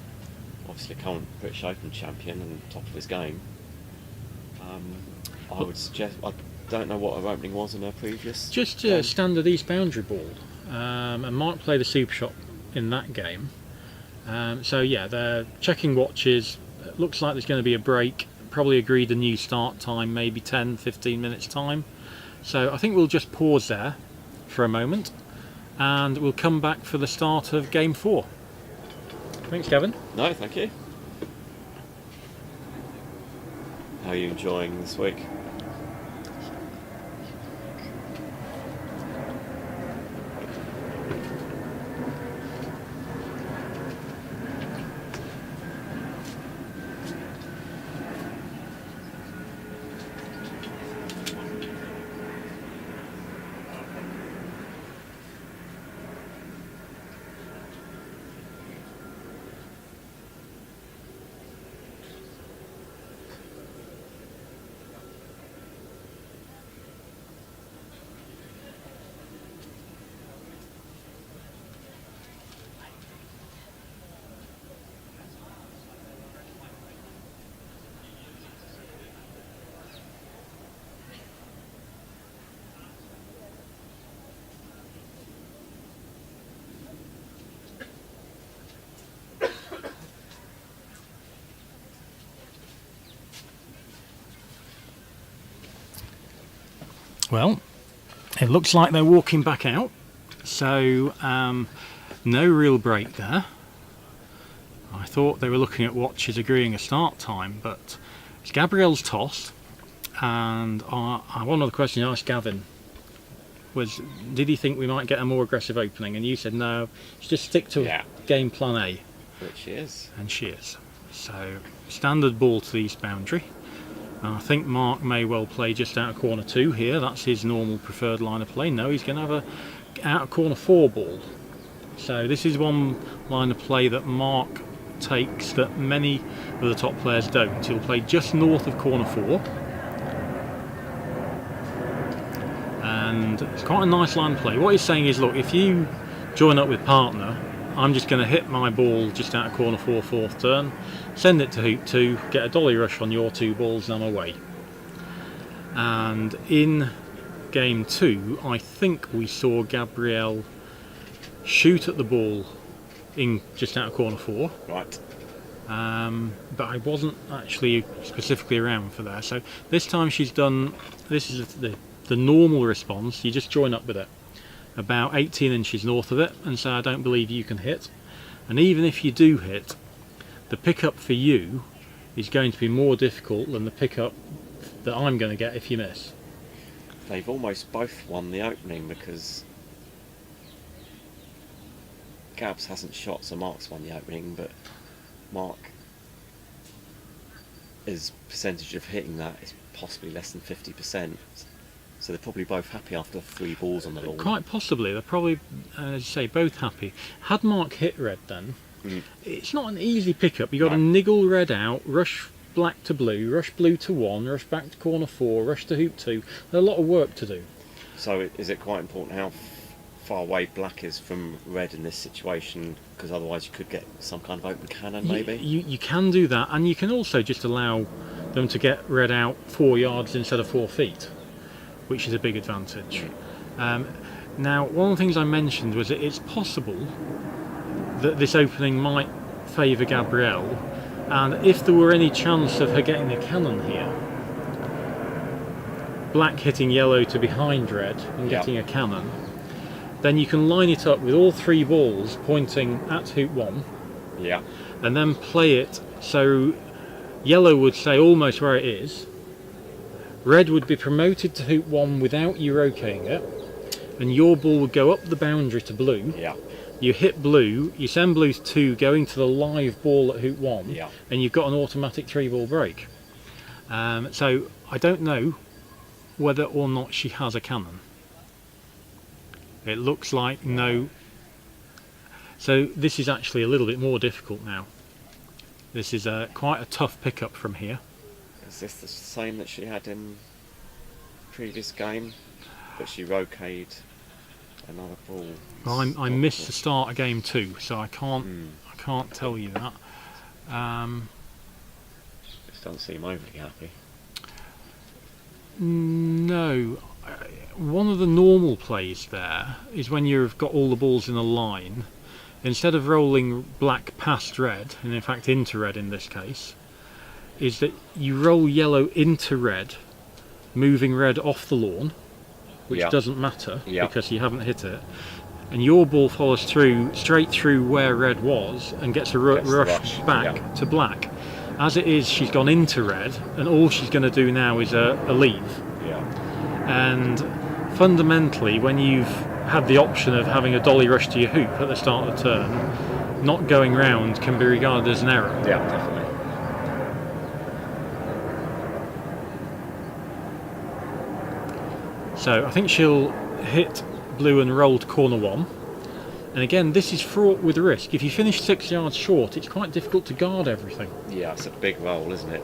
obviously current British Open champion and top of his game. I would suggest, I don't know what her opening was in her previous. Just a standard East boundary ball, and Mark played a super shot in that game. So yeah, they're checking watches. It looks like there's going to be a break. Probably agreed a new start time, maybe 10-15 minutes time. So I think we'll just pause there for a moment, and we'll come back for the start of game 4. Thanks, Kevin. No, thank you. How are you enjoying this week? Well, it looks like they're walking back out, so no real break there. I thought they were looking at watches agreeing a start time, but it's Gabrielle's toss, and one of the questions I asked Gavin was, did he think we might get a more aggressive opening? And you said no, just stick to game plan A. Which she is. And she is. So, standard ball to the east boundary. I think Mark may well play just out of corner 2 here. That's his normal preferred line of play. No, he's going to have a out of corner 4 ball. So this is one line of play that Mark takes that many of the top players don't. He'll play just north of corner 4. And it's quite a nice line of play. What he's saying is, look, if you join up with partner, I'm just going to hit my ball just out of corner 4 4th turn, send it to hoop 2, get a dolly rush on your 2 balls, and I'm away. And in game 2, I think we saw Gabrielle shoot at the ball in just out of corner 4. Right. But I wasn't actually specifically around for that. So this time she's done, this is the normal response, you just join up with it. About 18 inches north of it, and so I don't believe you can hit. And even if you do hit, the pickup for you is going to be more difficult than the pickup that I'm going to get if you miss. They've almost both won the opening because Gabs hasn't shot, so Mark's won the opening, but Mark, his percentage of hitting that is possibly less than 50%. So they're probably both happy after 3 balls on the lawn. Quite possibly. They're probably, as you say, both happy. Had Mark hit red then, it's not an easy pickup. You've got to niggle red out, rush black to blue, rush blue to 1, rush back to corner 4, rush to hoop 2. There's a lot of work to do. So is it quite important how far away black is from red in this situation? Because otherwise you could get some kind of open cannon, maybe? You can do that, and you can also just allow them to get red out 4 yards instead of 4 feet. Which is a big advantage. Now, one of the things I mentioned was that it's possible that this opening might favour Gabrielle, and if there were any chance of her getting a cannon here, black hitting yellow to behind red and getting a cannon, then you can line it up with all 3 balls pointing at hoop 1, and then play it so yellow would stay almost where it is, red would be promoted to hoop 1 without you okaying it, and your ball would go up the boundary to blue. You hit blue, you send blue to 2 going to the live ball at hoop 1, and you've got an automatic 3-ball break. So I don't know whether or not she has a cannon. It looks like no. So this is actually a little bit more difficult now. This is quite a tough pickup from here. Is this the same that she had in previous game, but she rocated another ball? Well, I missed the start of game 2, so I can't tell you that. Just doesn't seem overly happy. No, one of the normal plays there is when you've got all the balls in a line, instead of rolling black past red, and in fact into red in this case, is that you roll yellow into red, moving red off the lawn, which doesn't matter because you haven't hit it, and your ball follows through straight through where red was and gets a rush back to black. As it is, she's gone into red, and all she's going to do now is a leave. And fundamentally, when you've had the option of having a dolly rush to your hoop at the start of the turn, not going round can be regarded as an error. Definitely. So I think she'll hit blue and roll to corner 1. And again, this is fraught with risk. If you finish 6 yards short, it's quite difficult to guard everything. Yeah, it's a big roll, isn't it?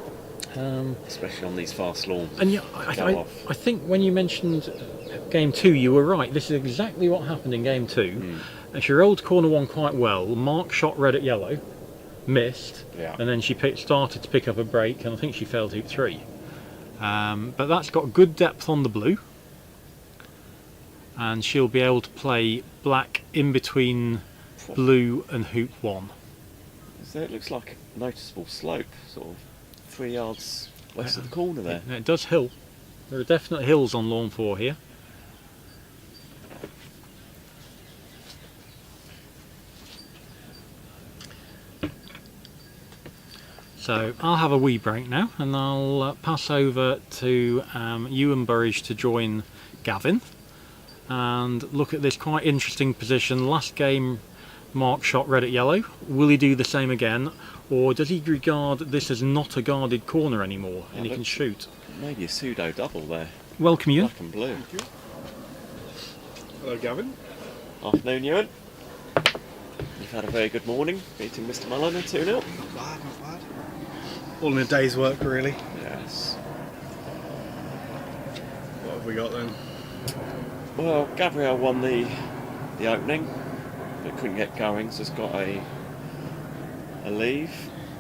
Especially on these fast lawns. And I think when you mentioned game 2, you were right. This is exactly what happened in game 2. And she rolled corner 1 quite well. Mark shot red at yellow, missed, and then she started to pick up a break, and I think she failed hoop 3. But that's got good depth on the blue, and she'll be able to play black in between blue and hoop 1. So it looks like a noticeable slope, sort of 3 yards west of the corner there. It does hill. There are definite hills on lawn 4 here. So I'll have a wee break now, and I'll pass over to you and Burridge to join Gavin and look at this quite interesting position. Last game Mark shot red at yellow. Will he do the same again, or does he regard this as not a guarded corner anymore and he can shoot? Maybe a pseudo double there. Welcome, Ewan. Black and blue. Thank you. Hello, Gavin. Afternoon, Ewan. You've had a very good morning, beating Mr. Mulliner 2-0. Not bad, not bad. All in a day's work, really. Yes. What have we got then? Well, Gabrielle won the opening, but couldn't get going, so has got a leave.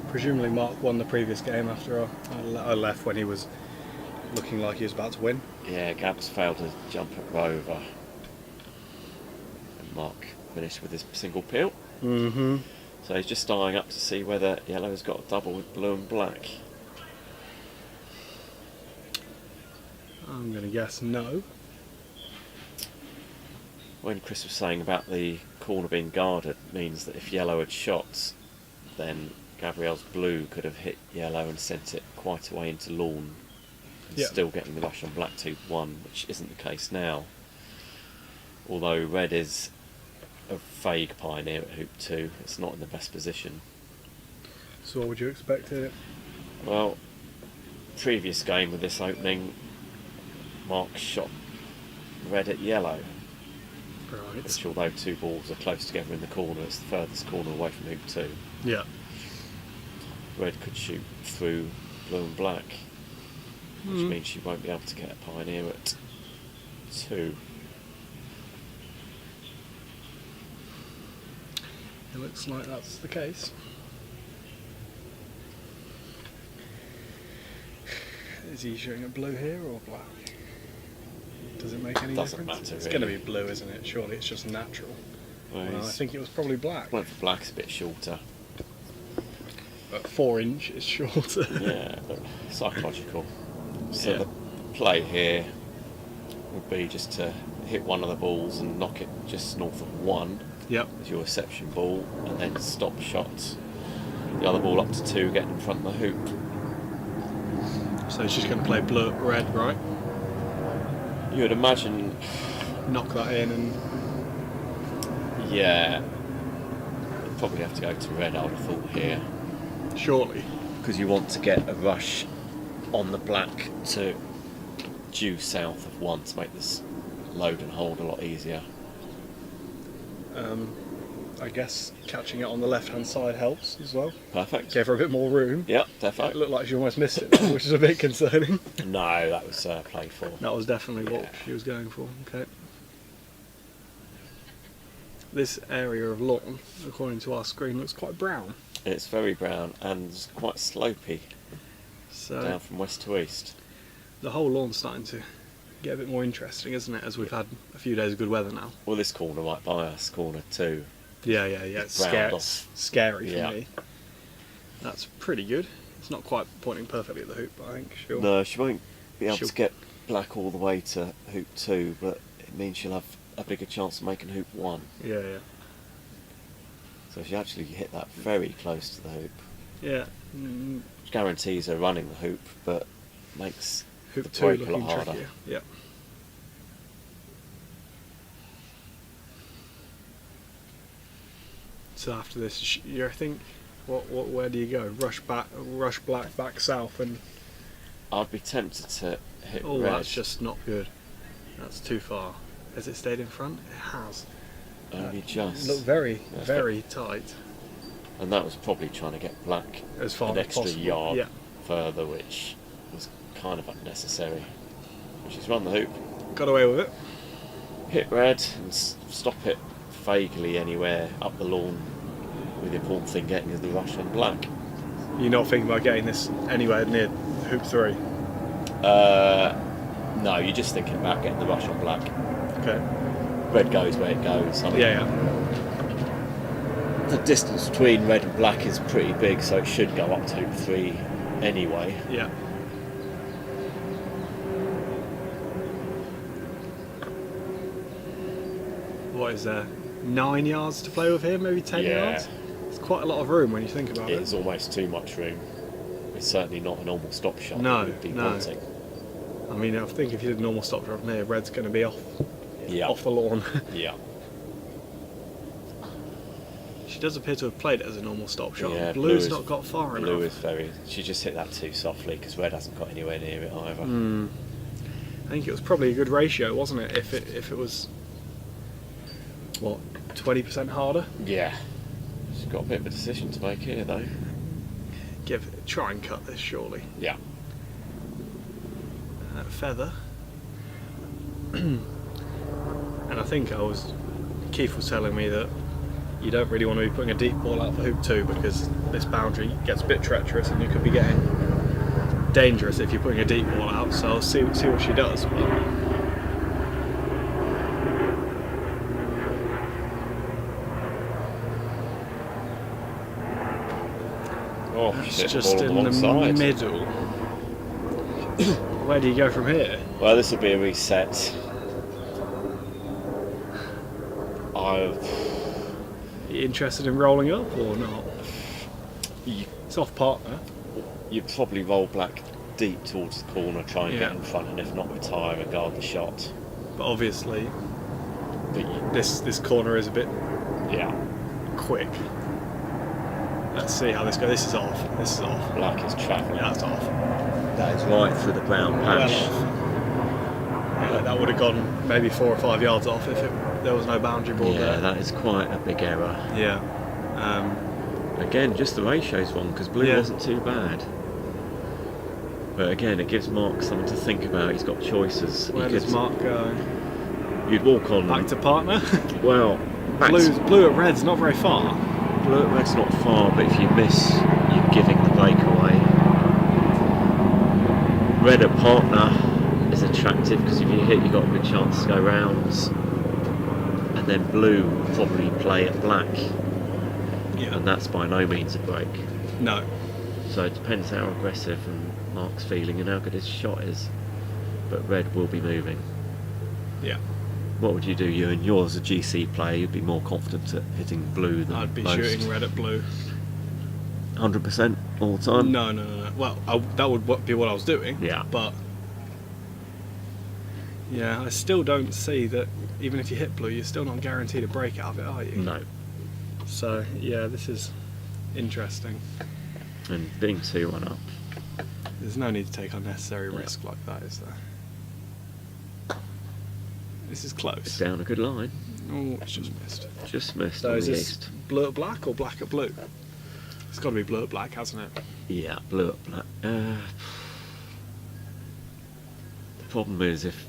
Presumably Mark won the previous game after I left when he was looking like he was about to win. Yeah, Gab's failed to jump at rover. And Mark finished with his single peel. Mm-hmm. So he's just eyeing up to see whether yellow's got a double with blue and black. I'm going to guess no. When Chris was saying about the corner being guarded, means that if yellow had shot, then Gabrielle's blue could have hit yellow and sent it quite a way into lawn, and Yeah. still getting the rush on black 2-1, which isn't the case now. Although red is a vague pioneer at hoop 2, it's not in the best position. So what would you expect here? Well, previous game with this opening, Mark shot red at yellow, Right. which although two balls are close together in the corner, it's the furthest corner away from hoop 2. Yeah. Red could shoot through blue and black, which means she won't be able to get a pioneer at 2. It looks like that's the case. Is he shooting at blue here or black? Does it make any Doesn't difference? matter, It's really. going to be blue, isn't it? Surely it's just natural. Well, Well, I he's think it was probably black. went for black's a bit shorter. But 4 inches shorter. Yeah, but psychological. So Yeah. the play here would be just to hit one of the balls and knock it just north of 1 Yep. as your reception ball, and then stop shots. The other ball up to 2, getting in front of the hoop. So he's just going to play blue, red, right? You would imagine, Knock that in and yeah, you'd probably have to go to red, I would have thought here, surely. because you want to get a rush on the black to due south of 1 to make this load and hold a lot easier. I guess catching it on the left-hand side helps as well. Perfect. Gave her a bit more room. Yep, It definitely. looked like she almost missed it, which is a bit concerning. No, that was play 4. That was definitely what Yeah. she was going for. Okay. This area of lawn, according to our screen, looks quite brown. It's very brown and quite slopey So down from west to east. the whole lawn's starting to get a bit more interesting, isn't it? As we've had a few days of good weather now. Well, this corner right by us, corner 2. Yeah. It's Round it's off. scary for Yeah. me. That's pretty good. It's not quite pointing perfectly at the hoop, but I think she'll. No, she won't be able She'll- to get black all the way to hoop 2, but it means she'll have a bigger chance of making hoop 1. Yeah. So she actually hit that very close to the hoop. Yeah. Mm, Which guarantees her running the hoop, but makes hoop the 2 break a lot looking harder. trickier. Yeah. So after this, I think, where do you go? Rush black, back south, and I'd be tempted to hit oh, red. that's just not good. That's too far. Has it stayed in front? It has. Only It just. looked very, That's very tight. And that was probably trying to get black As far an as extra possible. yard Yeah. further, which was kind of unnecessary. She's run the hoop, Got away with it. hit red, and stop it vaguely anywhere up the lawn. With the important thing getting is the rush on black. You're not thinking about getting this anywhere near hoop 3. No, you're just thinking about getting the rush on black. Okay. Red goes where it goes. I mean, Yeah. the distance between red and black is pretty big, so it should go up to hoop 3 anyway. Yeah. what is there, 9 yards to play with here, maybe 10 Yeah. yards? It's quite a lot of room when you think about It's it. almost too much room. It's certainly not a normal stop shot No, that we'd be no. wanting. I mean, I think if you did a normal stop shot from here, red's going to be off Yeah. the lawn. Yeah. She does appear to have played it as a normal stop shot. Yeah, Blue's blue not got far Blue enough. is very. She just hit that too softly because red hasn't got anywhere near it either. I think it was probably a good ratio, wasn't it? If it was, what, 20% harder? Yeah. She's got a bit of a decision to make here though. Try and cut this, surely. Yeah. Feather. And I think Keith was telling me that you don't really want to be putting a deep ball out for hoop 2 because this boundary gets a bit treacherous and you could be getting dangerous if you're putting a deep ball out, so I'll see what she does. Oh, It's shit, just ball on in the wrong side. middle. Where do you go from here? Well, this will be a reset. Are you interested in rolling up or not? You, It's off partner. you'd probably roll black deep towards the corner, try and get Yeah. in front, and if not, retire and guard the shot. But obviously But you, this corner is a bit yeah, quick. Let's see how this goes. This is off. This is off. black is travelling. Yeah, that's off. That is right through the brown patch. Yeah, that would have gone maybe 4 or 5 yards off if there was no boundary ball Yeah, there. that is quite a big error. Yeah. Again, just the ratio's wrong because blue Yeah. wasn't too bad. But again, it gives Mark something to think about. He's got choices. Where He does could- Mark go? You'd walk on. Back to partner? Well, back Blue at red's not very far. blue at red's not far, but if you miss, you're giving the breakaway. Red at partner is attractive because if you hit, you've got a good chance to go rounds. And then blue will probably play at black, Yeah. and that's by no means a break. No. So it depends how aggressive and Mark's feeling and how good his shot is. But red will be moving. Yeah. What would you do? You're as a GC player, you'd be more confident at hitting blue than I'd be most. shooting red at blue. 100% all the time? No. Well, that would be what I was doing. Yeah. But yeah, I still don't see that even if you hit blue, you're still not guaranteed a break out of it, are you? No. So yeah, this is interesting. And being 2-1 up. There's no need to take unnecessary risk like that, is there? This is It's close. down a good line. Oh, it's just missed. Just missed So on is the this east. blue at black or black at blue? It's got to be blue at black, hasn't it? Yeah, blue at black. The problem is if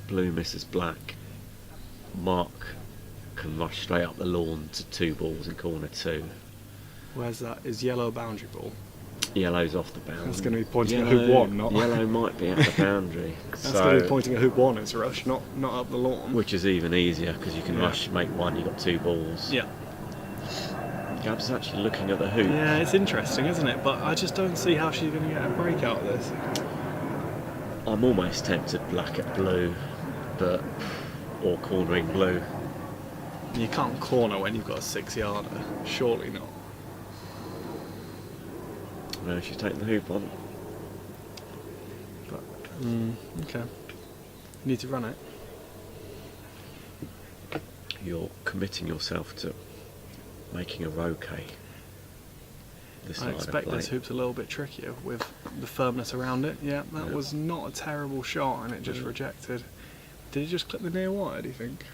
blue misses black, Mark can rush straight up the lawn to 2 balls in corner 2. Where's that? Is yellow a boundary ball? Yellow's off the boundary. That's going to be pointing at hoop 1, not. Yellow might be at the boundary. That's going to be pointing at hoop 1 as rush, not up the lawn. Which is even easier because you can Yeah. rush, make 1, you've got 2 balls. Yeah. Gab's actually looking at the hoop. Yeah, it's interesting, isn't it? But I just don't see how she's going to get a break out of this. I'm almost tempted black at blue, but or cornering blue. You can't corner when you've got a 6-yarder. Surely not. No, she's taking the hoop on. But okay. You need to run it. You're committing yourself to making a roquet. This I line of expect play. this hoop's a little bit trickier with the firmness around it. Yeah, that Yeah. was not a terrible shot and it just rejected. Did it just clip the near wire, do you think?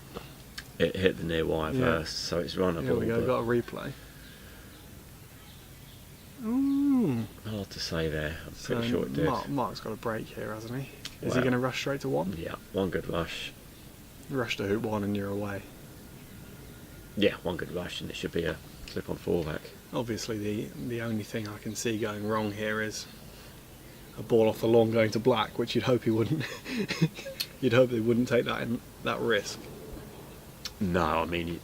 It hit the near wire Yeah. first, so it's runnable. Here we go, but got a replay. Ooh. hard to say there. I'm So pretty sure it did. Mark's got a break here, hasn't he? Is he Well. going to rush straight to 1? Yeah, 1 good rush. Rush to hoop 1 and you're away. Yeah, 1 good rush, and it should be a clip on 4-back. Obviously, the only thing I can see going wrong here is a ball off the lawn going to black, which you'd hope he wouldn't. You'd hope they wouldn't take that risk. No, I mean,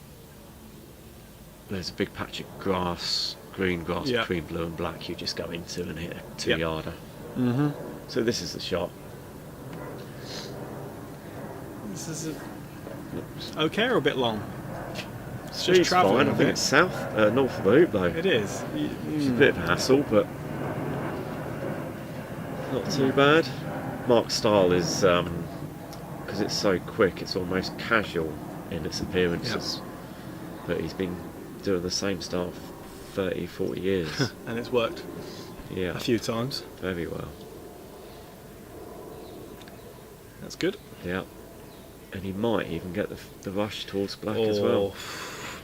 there's a big patch of grass, green grass Yeah. between blue and black you just go into and hit a Yeah. 2-yarder. Mm-hmm. So this is the shot. This is okay or a bit long? It's She's just travelling fine. a I think bit. it's south, north of the hoop though. It is. It's a bit of a hassle, but not too bad. Mark's style is, because it's so quick, it's almost casual in its appearances. But he's been doing the same style for 30, 40 years. And it's worked Yeah, a few times. very well. That's good. Yeah, and he might even get the rush towards black as well.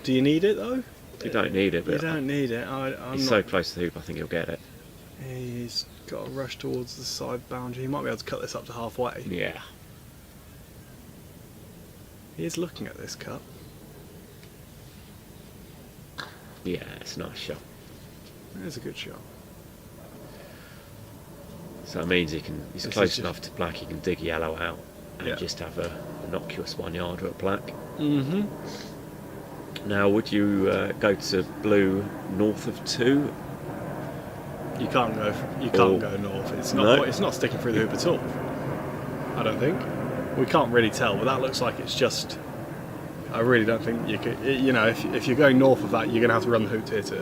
Do you need it though? You don't need it, You but don't need it. I'm he's not. so close to the hoop, I think he'll get it. He's got a rush towards the side boundary. He might be able to cut this up to halfway. Yeah. He is looking at this cut. Yeah, it's a nice shot. It is a good shot. So that means he's This is close just- enough to black, he can dig yellow out and Yeah. just have a innocuous 1 yarder at black. Mm-hmm. Now, would you go to blue north of 2? You can't go. You Or- can't go north. It's not. No. It's not sticking through the hoop at all. I don't think. We can't really tell, but that looks like it's just. I really don't think you could. You know, if you're going north of that, you're going to have to run the hoop tier 2,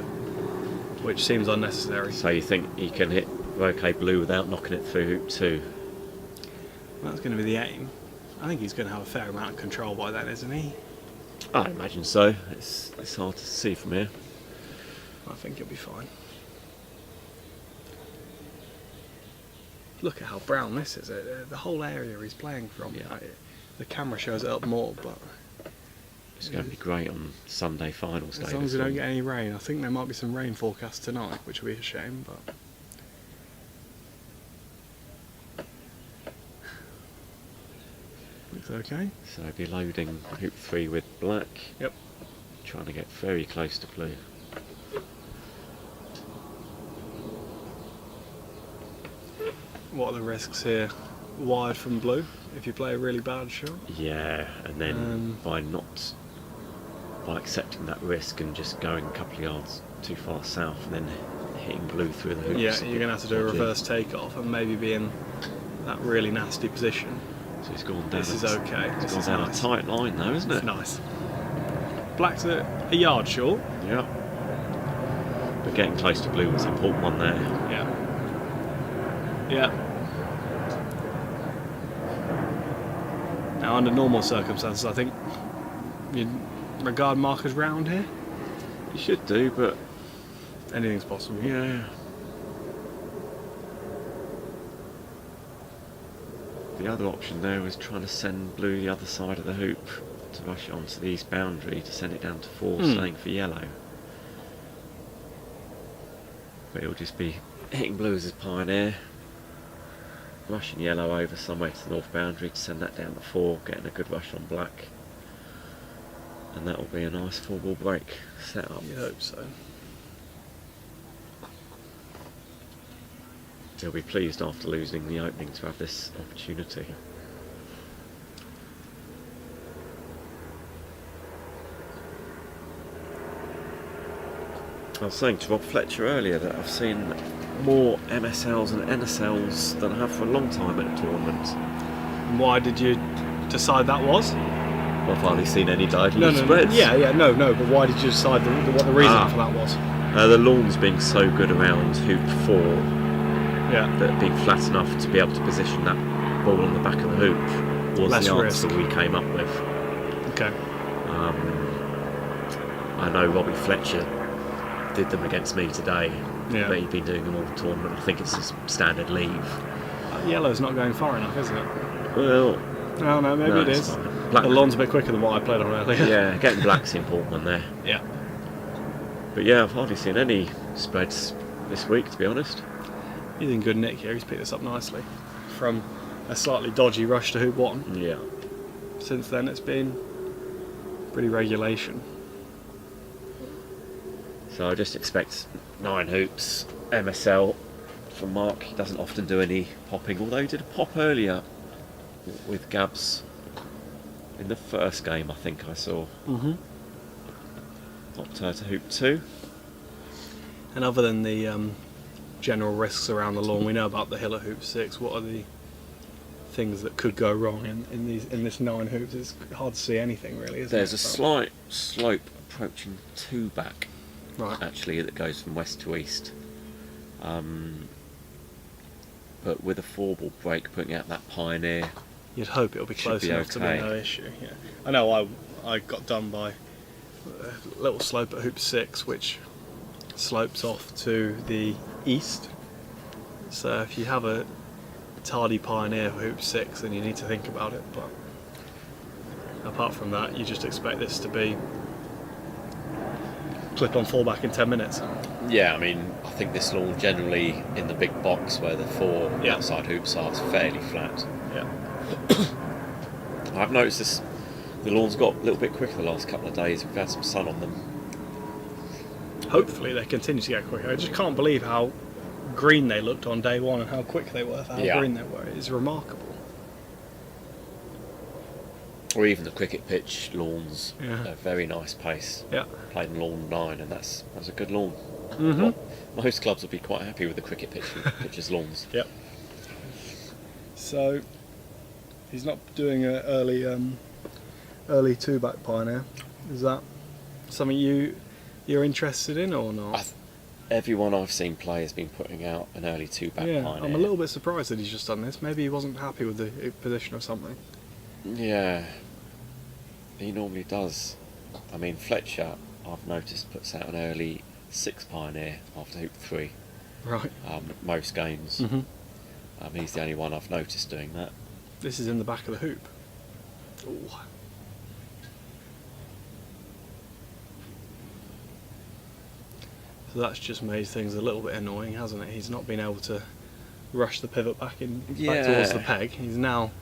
which seems unnecessary. So you think he can hit Croquet blue without knocking it through hoop 2? That's going to be the aim. I think he's going to have a fair amount of control by then, isn't he? I imagine so. It's hard to see from here. I think he'll be fine. Look at how brown this is. The whole area he's playing from. Yeah. The camera shows it up more, but It's going to be great on Sunday finals day. as long as this we don't one. get any rain. I think there might be some rain forecast tonight, which will be a shame, but looks okay. So he'll be loading hoop 3 with black. Yep. Trying to get very close to blue. What are the risks here? Wide from blue, if you play a really bad shot. Yeah, and then Um, by accepting that risk and just going a couple of yards too far south and then hitting blue through the hoops. Yeah, a you're bit going to have to do a dodgy. reverse takeoff and maybe be in that really nasty position. So he's gone down. This is okay. He's This gone is down nice. a tight line though, isn't It's it? nice. Black's a yard short. Yeah. But getting close to blue was an important one there. Yeah. Yeah. Now, under normal circumstances, I think you'd regard markers round here. You should do, but Anything's possible. yeah. The other option there was trying to send blue the other side of the hoop to rush it onto the east boundary to send it down to 4, staying for yellow. But it'll just be hitting blue as a pioneer, rushing yellow over somewhere to the north boundary to send that down to 4, getting a good rush on black. And that'll be a nice 4-ball break set up. You'd hope so. He'll be pleased after losing the opening to have this opportunity. I was saying to Rob Fletcher earlier that I've seen more MSLs and NSLs than I have for a long time at a tournament. And why did you decide that was? I've hardly seen any diagonal No. spreads. Yeah, no. But why did you decide what the reason Ah. for that was? The lawns being so good around hoop 4 Yeah. that being flat enough to be able to position that ball in the back of the hoop was Less the answer risk. we came up with. Okay. I know Robbie Fletcher did them against me today, Yeah. but he'd been doing them all the tournament. I think it's his standard leave. Yellow's not going far enough, is it? Well, No, maybe no, it it's is. fine. Black, The lawn's a bit quicker than what I played on earlier. yeah, getting black's the important one there. Yeah. But yeah, I've hardly seen any spreads this week, to be honest. He's in good nick here. He's picked this up nicely. From a slightly dodgy rush to hoop 1. Yeah. Since then, it's been pretty regulation. So I just expect 9 hoops, MSL from Mark. He doesn't often do any popping, although he did a pop earlier with Gabs in the first game, I think I saw. Mm-hmm. Popped her to hoop 2. And other than the general risks around the lawn, we know about the hill at hoop 6. What are the things that could go wrong in this 9 hoops. It's hard to see anything really, isn't There's it? a slight slope approaching 2 back, Right. actually, that goes from west to east. But with a 4-ball break, putting out that Pioneer, You'd hope it'll be Should close be enough to be okay. no issue. Yeah. I know I got done by a little slope at hoop 6, which slopes off to the east. So if you have a tardy Pioneer for hoop 6, then you need to think about it. But apart from that, you just expect this to be clip on fallback in 10 minutes. yeah, I mean, I think this lawn generally in the big box where the 4 Yeah. outside hoops are is fairly flat. Yeah. I've noticed this, the lawn's got a little bit quicker the last couple of days. We've had some sun on them. Hopefully they continue to get quicker. I just can't believe how green they looked on day 1 and how quick they were for how Yeah. green they were. It's remarkable. Or even the cricket pitch lawns, Yeah. a very nice pace. Yeah. Played in lawn 9, and that's a good lawn. Mm-hmm. Well, most clubs would be quite happy with the cricket pitches lawns. Yep. So he's not doing an early 2-back Pioneer. Is that something you're interested in or not? Everyone I've seen play has been putting out an early 2-back Yeah, Pioneer. I'm a little bit surprised that he's just done this. Maybe he wasn't happy with the position or something. Yeah, he normally does. I mean, Fletcher, I've noticed, puts out an early 6 Pioneer after hoop 3. Right. Most games. Mm-hmm. He's the only one I've noticed doing that. This is in the back of the hoop. Ooh. So that's just made things a little bit annoying, hasn't it? He's not been able to rush the pivot back towards the Yeah. peg. He's now...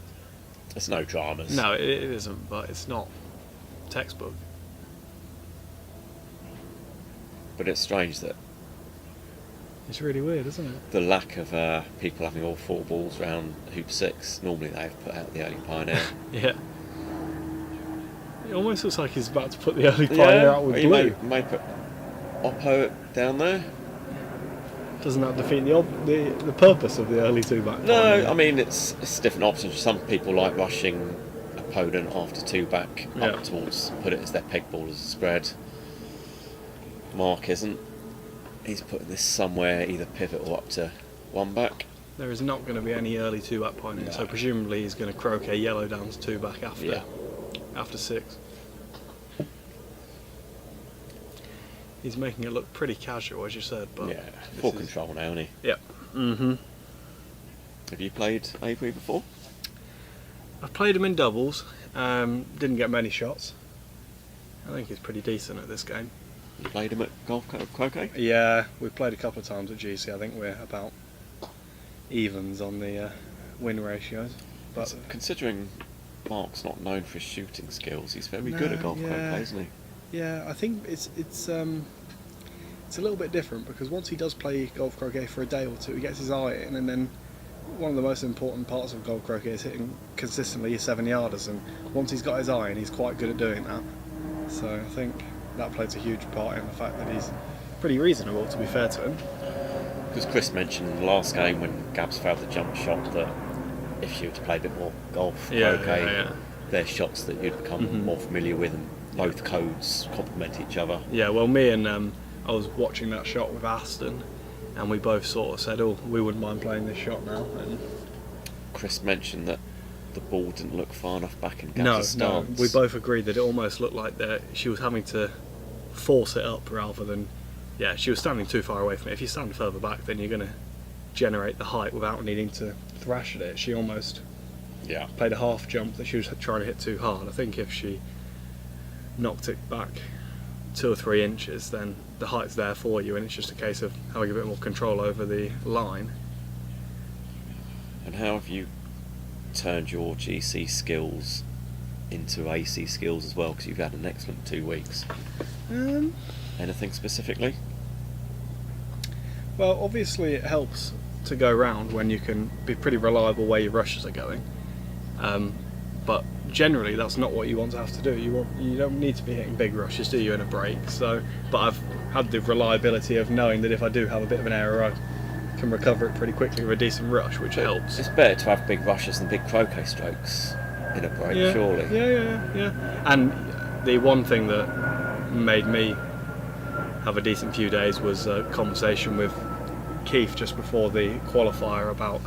There's no dramas. No, it isn't, but it's not textbook. But it's strange that It's really weird, isn't it? the lack of people having all 4 balls round hoop 6. Normally they've put out the early Pioneer. Yeah. It almost looks like he's about to put the early Pioneer out with you blue. may put Oppo down there. Doesn't that defeat the purpose of the early 2-back? No, Pioneer? I mean it's different options. Some people like rushing opponent after 2-back Yeah. up towards, put it as their peg ball as a spread. Mark isn't. He's putting this somewhere either pivot or up to 1-back. There is not going to be any early 2-back Pioneer, No. so presumably he's going to croquet yellow down to 2-back Yeah. after 6. He's making it look pretty casual, as you said, but Yeah, this full is- control now, isn't he? Yep. Mm-hmm. Have you played Avery before? I've played him in doubles. Didn't get many shots. I think he's pretty decent at this game. You played him at Croquet? Yeah, we've played a couple of times at GC. I think we're about evens on the win ratios. But Considering Mark's not known for his shooting skills, he's very good at No, golf yeah. croquet, isn't he? yeah, I think it's a little bit different because once he does play golf croquet for a day or two, he gets his eye in, and then one of the most important parts of golf croquet is hitting consistently your 7-yarders, and once he's got his eye in, he's quite good at doing that. So I think that plays a huge part in the fact that he's pretty reasonable, to be fair to him. Because Chris mentioned in the last game when Gabs failed the jump shot that if she were to play a bit more golf croquet, yeah. they're shots that you'd become Mhm. more familiar with, and both codes complement each other. Yeah, well, me and I was watching that shot with Aston, and we both sort of said, "Oh, we wouldn't mind playing this shot now." And Chris mentioned that the ball didn't look far enough back in no, Gabs' stance. we both agreed that it almost looked like that she was having to force it up rather than, yeah, she was standing too far away from it. If you stand further back, then you're going to generate the height without needing to thrash at it. She almost Yeah. played a half jump that she was trying to hit too hard. I think if she knocked it back 2 or 3 inches, then the height's there for you, and it's just a case of having a bit more control over the line. And how have you turned your GC skills into AC skills as well? Because you've had an excellent 2 weeks. Anything specifically? Well, obviously it helps to go round when you can be pretty reliable where your rushes are going. But generally that's not what you want to have to do. You don't need to be hitting big rushes, do you, in a break? So, but I've had the reliability of knowing that if I do have a bit of an error, I can recover it pretty quickly with a decent rush, which helps. It's better to have big rushes than big croquet strokes in a break, Yeah, surely. yeah. And the one thing that made me have a decent few days was a conversation with Keith just before the qualifier about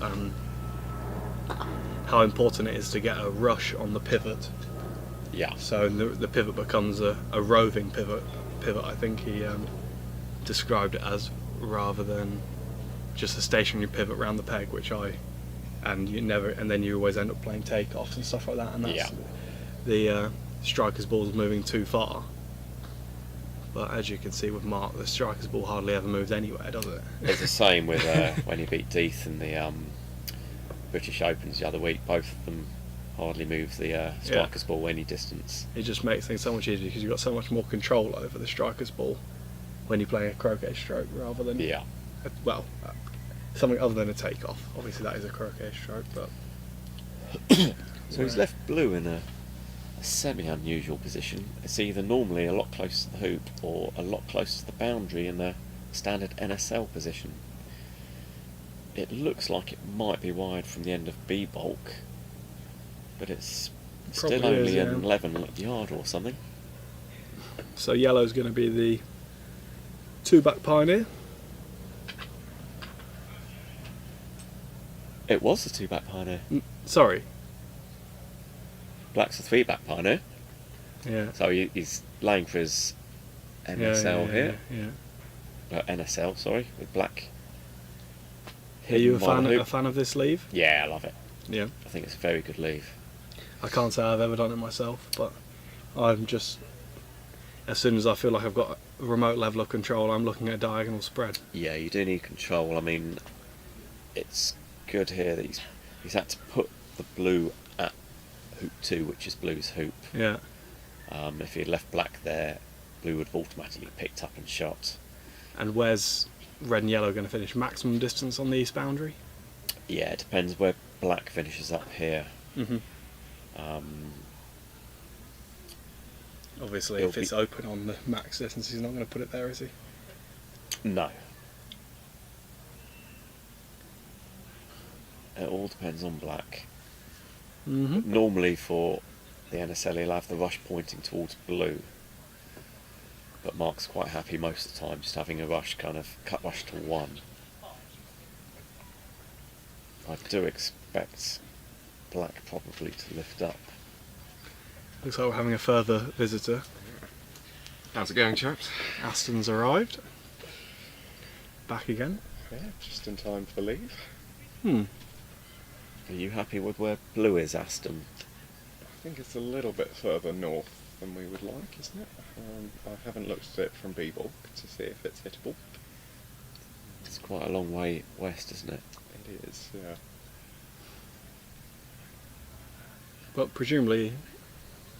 how important it is to get a rush on the pivot. Yeah. So the pivot becomes a roving pivot. I think he described it as, rather than just a stationary pivot round the peg, which and then you always end up playing takeoffs and stuff like that, and that's the striker's ball's moving too far. But as you can see with Mark, the striker's ball hardly ever moves anywhere, does it? It's the same with when he beat Death in the British Opens the other week. Both of them hardly move the striker's ball any distance. It just makes things so much easier because you've got so much more control over the striker's ball when you're playing a croquet stroke rather than something other than a takeoff. Obviously that is a croquet stroke, but so he's left blue in a semi-unusual position. It's either normally a lot closer to the hoop or a lot closer to the boundary in the standard NSL position. It looks like it might be wide from the end of B bulk, but it's still Probably only is, an 11 yard or something. so yellow's going to be the 2-back pioneer. It was the 2-back pioneer. Sorry. Black's the 3-back pioneer. Yeah. So he's laying for his MSL here. Yeah. NSL, sorry, with black. Are you hidden by the a hoop. fan of this leave? Yeah, I love it. Yeah. I think it's a very good leave. I can't say I've ever done it myself, but I'm just, as soon as I feel like I've got a remote level of control, I'm looking at a diagonal spread. Yeah, you do need control. I mean, it's good here that he's had to put the blue at hoop 2, which is blue's hoop. Yeah. If he had left black there, blue would have automatically picked up and shot. And where's red and yellow going to finish? Maximum distance on the east boundary? Yeah, it depends where black finishes up here. Mm-hmm. Obviously, if it's open on the max distance, he's not going to put it there, is he? No. It all depends on black. Mm-hmm. Normally for the NSL he'll have the rush pointing towards blue, but Mark's quite happy most of the time just having a rush, kind of cut rush to 1. I do expect black probably to lift up. Looks like we're having a further visitor. How's it going, chaps? Aston's arrived. Back again. Yeah, just in time for leave. Are you happy with where blue is, Aston? I think it's a little bit further north than we would like, isn't it? I haven't looked at it from B-bulk to see if it's hittable. It's quite a long way west, isn't it? It is, yeah. But presumably,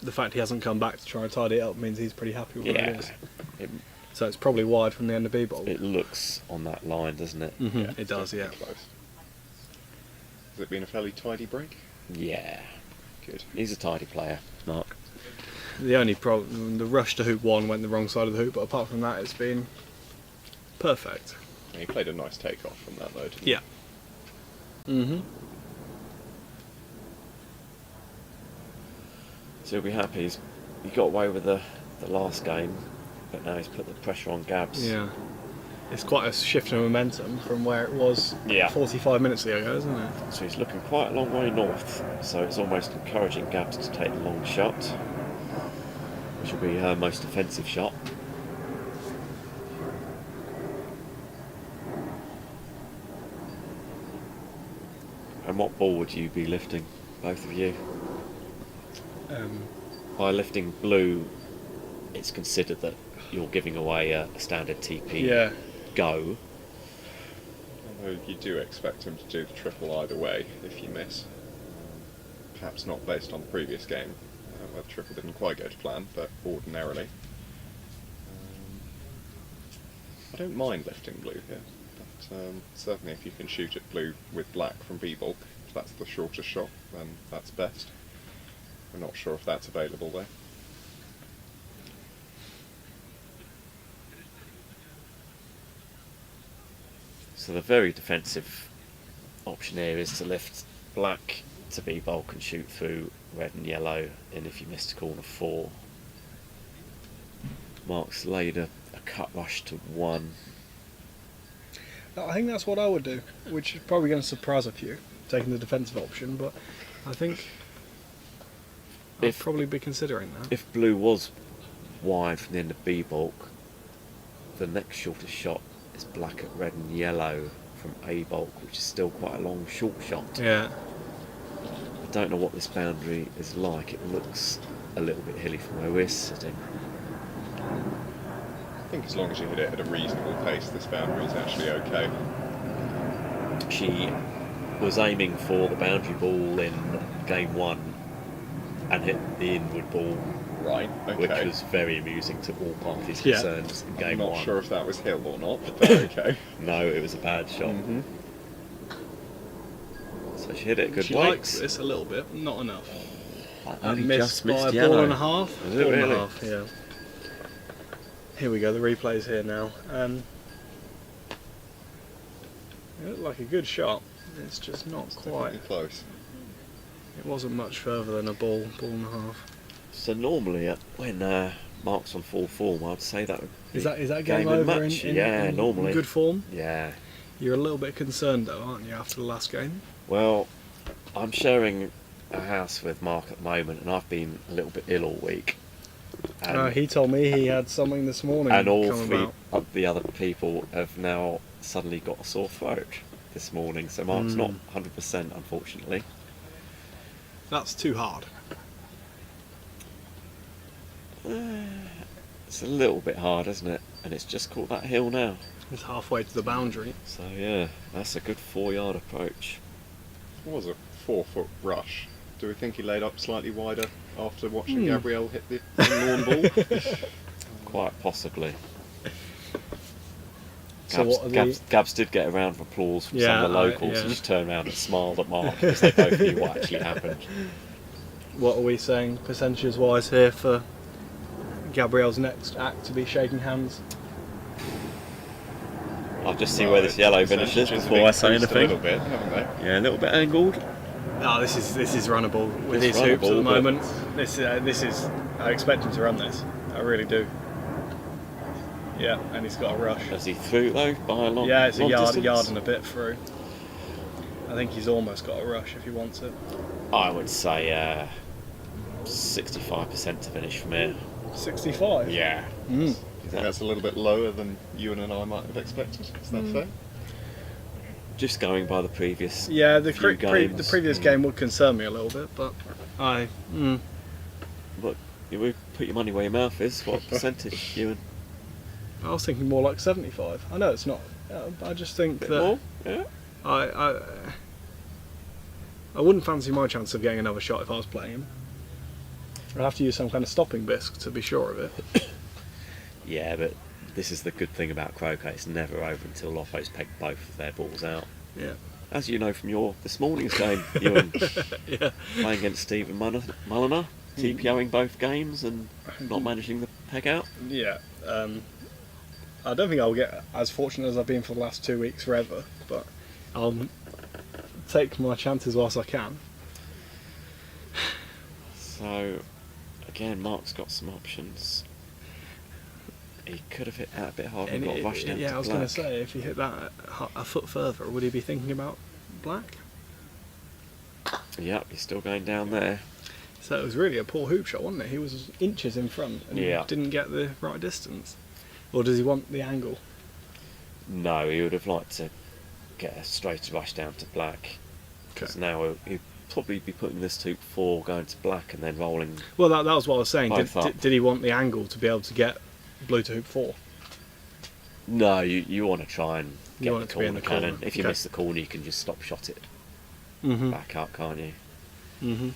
the fact he hasn't come back to try and tidy it up means he's pretty happy with where it is. So it's probably wide from the end of B-bulk. It looks on that line, doesn't it? Mm-hmm. Yeah, It does, yeah. definitely close. Has it been a fairly tidy break? Yeah. Good. He's a tidy player, Mark. The only problem, the rush to hoop 1 went the wrong side of the hoop, but apart from that, it's been perfect. And he played a nice takeoff from that though, didn't he? Yeah. Mm-hmm. So he'll be happy. He got away with the last game, but now he's put the pressure on Gabs. Yeah. It's quite a shift in momentum from where it was 45 minutes ago, isn't it? So he's looking quite a long way north, so it's almost encouraging Gabs to take the long shot, which will be her most offensive shot. And what ball would you be lifting, both of you? By lifting blue, it's considered that you're giving away a standard TP go. Although you do expect him to do the triple either way if you miss. Perhaps not based on the previous game, where the triple didn't quite go to plan, but ordinarily. I don't mind lifting blue here, but certainly if you can shoot at blue with black from B-bulk, if that's the shortest shot, then that's best. We're not sure if that's available though. So the very defensive option here is to lift black to be bulk and shoot through red and yellow, and if you missed corner 4. Mark's laid a cut rush to 1. I think that's what I would do, which is probably going to surprise a few, taking the defensive option, but I think I'd probably be considering that. If blue was wide from the end of B bulk, the next shortest shot is black at red and yellow from A bulk, which is still quite a long short shot. Yeah. I don't know what this boundary is like. It looks a little bit hilly from where we're sitting. I think as long as you hit it at a reasonable pace, this boundary is actually okay. She was aiming for the boundary ball in game 1 and hit the inward ball, Right, okay. which was very amusing to all parties Yeah. concerned in I'm game not 1. sure if that was hill or not, but okay. No, it was a bad shot. Mm-hmm. So she hit it good She weights. likes this a little bit, not enough. Only Missed just by missed a yellow. ball and a half. Was it Ball and really? a half, yeah. Here we go, the replay's here now. It looked like a good shot. It's just not It's quite. definitely close. It wasn't much further than a ball and a half. So normally when Mark's on full form, I'd say that would be Is that game and over match. in Yeah, normally. good form? Yeah. You're a little bit concerned though, aren't you, after the last game? Well, I'm sharing a house with Mark at the moment, and I've been a little bit ill all week. And, He told me he had something this morning. and all come 3 about. of the other people have now suddenly got a sore throat this morning, so Mark's not 100%, unfortunately. That's too hard. It's a little bit hard, isn't it? And it's just caught that hill now. It's halfway to the boundary. So yeah, that's a good 4-yard approach. It was a 4-foot rush. Do we think he laid up slightly wider after watching Gabrielle hit the lawn ball? Quite possibly. So what are the- Gabs did get a round of applause from some Yeah, of the locals, yeah. and just turned around and smiled at Mark because they both knew what actually happened. What are we saying percentages wise here for Gabrielle's next act to be shaking hands? I'll just see where this yellow finishes before I say anything. A little bit, haven't they? Yeah, a little bit angled. No, this is runnable with It's his hoops at the runnable, but- moment. This is I expect him to run this. I really do. Yeah, and he's got a rush. As he threw though by a long Yeah, it's a long yard distance. and a bit through. I think he's almost got a rush if he wants it. I would say 65% to finish from here. 65. Yeah. Mm. You think that's a little bit lower than you and I might have expected? Is that fair? Just going by the previous. Yeah, the few games. the previous game would concern me a little bit, but But you would put your money where your mouth is. What percentage, Ewan? I was thinking more like 75. I know it's not. I just think Bit that more? Yeah. I wouldn't fancy my chance of getting another shot if I was playing him. I'd have to use some kind of stopping bisque to be sure of it. Yeah, but this is the good thing about croquet. It's never over until Lotho's pegged both of their balls out. Yeah. As you know from this morning's game, Ewan, Yeah. playing against Stephen Mulliner, TPOing both games and not managing the peg out. Yeah. I don't think I'll get as fortunate as I've been for the last 2 weeks forever, but I'll take my chances whilst I can. So, again, Mark's got some options. He could have hit out a bit harder and got rushed down yeah, to I was black. going to say, if he hit that a foot further, would he be thinking about black? Yep, he's still going down there. So it was really a poor hoop shot, wasn't it? He was inches in front and Yeah. didn't get the right distance. Or does he want the angle? No, he would have liked to get a straight rush down to black. Because now he'd probably be putting this to 4, going to black, and then rolling. Well, that was what I was saying. Both up. Did he want the angle to be able to get blue to hoop 4? No, you want to try and You get want the it to be in corner the cannon. corner, If you okay. miss the corner, you can just stop shot it Mm-hmm. back up, can't you? Mm-hmm.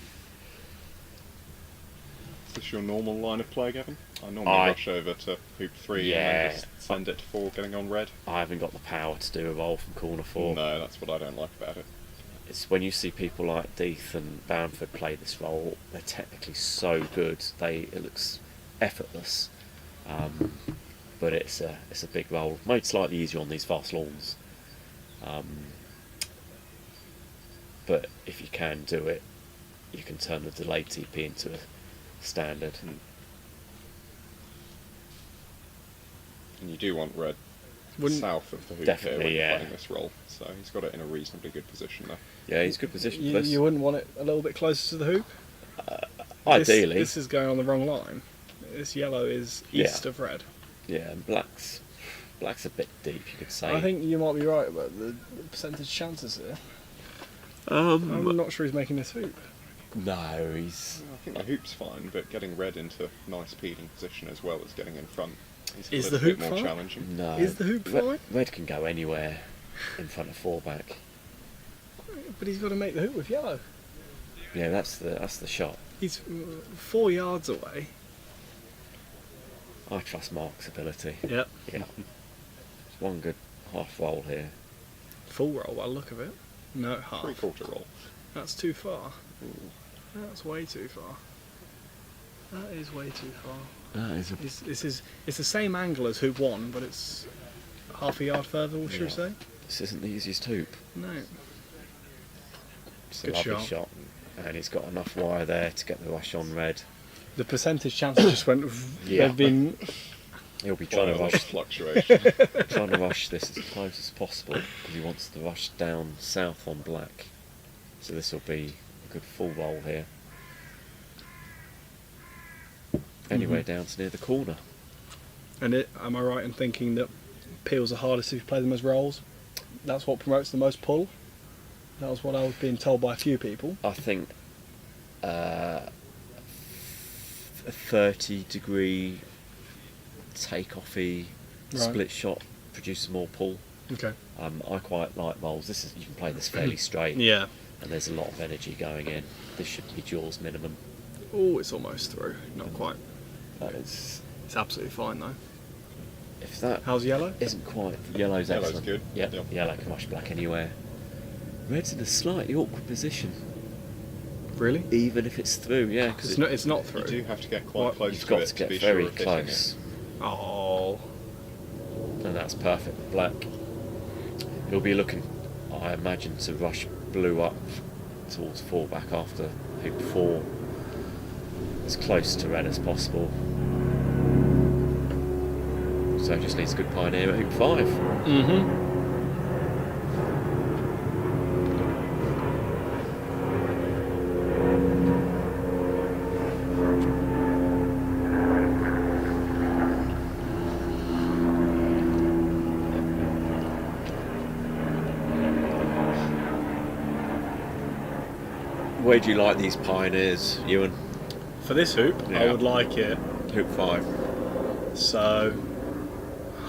Is this your normal line of play, Gavin? I normally I- rush over to hoop 3 Yeah. and then just send it to 4 getting on red. I haven't got the power to do a roll from corner 4. No, that's what I don't like about it. It's when you see people like Death and Bamford play this role, they're technically so good. It looks effortless, but it's a big role. Made slightly easier on these fast lawns. But if you can do it, you can turn the delayed TP into a standard. And you do want red south of the hoop here when you're playing this roll, so he's got it in a reasonably good position there. Yeah, he's good position for this. You wouldn't want it a little bit closer to the hoop? Ideally. This is going on the wrong line. This yellow is east of red. Yeah, and black's a bit deep, you could say. I think you might be right about the percentage chances here. I'm not sure he's making this hoop. No, he's... I think the hoop's fine, but getting red into nice peeling position as well as getting in front Is a the little hoop bit more fine? challenging. No. Is the hoop fine? Red can go anywhere in front of 4-back. But he's got to make the hoop with yellow. Yeah, that's the shot. He's 4 yards away. I trust Mark's ability. Yep. Yeah. It's one good half roll here. Full roll by the look of it. No, half. 3/4 roll. That's too far. That's way too far. That is way too far. That is a... It's the same angle as hoop 1, but it's half a yard further, should we say? This isn't the easiest hoop. No. It's a Good lovely shot. shot. And he's got enough wire there to get the rush on red. The percentage chances just went... Yeah. They've been... He'll be trying to rush fluctuation. trying to rush this as close as possible because he wants to rush down south on black. So this will be a good full roll here. Anyway, down to near the corner. And am I right in thinking that peels are hardest if you play them as rolls? That's what promotes the most pull? That was what I was being told by a few people. I think a 30-degree take-offy split shot produces more pull. Okay. I quite like rolls. You can play this fairly straight. Yeah. And there's a lot of energy going in. This should be jaws minimum. Oh, it's almost through. Not quite. That is... It's absolutely fine though. If that How's yellow? isn't quite... Yellow's excellent. good. Yep. Yep. Yellow can rush black anywhere. Red's in a slightly awkward position. Really? Even if it's through, yeah. Because It's not through. You do have to get quite close you've to got it to get be very sure of hitting close. it. Oh. And that's perfect for black. He'll be looking, I imagine, to rush blue up towards 4-back after hoop 4. As close to red as possible. So just needs a good pioneer at hoop 5. Mm-hmm. Where do you like these pioneers, Ewan? For this hoop, I Yeah. would like it Hoop 5. so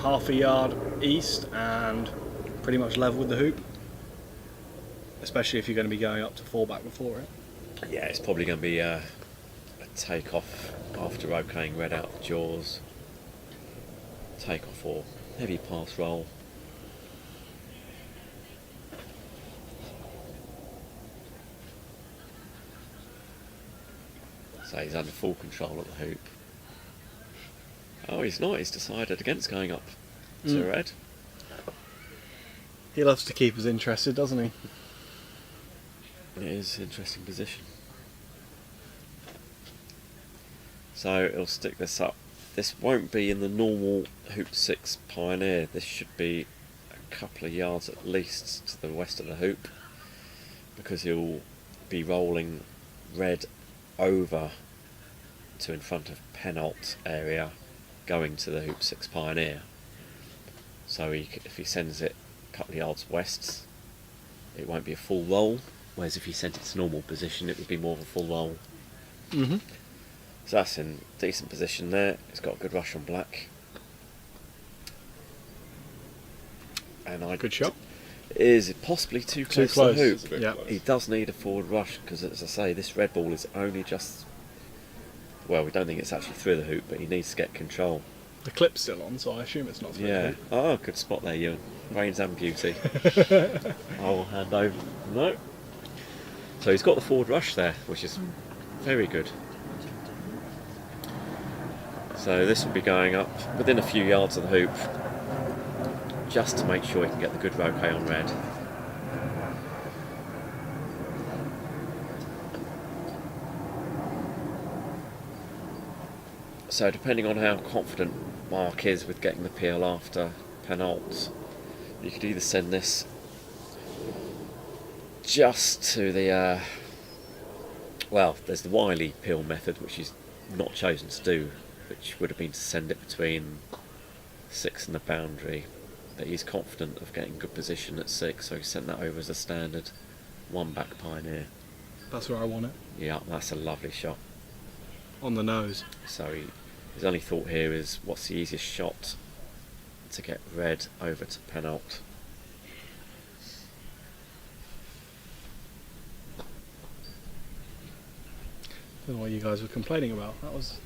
half a yard east and pretty much level with the hoop. Especially if you're going to be going up to 4-back before it. Yeah, it's probably going to be a take-off after okaying red out the jaws. Take-off or heavy pass roll. So he's under full control at the hoop. Oh, he's not. He's decided against going up to red. He loves to keep us interested, doesn't he? It is an interesting position. So he'll stick this up. This won't be in the normal hoop 6 pioneer. This should be a couple of yards at least to the west of the hoop, because he'll be rolling red over to in front of penult area, going to the hoop 6 pioneer. So if he sends it a couple of yards west, it won't be a full roll, whereas if he sent it to normal position, it would be more of a full roll. Mm-hmm. So that's in decent position there. He's got a good rush on black. And Good shot. Is it possibly too close close. to the It's a hoop? bit Yeah. close. He does need a forward rush, because as I say, this red ball is only just... Well, we don't think it's actually through the hoop, but he needs to get control. The clip's still on, so I assume it's not through the Yeah. hoop. Oh, good spot there, Ewan. Brains and beauty. I will hand over. No. So he's got the forward rush there, which is very good. So this will be going up within a few yards of the hoop. just to make sure he can get the good roquet on red. So depending on how confident Mark is with getting the peel after penult, you could either send this just to the well, there's the wily peel method, which he's not chosen to do, which would have been to send it between 6 and the boundary, but he's confident of getting good position at 6, so he sent that over as a standard 1-back pioneer. That's where I want it. Yeah, that's a lovely shot. On the nose. So his only thought here is, what's the easiest shot to get red over to penult? I don't know what you guys were complaining about. That was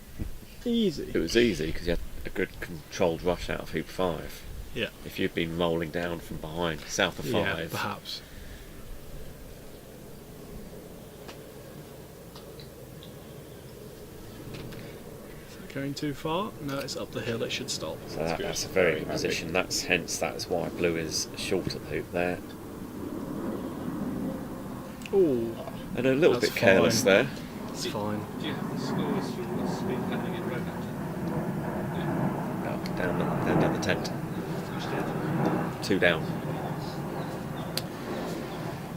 easy. It was easy because you had a good controlled rush out of hoop 5. Yeah. If you'd been rolling down from behind, south of 5. Yeah, perhaps. Going too far? No, it's up the hill, it should stop. So That's good. that's a very Very good happy. position. That's why blue is short at the hoop there. Ooh, And a little That's bit careless fine. there. it's fine. Do you have the scores from the speed playing in Rover? Down the tent. 2 down.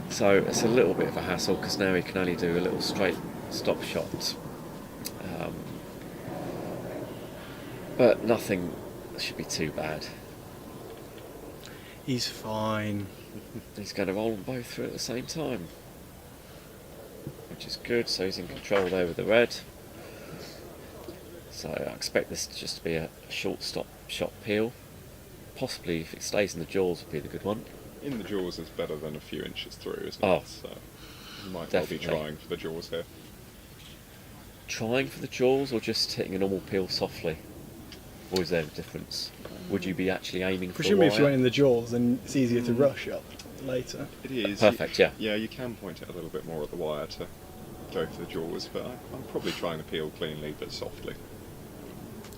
So it's a little bit of a hassle because now he can only do a little straight stop shot. But nothing should be too bad. He's fine. He's going to roll them both through at the same time, which is good. So he's in control there with the red. So I expect this just to be a short stop shot peel. Possibly, if it stays in the jaws, would be the good one. In the jaws is better than a few inches through, isn't Oh, it? So you might well be definitely. trying for the jaws here. Trying for the jaws or just hitting a normal peel softly? Or is there a difference? Would you be actually aiming for Presumably if you wire? went in the jaws, then it's easier to rush up later. It is. Perfect, yeah. Yeah, you can point it a little bit more at the wire to go for the jaws, but I'm probably trying to peel cleanly but softly.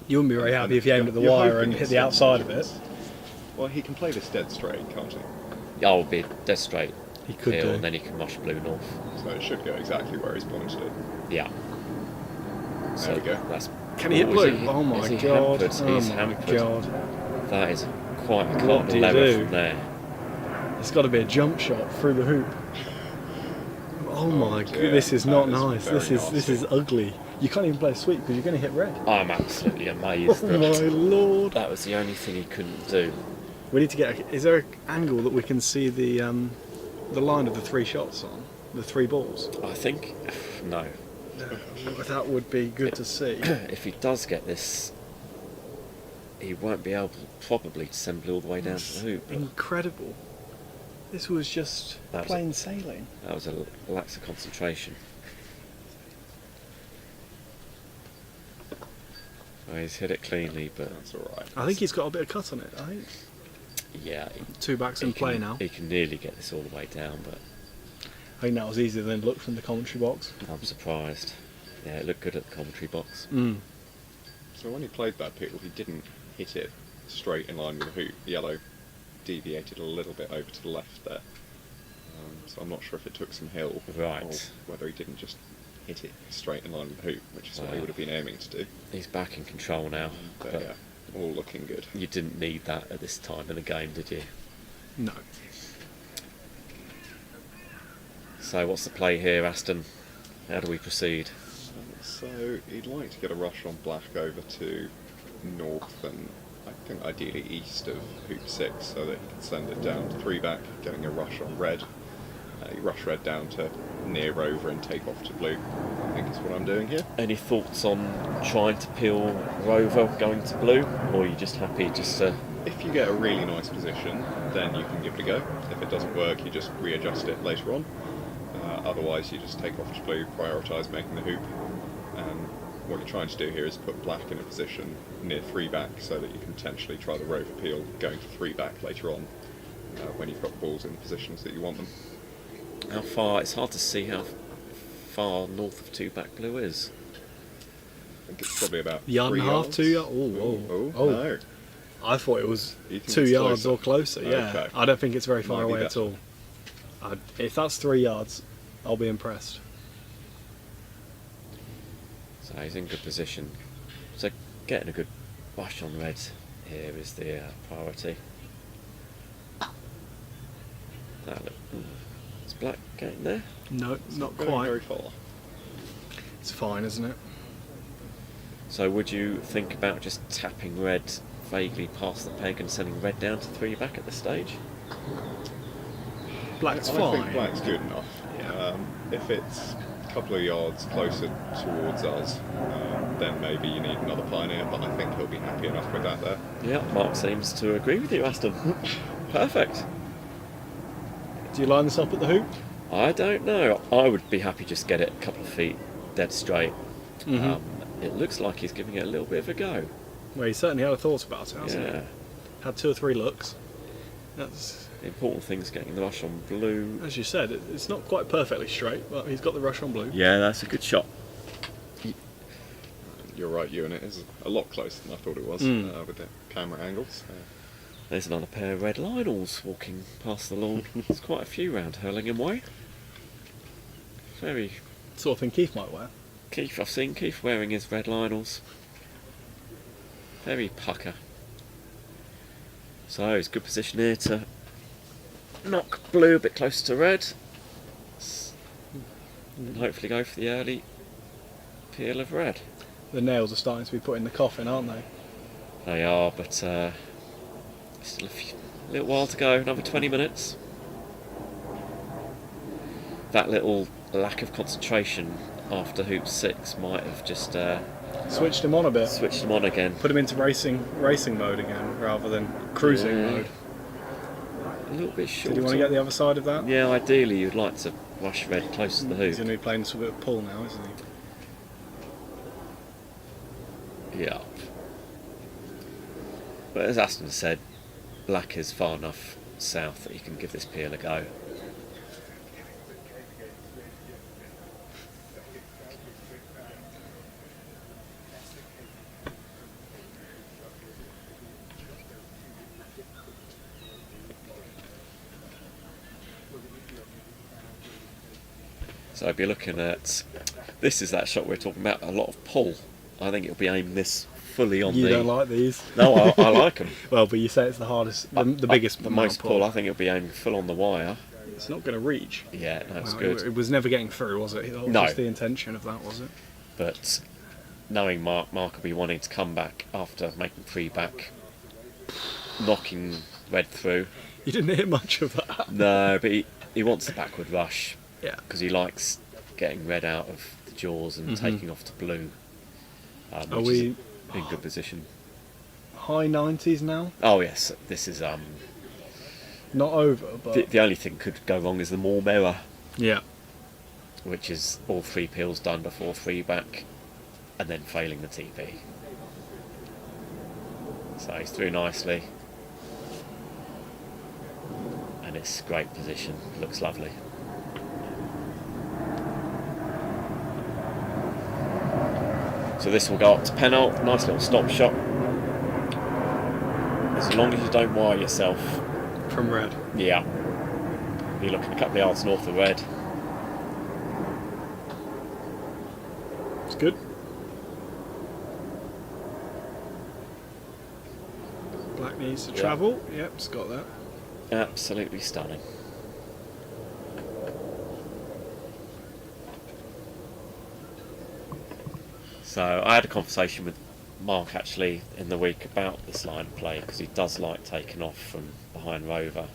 You wouldn't be very happy if you aimed at the You're wire hoping and hit it's the outside of it. inches. Well, he can play this dead straight, can't he? Yeah, I'll be dead straight He could peel do. and then he can rush blue north. So it should go exactly where he's pointed it. Yeah. There we go. That's Can he hit is blue? Oh my is he god. hampered? Oh He's my hampered. god. That is quite a What do cardinal you error do? from there. It's got to be a jump shot through the hoop. Oh my god, dear. this is not That is nice. very This is ugly. You can't even play a sweep because you're going to hit red. I'm absolutely amazed Oh my that lord. that was the only thing he couldn't do. We need to get. Is there an angle that we can see the line of the 3 shots on? The 3 balls? I think, no. That would be good to see. If he does get this, he won't be able probably to send blue all the way down to the hoop. Incredible. This was just That was plain sailing. That was a lax of concentration. Well, he's hit it cleanly, but That's alright. I think he's got a bit of cut on it. I think yeah, 2 backs in play now. He can nearly get this all the way down, but I think that was easier than it looked from the commentary box. I'm surprised. Yeah, it looked good at the commentary box. Mm. So when he played that peel, he didn't hit it straight in line with the hoop. The yellow deviated a little bit over to the left there. So I'm not sure if it took some hill, Right. or whether he didn't just hit it straight in line with the hoop, which is what he Wow. would have been aiming to do. He's back in control now, But but yeah, all looking good. you didn't need that at this time in the game, did you? No. So what's the play here, Aston? How do we proceed? So he'd like to get a rush on black over to north and I think ideally east of hoop 6 so that he can send it down to 3 back, getting a rush on red. You rush red down to near rover and take off to blue, I think is what I'm doing here. Any thoughts on trying to peel rover going to blue, or are you just happy just to... If you get a really nice position, then you can give it a go. If it doesn't work, you just readjust it later on. Otherwise, you just take off to blue, prioritise making the hoop. And what you're trying to do here is put black in a position near 3 back so that you can potentially try the rover peel going to 3 back later on when you've got the balls in the positions that you want them. How far... It's hard to see how far north of 2 back blue is. I think it's probably about Yard and 3 a half, yards. 2 yards. Oh, Oh, oh. no. I thought it was You think 2 it's yards closer? or closer. Yeah, Okay. I don't think it's very far Might be away at better. all. If that's 3 yards, I'll be impressed. So he's in good position. So getting a good rush on red here is the priority. Is black getting there? No, not Going quite. very far. It's fine, isn't it? So would you think about just tapping red vaguely past the peg and sending red down to 3 back at this stage? Black's I fine. think black's good enough. Yeah. If it's a couple of yards closer towards us, then maybe you need another pioneer, but I think he'll be happy enough with that there. Yeah, Mark seems to agree with you, Aston. Perfect. Do you line this up at the hoop? I don't know. I would be happy just get it a couple of feet dead straight. Mhm. It looks like he's giving it a little bit of a go. Well, he certainly had a thought about it, hasn't Yeah. he? Had 2 or 3 looks. That's, The important thing is getting the rush on blue. as you said, it's not quite perfectly straight, but he's got the rush on blue. Yeah, that's a good shot. You're right, Ewan, it is a lot closer than I thought it was with the camera angles. There's another pair of red Lionels walking past the lawn. There's quite a few round Hurlingham way. Very Sort of thing Keith might wear. Keith, I've seen Keith wearing his red Lionels. Very pucker. So he's good position here to knock blue a bit closer to red. And hopefully go for the early peel of red. The nails are starting to be put in the coffin, aren't they? They are, but still a little while to go, another 20 minutes. That little lack of concentration after hoop 6 might have just Switched him on a bit. switched him on again. Put him into racing mode again, rather than cruising Yeah. mode. A little bit short. Did you want to get the other side of that? Yeah, ideally you'd like to rush red close to the He's hoop. going to be playing this with a bit of pull now, isn't he? Yeah. But as Aston said, black is far enough south that you can give this peel a go. So if you're looking at, this is that shot we're talking about, a lot of pull. I think it'll be aimed this fully on You the... don't like these? No, I like them. Well, but you say it's the hardest, the biggest The amount most of pull, I think it'll be aimed full on the wire. It's not going to reach. Yeah, that's Well, good. It was never getting through, was it? That was No. just the intention of that, was it? But knowing Mark will be wanting to come back after making 3 back, knocking red through. You didn't hear much of that. No, but he wants the backward rush Yeah. because he likes getting red out of the jaws and taking off to blue. Are Which we is in good position. high 90s now? Oh yes, this is Not over, but the only thing could go wrong is the more mirror, yeah. which is all 3 peels done before 3 back, and then failing the TP. So he's through nicely, and it's great position. Looks lovely. So this will go up to penult. Nice little stop shot. As long as you don't wire yourself. From red. Yeah. You're looking a couple of yards north of red. It's good. Black needs to Yeah. travel. Yep, it's got that. Absolutely stunning. So I had a conversation with Mark actually in the week about this line of play because he does like taking off from behind rover,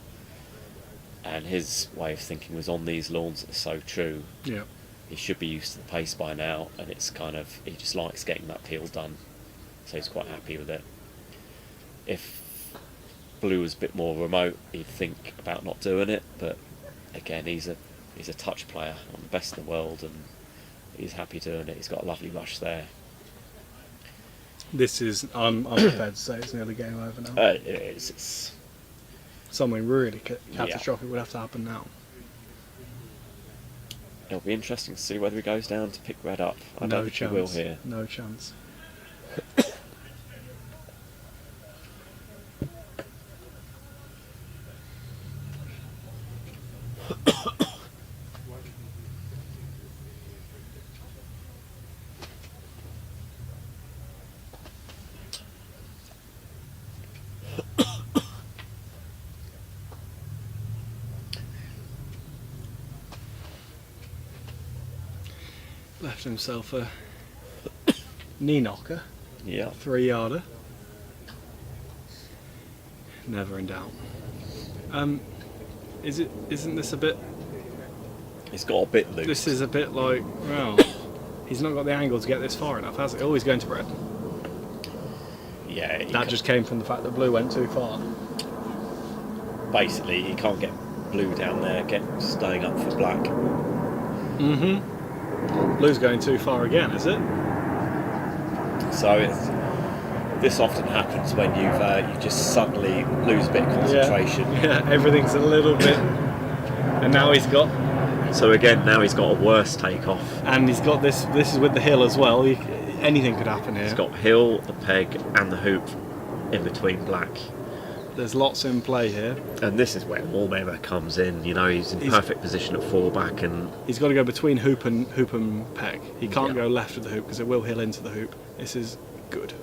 and his way of thinking was on these lawns that are so true. Yeah. He should be used to the pace by now, and it's kind of, he just likes getting that peel done, so he's quite happy with it. If blue was a bit more remote, he'd think about not doing it, but again, he's a touch player, one of the best in the world, and he's happy doing it. He's got a lovely rush there. This is, I'm prepared to say it's nearly game over now. It's Something really catastrophic would have to happen now. it'll be interesting to see whether he goes down to pick red up. I No don't think chance. he will here. No chance. Left himself a knee knocker, Yeah. 3-yarder. Never in doubt. Isn't this a bit? He's got a bit loose. This is a bit like, well, he's not got the angle to get this far enough, has he? Oh, he's going to red. Yeah. That just came from the fact that blue went too far. Basically, he can't get blue down there, staying up for black. Mm-hmm. Blue's going too far again, is it? So this often happens when you just suddenly lose a bit of concentration. Yeah, everything's a little bit. And now he's got. So again, now he's got a worse takeoff. And he's got this. This is with the hill as well. Anything could happen here. He's got hill, the peg, and the hoop in between black. There's lots in play here. And this is where warm error comes in. You know, he's in perfect position at 4 back, and he's got to go between hoop and peg. He can't Yeah. go left of the hoop because it will hill into the hoop. This is good.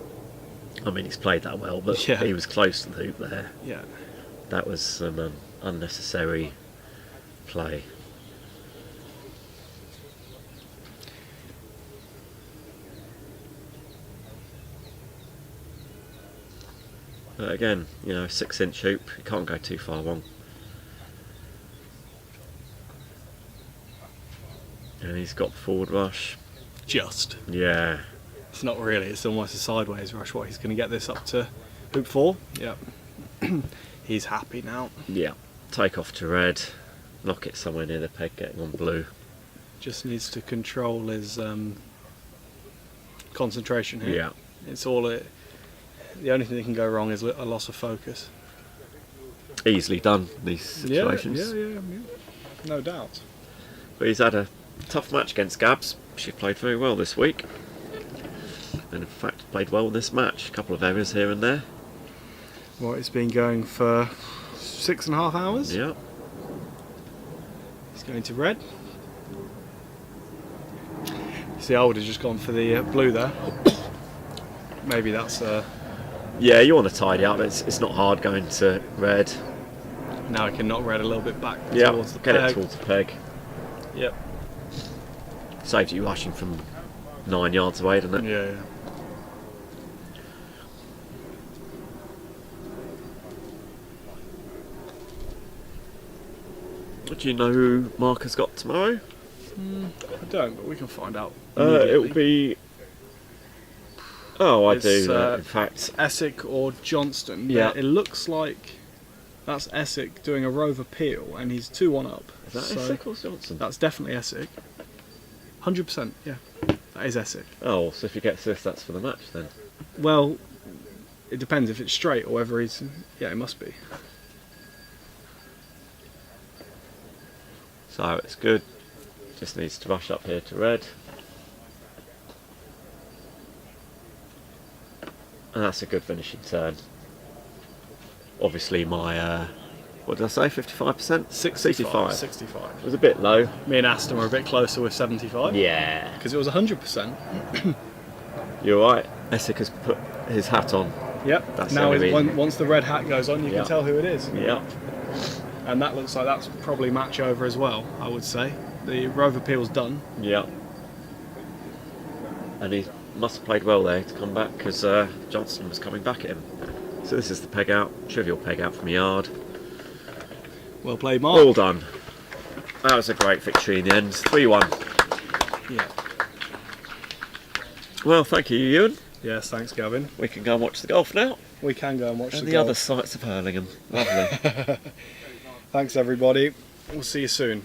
I mean, he's played that well, but Yeah. he was close to the hoop there. Yeah. That was some unnecessary play. But again, you know, 6-inch hoop, you can't go too far wrong. And he's got forward rush. Just. Yeah. It's not really. It's almost a sideways rush. What, he's going to get this up to hoop 4? Yep. He's happy now. Yeah. Take off to red. Knock it somewhere near the peg, getting on blue. Just needs to control his concentration here. Yeah. It's all it. The only thing that can go wrong is a loss of focus. Easily done, these situations. Yeah. No doubt. But he's had a tough match against Gabs. She played very well this week. And in fact played well in this match. A couple of errors here and there. Well, it's been going for 6.5 hours. Yeah. He's going to red. See, I would have just gone for the blue there. Maybe that's... Yeah, you want to tidy up. It's not hard going to red. Now I can knock red a little bit back Yeah, towards the get peg. it towards the peg. Yep. Saves you rushing from 9 yards away, doesn't it? Yeah. Do you know who Mark has got tomorrow? I don't, but we can find out. It will be... Oh, I It's, do, in fact. Essex or Johnston. Yeah. It looks like that's Essex doing a rover peel, and he's 2-1 up. Is that So Essex or Johnson? That's definitely Essex. 100%, yeah. That is Essex. Oh, so if he gets this, that's for the match then. Well, it depends if it's straight or whether he's... Yeah, it must be. So it's good. Just needs to rush up here to red. And that's a good finishing turn. Obviously my, what did I say, 55%? 65. 65. It was a bit low. Me and Aston were a bit closer with 75. Yeah. Because it was 100%. You're right. Essex has put his hat on. Yep. That's now, the only reason. once the red hat goes on, you Yeah. can tell who it is. Yeah. And that looks like that's probably match over as well, I would say. The rover peel's done. Yeah. And he must have played well there to come back because Johnson was coming back at him. So this is the peg out, trivial peg out from yard. Well played, Mark. All done. That was a great victory in the end. 3-1. Yeah. Well, thank you, Ewan. Yes, thanks, Gavin. We can go and watch the golf now. We can go and watch And the the other golf. sights of Hurlingham. Lovely. Thanks, everybody. We'll see you soon.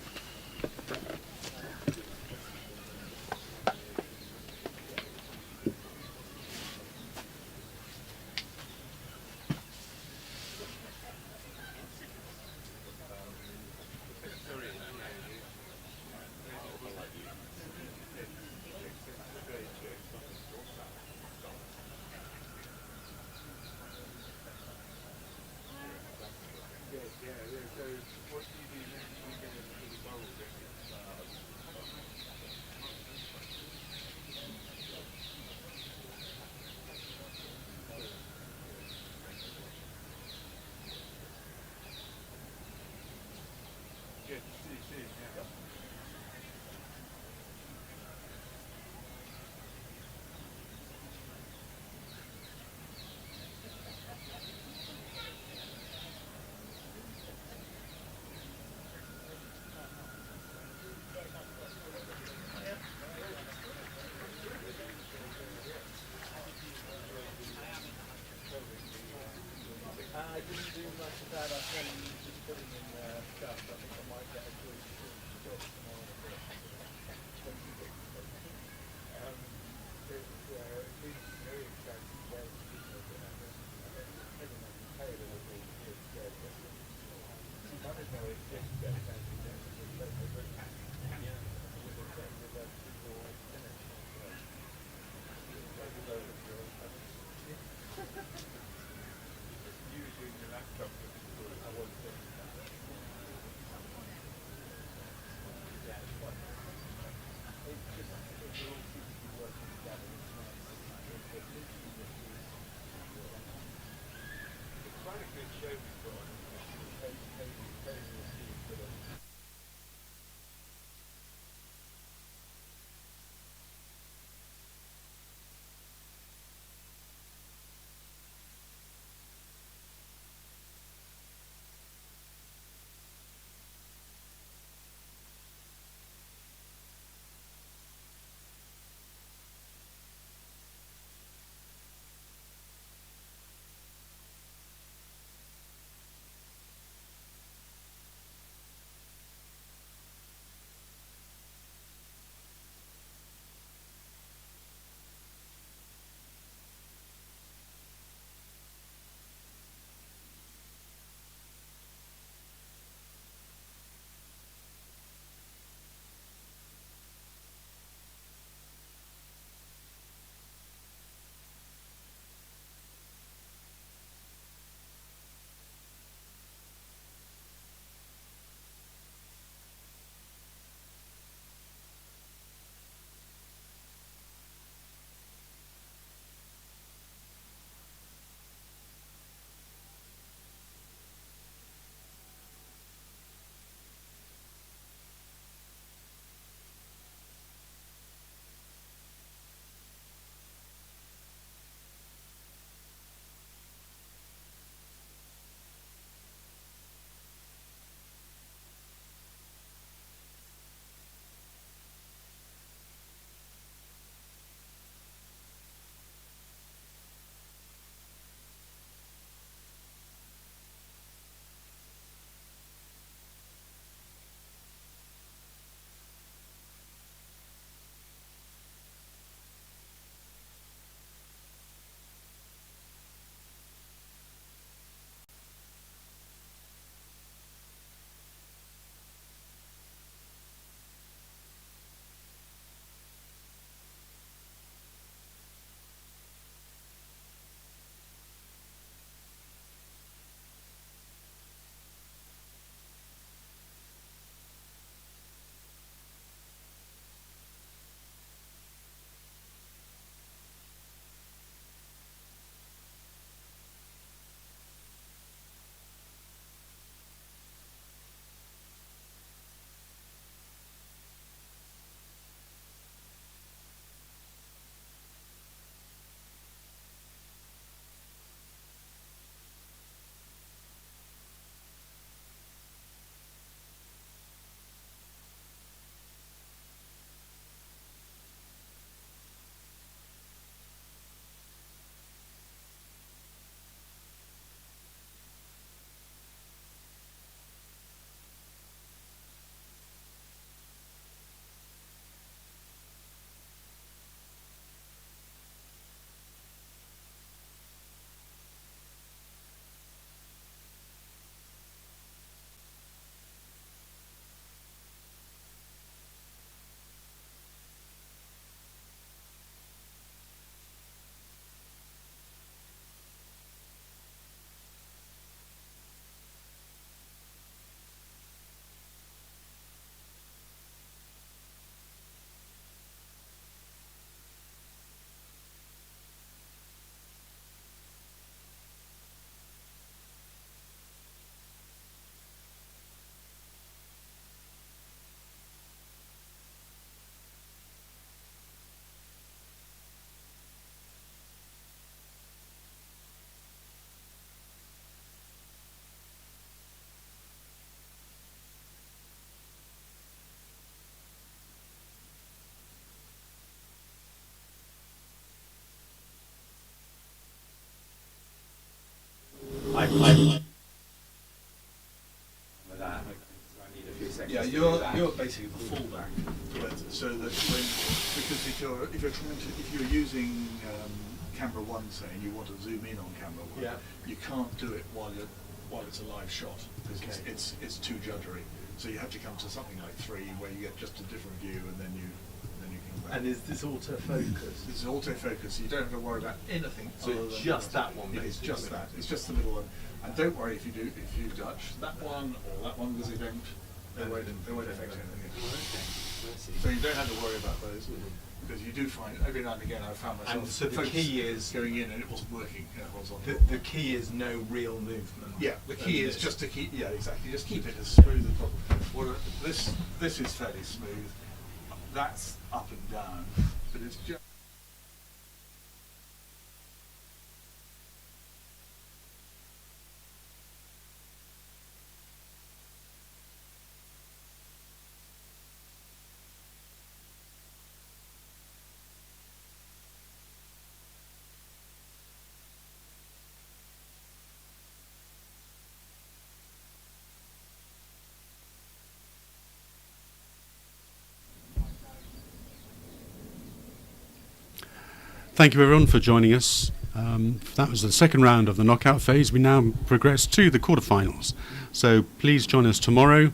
I with that. I need a few seconds. Yeah, to do you're that. basically the fullback, so that because if you're using camera one, say, and you want to zoom in on camera one, Yeah. you can't do it while it's a live shot because Okay. it's too juddery. So you have to come to something like 3 where you get just a different view and then you come back. And is this autofocus? This is autofocus, so you don't have to worry about anything. So other it's than just that one, Yeah, it's basically. just that. It's just the middle one. And don't worry if you touch that one or that one because they won't affect anything. So you don't have to worry about those because you do find every now and again I found myself. And so the focus key is going in and it wasn't working. You know, it was on the key is no real movement. Yeah, the key of is this. just to keep. Yeah, exactly. Just keep it as smooth as possible. Well, this is fairly smooth. That's up and down, but it's just. Thank you everyone for joining us. That was the second round of the knockout phase. We now progress to the quarterfinals. So please join us tomorrow.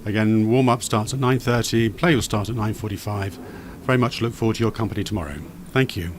Again, warm-up starts at 9:30, play will start at 9:45. Very much look forward to your company tomorrow. Thank you.